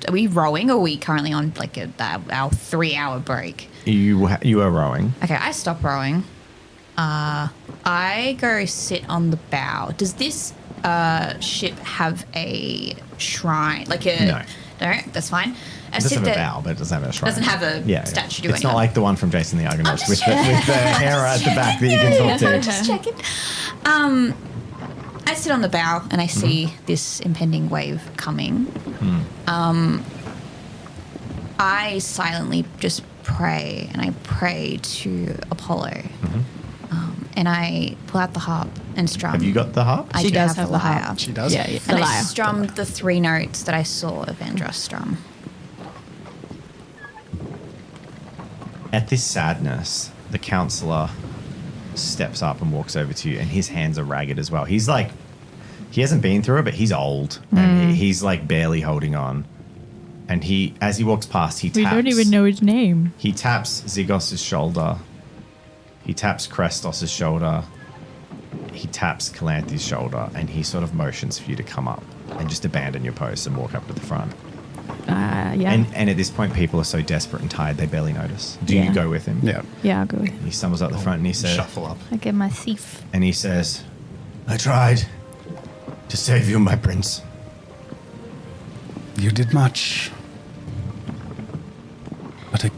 Are we rowing, or are we currently on our 3-hour break? You are rowing. Okay, I stop rowing. I go sit on the bow. Does this ship have a shrine? No. No, that's fine. I It doesn't sit have a there. bow, but it doesn't have a shrine. Doesn't have a statue doing It's not it. like the one from Jason the Argonauts just with the hair at the back that you can talk to. Just checking. I sit on the bow and I see this impending wave coming. I silently just pray, and I pray to Apollo. And I pull out the harp and strum. Have you got the harp? I She do does have have the the harp. lyre. She does? Yeah, yeah. And The I lyre. strummed the 3 notes that I saw Avendra strum. At this sadness, the counselor steps up and walks over to you, and his hands are ragged as well. He's like, he hasn't been through it, but he's old, and he's like barely holding on. And as he walks past, he taps. We don't even know his name. He taps Zygos' shoulder. He taps Krestos' shoulder. He taps Calanthi's shoulder, and he sort of motions for you to come up and just abandon your post and walk up to the front. Yeah. And at this point, people are so desperate and tired, they barely notice. Do Yeah. you go with him? Yeah. Yeah, I'll go with him. He stumbles up the front and he says, Shuffle up. I get my thief. and he says, I tried to save you, my prince. You did much. But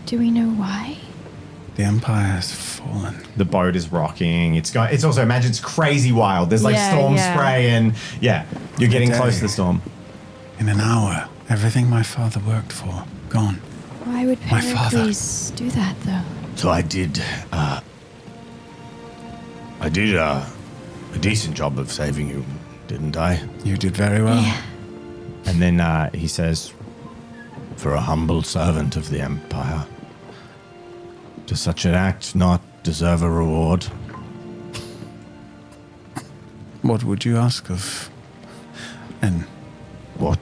Do we know why? The Empire has fallen. The boat is rocking. It's also, imagine it's crazy wild. There's like storm spray and you're getting close to the storm. In an hour, everything my father worked for, gone. Why would My father. Pericles do that, though? So I did a decent job of saving you, didn't I? You did very well. Yeah. And then he says, for a humble servant of the Empire, does such an act not deserve a reward? What would you ask of? And What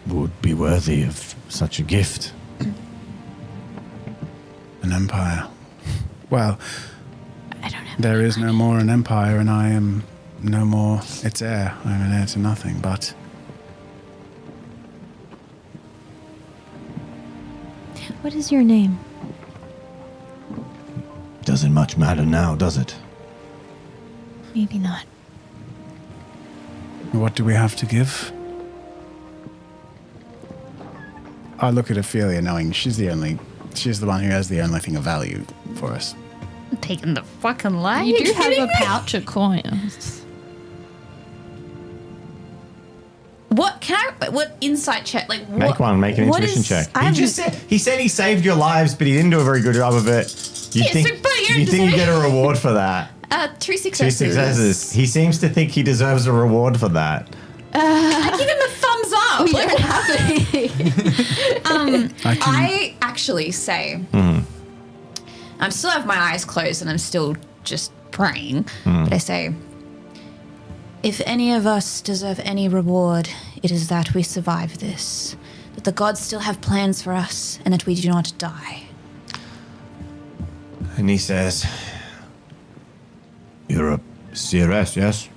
would be worthy of such a gift? an empire. Well, I don't have. there is no more an empire, and I am no more its heir. I am an heir to nothing, but What is your name? Doesn't much matter now, does it? Maybe not. what do we have to give? I look at Ophelia knowing she's the one who has the only thing of value for us. Taking the fucking lie. You do have a pouch of coins. What insight check? Like what? Make an what intuition is- check. I He said he saved your lives, but he didn't do a very good job of it. You Yeah, think so- but you're you think you deserving- get a reward for that? 2 2 successes. successes. He seems to think he deserves a reward for that. I give him a thumbs up. We Like, don't have any. I actually say, I still have my eyes closed and I'm still just praying, but I say, if any of us deserve any reward, it is that we survive this, that the gods still have plans for us, and that we do not die. And he says, "You're a CRS, yes?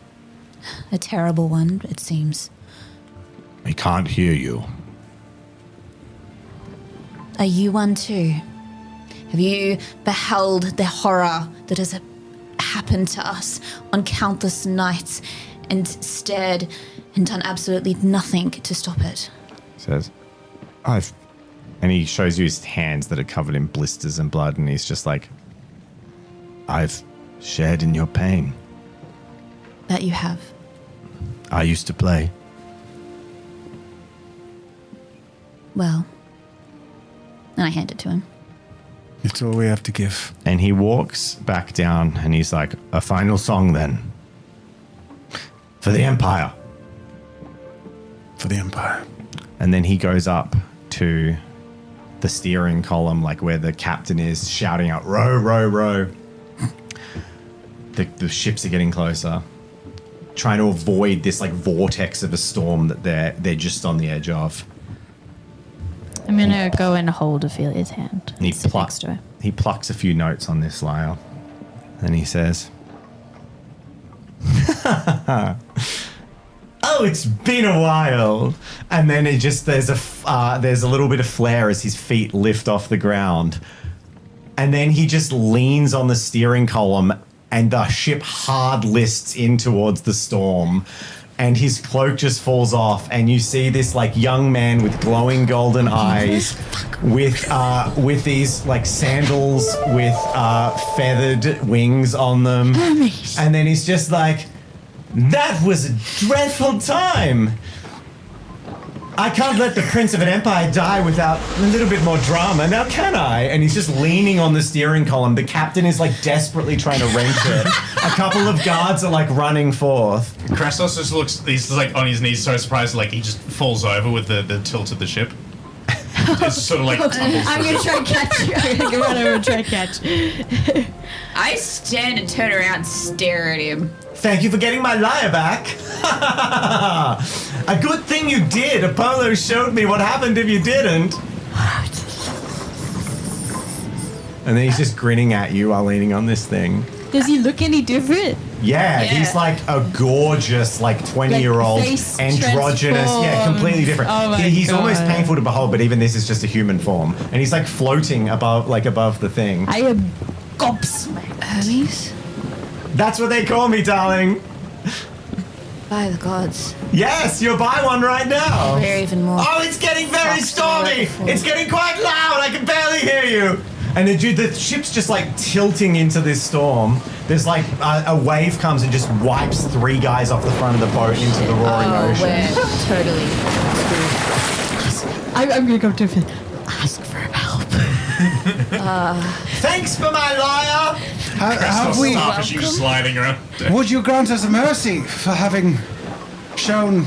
A terrible one, it seems. I can't hear you." Are you one too? Have you beheld the horror that has happened to us on countless nights and stared and done absolutely nothing to stop it? He says, and he shows you his hands that are covered in blisters and blood, and he's just like, "I've shared in your pain. That you have. I used to play." Well, and I hand it to him. It's all we have to give. And he walks back down and he's like, "A final song then. For the Empire." For the Empire. And then he goes up to the steering column, like where the captain is, shouting out, "Row, row, row." The ships are getting closer, trying to avoid this like vortex of a storm that they're just on the edge of. I'm gonna go and hold Ophelia's hand. And And sit next to her. he plucks a few notes on this lyre, and he says, "Oh, it's been a while." And then it just there's a little bit of flare as his feet lift off the ground, and then he just leans on the steering column, and the ship hard lists in towards the storm. And his cloak just falls off, and you see this like young man with glowing golden eyes, with these like sandals with feathered wings on them, and then he's just like, "That was a dreadful time. I can't let the Prince of an Empire die without a little bit more drama, now can I?" And he's just leaning on the steering column. The captain is like desperately trying to wrench it. A couple of guards are like running forth. Krassos just looks, he's like on his knees, so surprised, like he just falls over with the tilt of the ship. Just sort of like tumbles. I'm gonna try and catch you. I'm gonna run over and try and catch. I stand and turn around and stare at him. "Thank you for getting my lyre back." "A good thing you did. Apollo showed me what happened if you didn't." And then he's just grinning at you while leaning on this thing. Does he look any different? Yeah, Yeah. he's like a gorgeous, like 20-year-old, face androgynous, completely different. Oh my He's God. almost painful to behold, but even this is just a human form. And he's like floating above the thing. I am gobsmacked. Hermes? That's what they call me, darling. By the gods. Yes, you're by one right now. We're even more. Oh, it's getting very Fuck's stormy. wonderful. It's getting quite loud. I can barely hear you. And the ship's just like tilting into this storm. There's like a wave comes and just wipes 3 guys off the front of the boat into the roaring ocean. We're totally I'm gonna go to ask for help. Thanks for my lyre. Have we? As you sliding around. Would you grant us mercy for having shown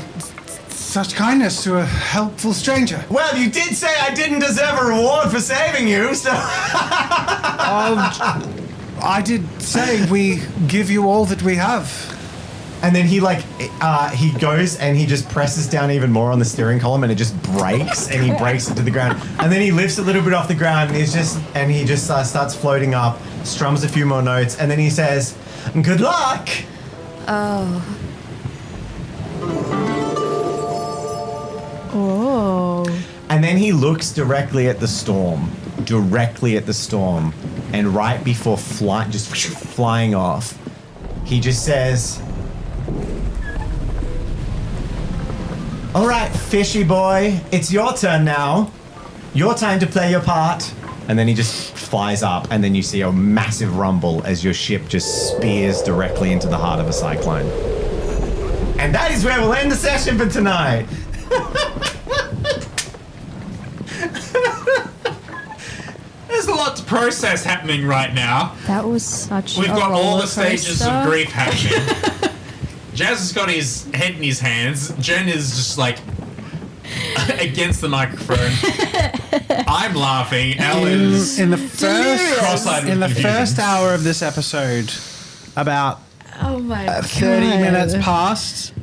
such kindness to a helpful stranger? Well, you did say I didn't deserve a reward for saving you, so... I did say we give you all that we have. And then he he goes and he just presses down even more on the steering column and it just breaks and he breaks it to the ground. And then he lifts a little bit off the ground and he just starts floating up, strums a few more notes, and then he says, "Good luck." Oh. And then he looks directly at the storm, and right before flying off, he just says, "All right, fishy boy, it's your turn now. Your time to play your part." And then he just flies up, and then you see a massive rumble as your ship just spears directly into the heart of a cyclone. And that is where we'll end the session for tonight. There's a lot to process happening right now. That was such We've a got all the roller stages coaster. of grief happening. Jazz has got his head in his hands. Jen is just like against the microphone. I'm laughing. Ellen's In the first cross-eyed with confusion. first hour of this episode, about Oh my god. 30 minutes passed.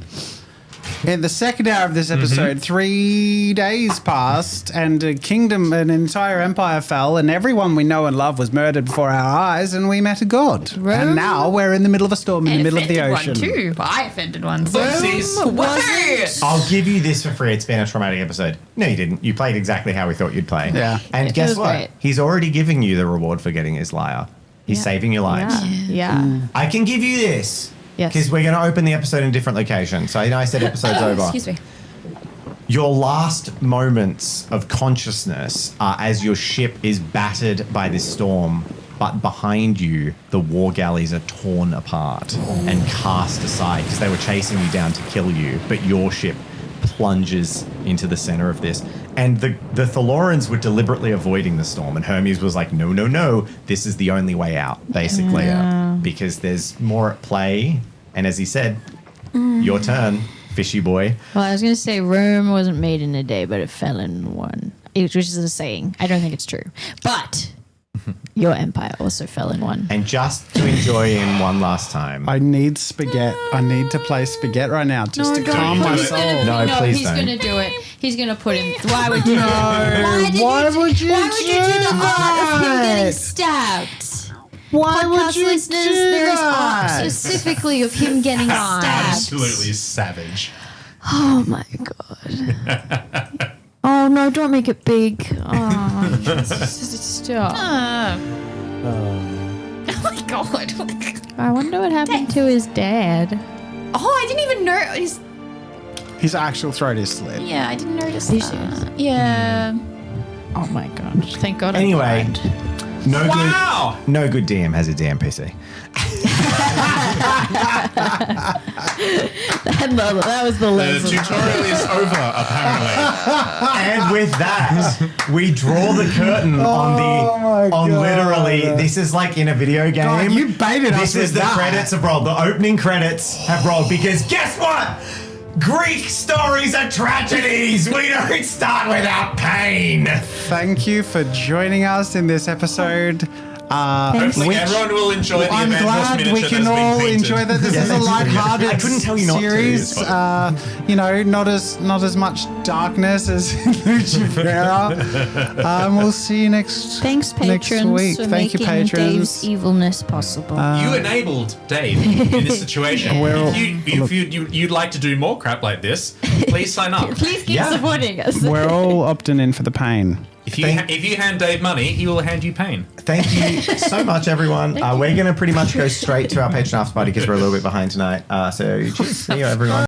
In the second hour of this episode, 3 days passed, and a kingdom, an entire empire fell, and everyone we know and love was murdered before our eyes, and we met a god. And now we're in the middle of a storm in the middle of the ocean. One too. I offended one. So. Oopsies. Whoa. I'll give you this for free. It's been a traumatic episode. No, you didn't. You played exactly how we thought you'd play. Yeah. And It guess was what? great. He's already giving you the reward for getting his lyre. He's Yeah. saving your lives. Yeah. I can give you this. Yes. Because we're going to open the episode in a different location. So I said episode's over. Excuse me. Your last moments of consciousness are as your ship is battered by this storm, but behind you, the war galleys are torn apart and cast aside because they were chasing you down to kill you, but your ship plunges into the center of this. And the Thalorans were deliberately avoiding the storm, and Hermes was like, no, no, no, this is the only way out, basically, because there's more at play. And as he said, your turn, fishy boy. Well, I was going to say Rome wasn't made in a day, but it fell in one. Which is a saying. I don't think it's true. But your empire also fell in one. And just to enjoy him one last time. I need spaghetti. I need to play spaghetti right now just to calm my do it. soul. No, please he's don't. going to do it. He's going to put him. Why would you? Why would you Why would you do the art of him getting that? stabbed? Why would Podcast you listeners, do there is art that? specifically of him getting stabbed. Absolutely savage. Oh my god. Oh no, don't make it big. Oh, stop. Oh my god. I wonder what happened to his dad. Oh, I didn't even know. His actual throat is slit. Yeah, I didn't notice Are you that. serious? Yeah. Oh my gosh. Thank God. I'm Anyway, blind. no good DM has a DM PC. That was the The lesson. tutorial is over, apparently. And with that, we draw the curtain on literally. This is like in a video game. God, you baited us This is with the that. credits have rolled. The opening credits have rolled because guess what? Greek stories are tragedies. We don't start without pain. Thank you for joining us in this episode. Hopefully Which- everyone will enjoy the I'm Evangelos glad miniature we that's can being all painted. enjoy that. This Yeah, is a thanks for light-hearted I couldn't tell you not to. series. You know, not as much darkness as Lucifera. We'll see you next. Thanks, next patrons, week. for Thank you, making patrons. Dave's evilness possible. You enabled Dave in this situation. We're- If you'd like to do more crap like this, please sign up. Please keep yeah. supporting us. We're all opting in for the pain. If you hand Dave money, he will hand you pain. Thank you so much, everyone. We're going to pretty much go straight to our Patreon after party because we're a little bit behind tonight. So cheers. See you, everyone.